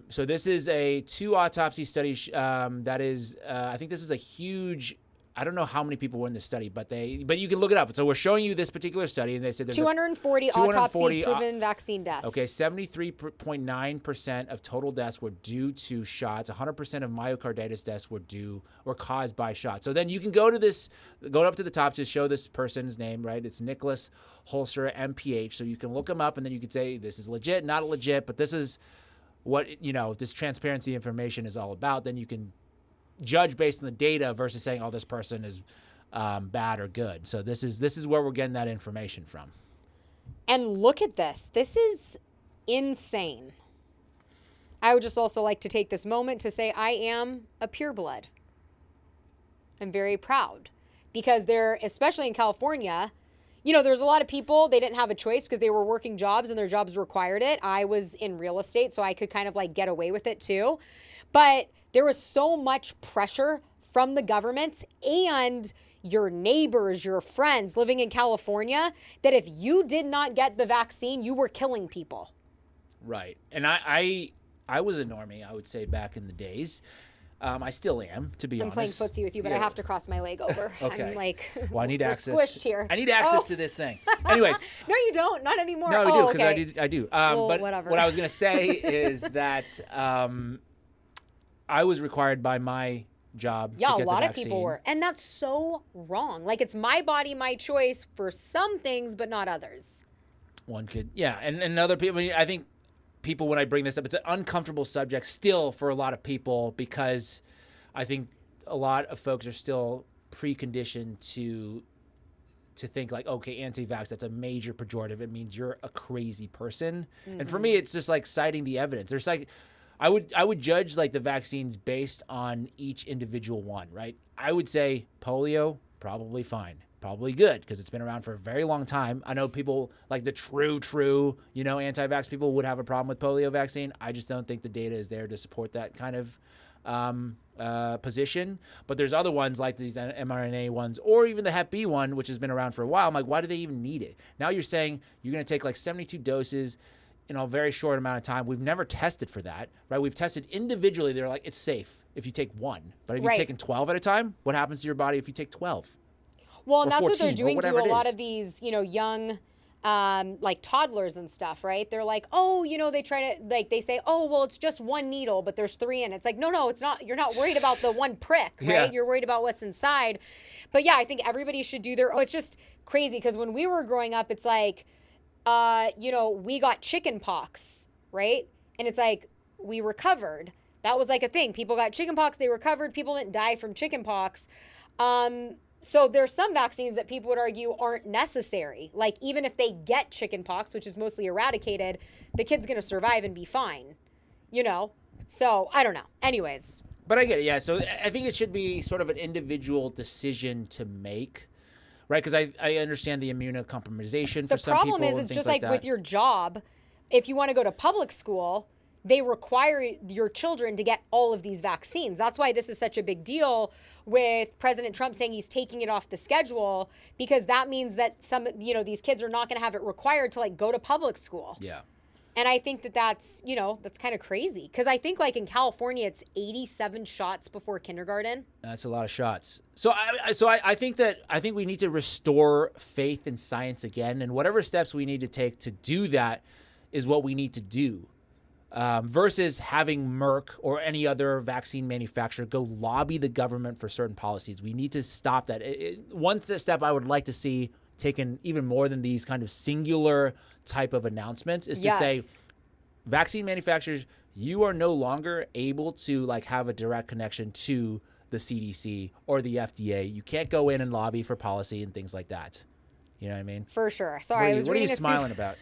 So this is a 2 autopsy study. That is, I think this is a huge. I don't know how many people were in this study, but you can look it up. So we're showing you this particular study, and they said there's 240 autopsy-proven vaccine deaths. Okay, 73.9% of total deaths were due to shots. 100% of myocarditis deaths were caused by shots. So then you can go up to the top to show this person's name, right? It's Nicholas Holster, MPH. So you can look him up, and then you can say this is legit, not legit, but this is what, you know, this transparency information is all about. Then you can judge based on the data versus saying, oh, this person is bad or good. So this is where we're getting that information from. And look at this. This is insane. I would just also like to take this moment to say I am a pureblood. I'm very proud, because they're, especially in California, you know, there's a lot of people, they didn't have a choice because they were working jobs and their jobs required it. I was in real estate, so I could kind of like get away with it too. But there was so much pressure from the government and your neighbors, your friends living in California, that if you did not get the vaccine, you were killing people. Right. And I was a normie, I would say, back in the days. I still am, to be honest. I'm playing footsie with you, but I have to cross my leg over. Okay. I'm like, well, I need access. Squished here. I need access to this thing. Anyways. No, you don't. Not anymore. No, I do, because I do. Well, but whatever. What I was going to say is that I was required by my job to get the vaccine. Yeah, a lot of people were. And that's so wrong. Like, it's my body, my choice for some things, but not others. One could, yeah. And other people, I mean, I think people, when I bring this up, it's an uncomfortable subject still for a lot of people, because I think a lot of folks are still preconditioned to think like, okay, anti-vax, that's a major pejorative. It means you're a crazy person. Mm-hmm. And for me, it's just like citing the evidence. There's like, I would judge like the vaccines based on each individual one, right? I would say polio, probably fine. Probably good, because it's been around for a very long time. I know people like the true, you know, anti-vax people would have a problem with polio vaccine. I just don't think the data is there to support that kind of position. But there's other ones like these mRNA ones, or even the Hep B one, which has been around for a while. I'm like, why do they even need it? Now you're saying you're going to take like 72 doses in a very short amount of time. We've never tested for that, right? We've tested individually. They're like, it's safe if you take one. But if you've taken 12 at a time, what happens to your body if you take 12? Well, and or that's what 14, they're doing or to a whatever it lot is. of these, young, like toddlers and stuff, right? They're like, oh, they try to, like, they say, oh, well, it's just one needle, but there's 3 in it. It's like, no, it's not. You're not worried about the one prick, right? Yeah. You're worried about what's inside. But yeah, I think everybody should do their, it's just crazy because when we were growing up, it's like, we got chicken pox, right? And it's like, we recovered. That was like a thing. People got chicken pox, they recovered. People didn't die from chicken pox. So there's some vaccines that people would argue aren't necessary. Like even if they get chicken pox, which is mostly eradicated, the kid's going to survive and be fine, So I don't know. Anyways. But I get it, yeah. So I think it should be sort of an individual decision to make, right? Because I understand the immunocompromisation for some people. The problem is it's just like with your job. If you want to go to public school, they require your children to get all of these vaccines. That's why this is such a big deal with President Trump saying he's taking it off the schedule, because that means that these kids are not going to have it required to like go to public school. Yeah. And I think that's kind of crazy because I think like in California, it's 87 shots before kindergarten. That's a lot of shots. So I think we need to restore faith in science again, and whatever steps we need to take to do that is what we need to do. Versus having Merck or any other vaccine manufacturer go lobby the government for certain policies. We need to stop that. One step I would like to see taken even more than these kind of singular type of announcements is to say, vaccine manufacturers, you are no longer able to like have a direct connection to the CDC or the FDA. You can't go in and lobby for policy and things like that. You know what I mean? For sure. Sorry, what are you smiling about?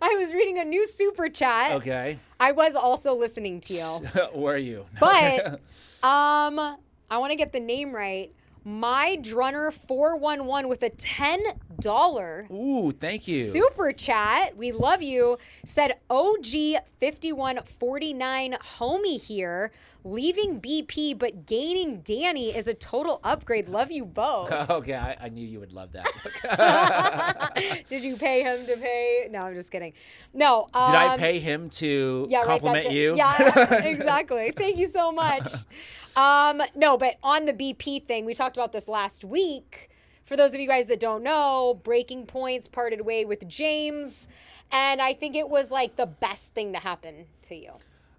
I was reading a new super chat. Okay. I was also listening to you. Were you? But I want to get the name right. My Drunner 411 with a $10. Ooh, thank you. Super chat. We love you. Said OG 5149 homie here. Leaving BP but gaining Dani is a total upgrade. Love you both. Okay, I knew you would love that. Did you pay him to pay? No, I'm just kidding. No. Did I pay him to compliment you? Yeah, exactly. Thank you so much. No, but on the BP thing, we talked about this last week. For those of you guys that don't know, Breaking Points parted way with James, and I think it was like the best thing to happen to you.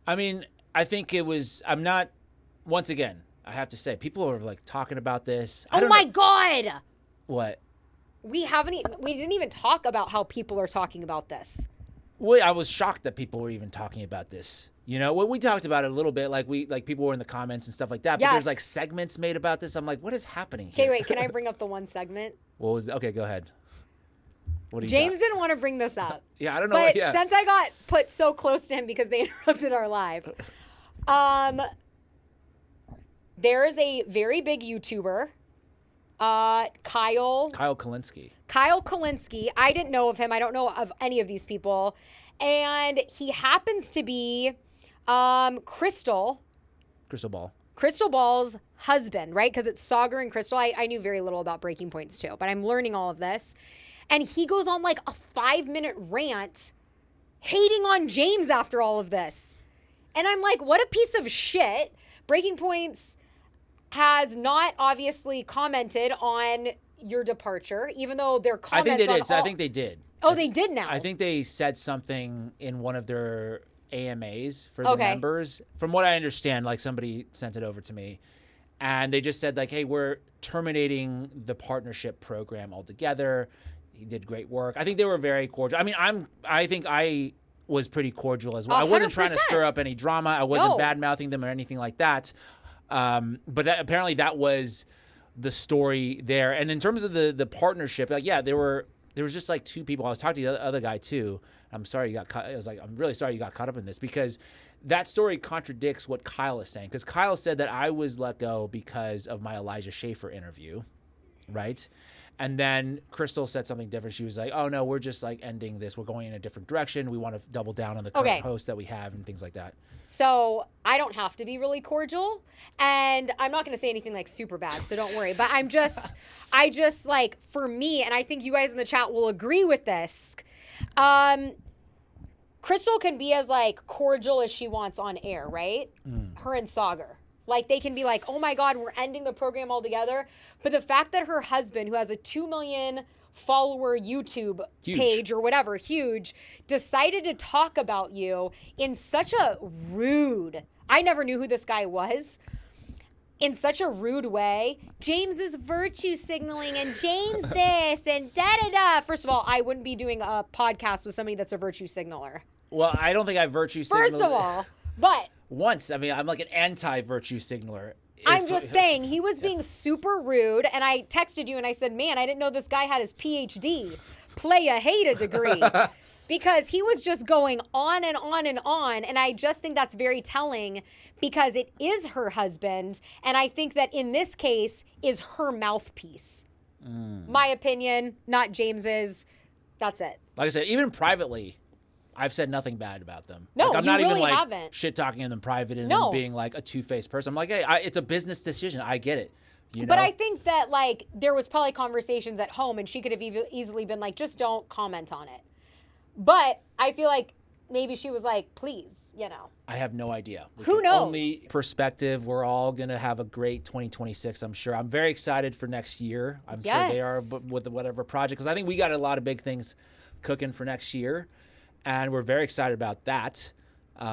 I mean, I think it was, once again, I have to say, people are like talking about this. Oh my God. What? We didn't even talk about how people are talking about this. Well, I was shocked that people were even talking about this. Well, we talked about it a little bit, like people were in the comments and stuff like that. But there's like segments made about this. I'm like, what is happening here? Okay, wait, can I bring up the one segment? Okay, go ahead. What do you James got? didn't want to bring this up. Yeah, I don't know. But since I got put so close to him because they interrupted our live, there is a very big YouTuber, Kyle Kalinske. Kyle Kalinske. I didn't know of him. I don't know of any of these people. And he happens to be Crystal Ball's husband, right? Because it's Sagar and Crystal. I knew very little about Breaking Points too, but I'm learning all of this. And he goes on like a 5-minute rant hating on James after all of this. And I'm like, what a piece of shit. Breaking Points has not obviously commented on your departure, even though their comments I think they did. Oh, they did now. I think they said something in one of their AMAs for the members. From what I understand, like somebody sent it over to me, and they just said like, "Hey, we're terminating the partnership program altogether." He did great work. I think they were very cordial. I mean, I think I was pretty cordial as well. 100%. I wasn't trying to stir up any drama. I wasn't bad-mouthing them or anything like that. But apparently that was the story there. And in terms of the partnership, like, yeah, there was just like 2 people. I was talking to the other guy too. I'm sorry you got caught. I was like, I'm really sorry you got caught up in this, because that story contradicts what Kyle is saying. Because Kyle said that I was let go because of my Elijah Schaefer interview, right? And then Crystal said something different. She was like, oh, no, we're just like ending this. We're going in a different direction. We want to double down on the current host that we have and things like that. So I don't have to be really cordial. And I'm not going to say anything like super bad, so don't worry. But I just like, for me, and I think you guys in the chat will agree with this, Crystal can be as like cordial as she wants on air, right? Her and Sagar. Like they can be like, oh my God, we're ending the program altogether. But the fact that her husband, who has a 2 million follower YouTube page or whatever, huge, decided to talk about you in such a rude, I never knew who this guy was, in such a rude way. James is virtue signaling and James this and da-da-da. First of all, I wouldn't be doing a podcast with somebody that's a virtue signaler. Well, I don't think I virtue signaled. First of all, but once, I mean, I'm like an anti-virtue signaler. I'm just saying, he was being super rude, and I texted you and I said, man, I didn't know this guy had his PhD, playa hater degree, because he was just going on and on and on, and I just think that's very telling because it is her husband, and I think that in this case is her mouthpiece. My opinion, not James's. That's it. Like I said, even privately, I've said nothing bad about them. No, like, I'm you not really even like haven't. shit talking in them private and No. them being like a two-faced person. I'm like, hey, it's a business decision. I get it. You know? But I think that like there was probably conversations at home, and she could have easily been like, just don't comment on it. But I feel like maybe she was like, please, you know. I have no idea. Who knows? Only perspective. We're all gonna have a great 2026. I'm sure. I'm very excited for next year. I'm sure they are with whatever project, because I think we got a lot of big things cooking for next year. And we're very excited about that. Do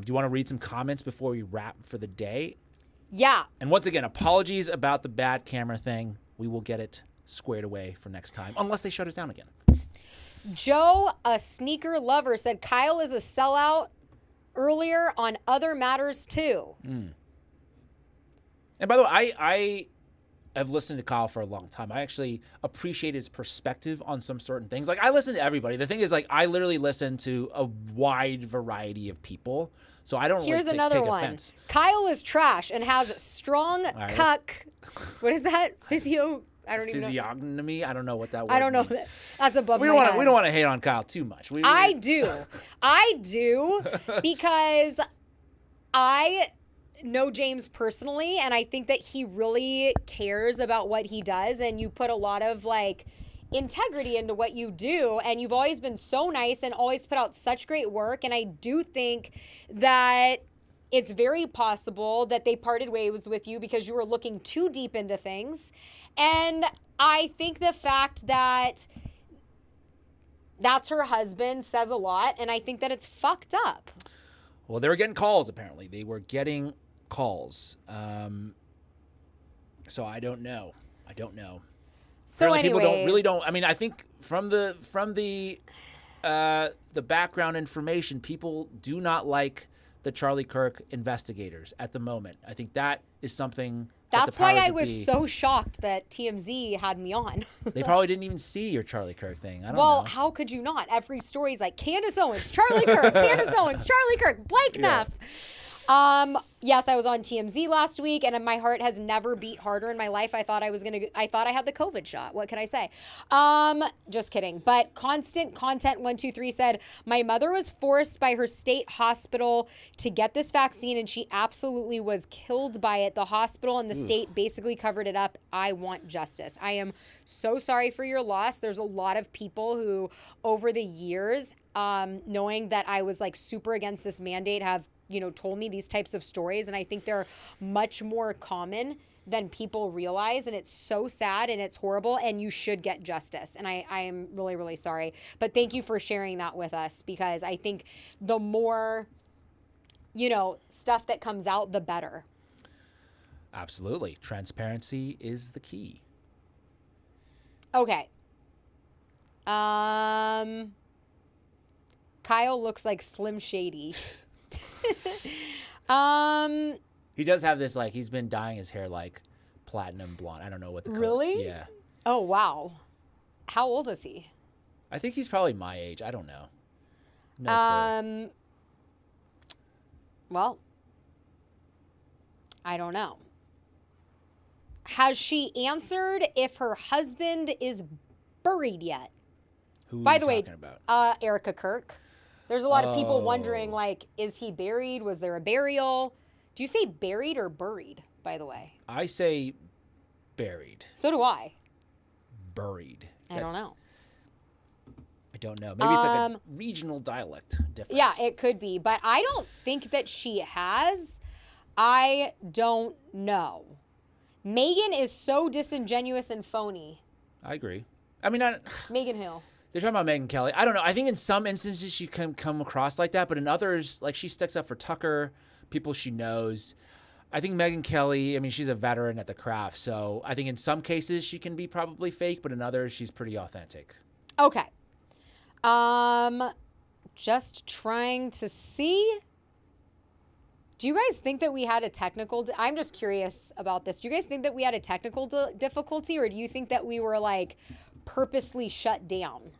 you want to read some comments before we wrap for the day? Yeah. And once again, apologies about the bad camera thing. We will get it squared away for next time, unless they shut us down again. Joe, a sneaker lover, said Kyle is a sellout earlier on other matters too. And by the way, I have listened to Kyle for a long time. I actually appreciate his perspective on some certain things. Like, I listen to everybody. The thing is, like, I literally listen to a wide variety of people. So I don't Here's really another take one. offense. Kyle is trash and has strong right, cuck. What is that? Physio? I don't even know. Physiognomy? I don't know what that word I don't know. means. That's above We my head. don't want to hate on Kyle too much. I do because I know James personally, and I think that he really cares about what he does, and you put a lot of like integrity into what you do, and you've always been so nice and always put out such great work, and I do think that it's very possible that they parted ways with you because you were looking too deep into things. And I think the fact that that's her husband says a lot, and I think that it's fucked up. Well, they were getting calls, apparently. They were getting calls. So I don't know. So apparently people anyways, don't. I mean, I think from the background information, people do not like the Charlie Kirk investigators at the moment. I think that is something. That's why I was so shocked that TMZ had me on. They probably didn't even see your Charlie Kirk thing. I don't know. Well, how could you not? Every story's like Candace Owens, Charlie Kirk, Candace Owens, Charlie Kirk, Blake Neff. Yes, I was on TMZ last week, and my heart has never beat harder in my life. I thought I had the COVID shot. What can I say? Just kidding. But Constant Content 123 said, my mother was forced by her state hospital to get this vaccine, and she absolutely was killed by it. The hospital and the state basically covered it up. I want justice. I am so sorry for your loss. There's a lot of people who, over the years, knowing that I was like super against this mandate, have told me these types of stories, and I think they're much more common than people realize, and it's so sad and it's horrible, and you should get justice. And I am really, really sorry. But thank you for sharing that with us, because I think the more, stuff that comes out, the better. Absolutely. Transparency is the key. Okay. Kyle looks like Slim Shady. He does have this, like, he's been dyeing his hair like platinum blonde. I don't know what the color. Really? Yeah. Oh, wow. How old is he? I think he's probably my age. I don't know. No clue. Well, I don't know. Has she answered if her husband is buried yet? Who By are the you way, talking about? Erika Kirk. There's a lot of people wondering, like, is he buried? Was there a burial? Do you say buried or buried, by the way? I say buried. So do I. Buried. I don't know. don't know. Maybe it's like a regional dialect difference. Yeah, it could be. But I don't think that she has. I don't know. Megan is so disingenuous and phony. I agree. I mean, Megan who? They're talking about Megyn Kelly. I don't know. I think in some instances she can come across like that, but in others, like she sticks up for Tucker, people she knows. I think Megyn Kelly, I mean, she's a veteran at the craft, so I think in some cases she can be probably fake, but in others she's pretty authentic. Okay. Just trying to see. Do you guys think that we had a technical... I'm just curious about this. Do you guys think that we had a technical difficulty, or do you think that we were, like, purposely shut down?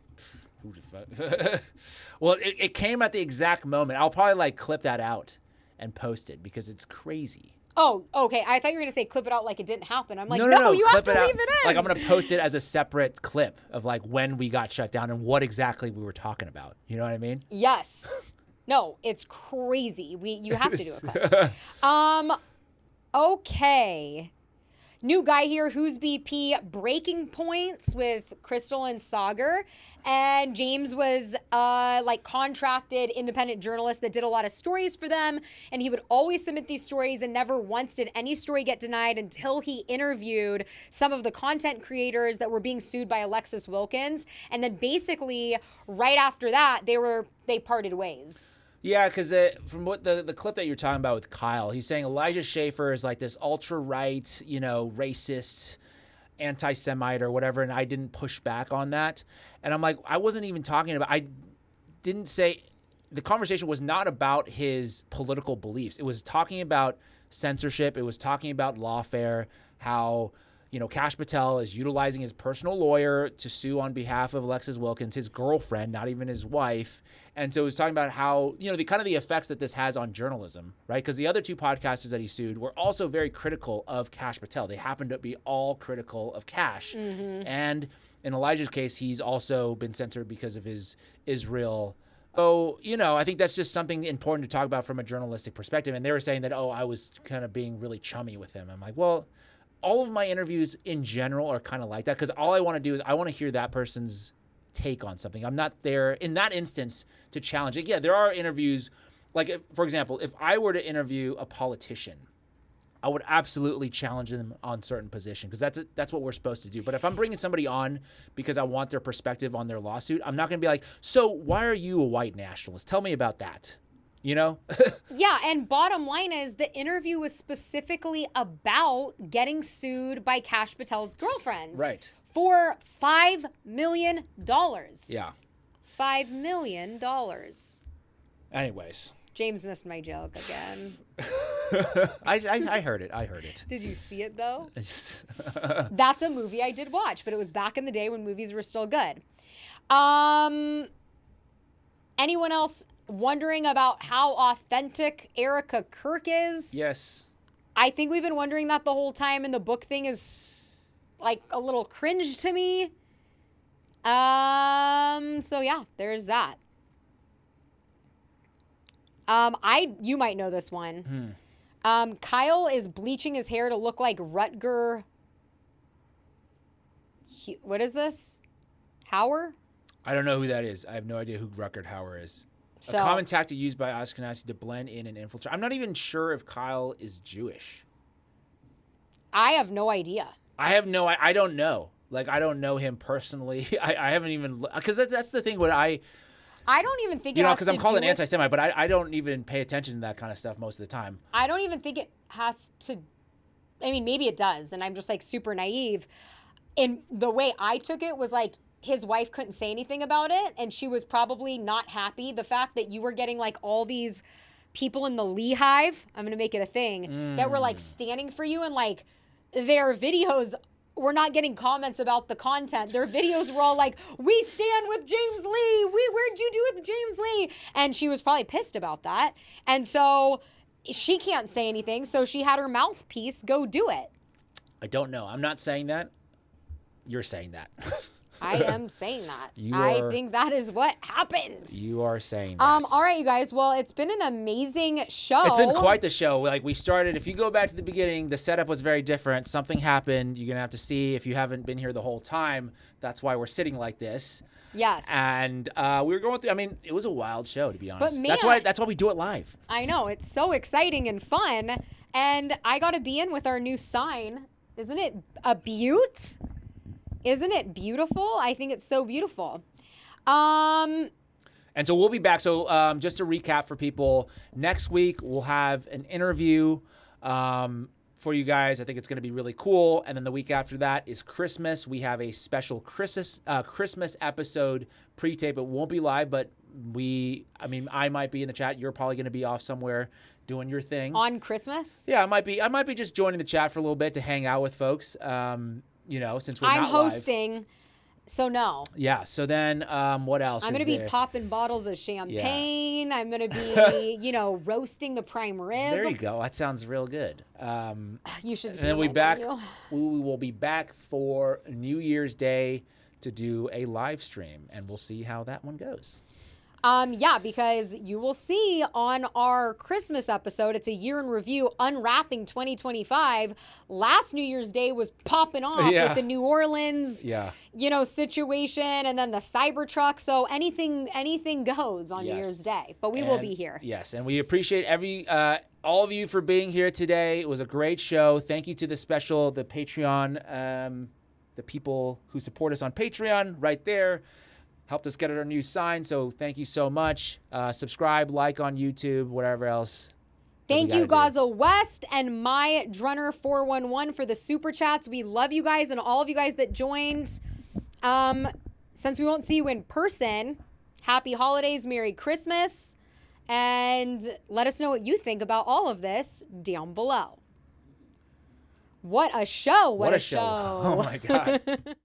Well, it came at the exact moment. I'll probably, like, clip that out and post it because it's crazy. Oh, okay. I thought you were going to say clip it out like it didn't happen. I'm like, no, you have to it out. leave it in. Like, I'm going to post it as a separate clip of, like, when we got shut down and what exactly we were talking about. You know what I mean? Yes. No, it's crazy. You have to do a clip. Okay. New guy here, Who's BP, breaking points with Crystal and Sagar. And James was like contracted independent journalist that did a lot of stories for them. And he would always submit these stories, and never once did any story get denied until he interviewed some of the content creators that were being sued by Alexis Wilkins. And then basically right after that, they parted ways. Yeah, because from what the clip that you're talking about with Kyle, he's saying Elijah Schaffer is like this ultra-right, racist, anti-Semite or whatever, and I didn't push back on that. And I'm like, I wasn't even talking about, I didn't say, the conversation was not about his political beliefs. It was talking about censorship. It was talking about lawfare, how, Kash Patel is utilizing his personal lawyer to sue on behalf of Alexis Wilkins, his girlfriend, not even his wife. And so it was talking about how, the effects that this has on journalism, right? Because the other two podcasters that he sued were also very critical of Kash Patel. They happened to be all critical of Kash. Mm-hmm. And in Elijah's case, he's also been censored because of his Israel. So, I think that's just something important to talk about from a journalistic perspective. And they were saying that, I was kind of being really chummy with him. I'm like, well, all of my interviews in general are kind of like that, because all I want to do is I want to hear that person's take on something. I'm not there in that instance to challenge it. Yeah, there are interviews, like, for example, if I were to interview a politician, I would absolutely challenge them on certain position, because that's what we're supposed to do. But if I'm bringing somebody on because I want their perspective on their lawsuit, I'm not going to be like, so why are you a white nationalist? Tell me about that. Yeah, and bottom line is the interview was specifically about getting sued by Kash Patel's girlfriend. Right. For $5 million. Yeah. $5 million. Anyways. James missed my joke again. I heard it. Did you see it, though? That's a movie I did watch, but it was back in the day when movies were still good. Anyone else wondering about how authentic Erika Kirk is? Yes. I think we've been wondering that the whole time, and the book thing is like a little cringe to me. So yeah, there's that. You might know this one. Kyle is bleaching his hair to look like Rutger. What is this? Hauer? I don't know who that is. I have no idea who Rutger Hauer is. A common tactic used by Ashkenazi to blend in and infiltrate. I'm not even sure if Kyle is Jewish. I have no idea. I don't know. Like, I don't know him personally. I haven't even, because that's the thing. I don't even think because I'm called an anti-Semite, but I don't even pay attention to that kind of stuff most of the time. I don't even think it has to. I mean, maybe it does, and I'm just like super naive. And the way I took it was like, his wife couldn't say anything about it, and she was probably not happy. The fact that you were getting like all these people in the Lee Hive, I'm gonna make it a thing, that were like standing for you, and like their videos were not getting comments about the content. Their videos were all like, we stand with James Lee. Where'd you do with James Lee? And she was probably pissed about that. And so she can't say anything, so she had her mouthpiece go do it. I don't know. I'm not saying that. You're saying that. I am saying that. You I are- think that is what happened. You are saying that. All right, you guys. Well, it's been an amazing show. It's been quite the show. Like we started, if you go back to the beginning, the setup was very different. Something happened. You're going to have to see if you haven't been here the whole time. That's why we're sitting like this. Yes. And we were going through, I mean, it was a wild show, to be honest. man- That's why we do it live. I know. It's so exciting and fun. And I got to be in with our new sign. Isn't it a beaut? Isn't it beautiful? I think it's so beautiful. And so we'll be back. So just to recap for people, next week we'll have an interview for you guys. I think it's going to be really cool. And then the week after that is Christmas. We have a special Christmas episode pre-tape. It won't be live, but I might be in the chat. You're probably going to be off somewhere doing your thing. On Christmas? Yeah, I might be just joining the chat for a little bit to hang out with folks. Since we're I'm not live. hosting, so no. Yeah. So then, what else? I'm going to be popping bottles of champagne. I'm going to be, roasting the prime rib. There you go. That sounds real good. You should. And then we will be back for New Year's Day to do a live stream, and we'll see how that one goes. Because you will see on our Christmas episode, it's a year in review, unwrapping 2025. Last New Year's Day was popping off with the New Orleans, situation, and then the Cybertruck. So anything goes on New Year's Day, but we will be here. Yes, and we appreciate all of you for being here today. It was a great show. Thank you to the Patreon, the people who support us on Patreon right there. Helped us get our new sign, so thank you so much. Subscribe, like on YouTube, whatever else. Thank you, Gaza West and My Drunner 411 for the super chats. We love you guys and all of you guys that joined. Since we won't see you in person, happy holidays, Merry Christmas, and let us know what you think about all of this down below. What a show! What a show! Oh my God.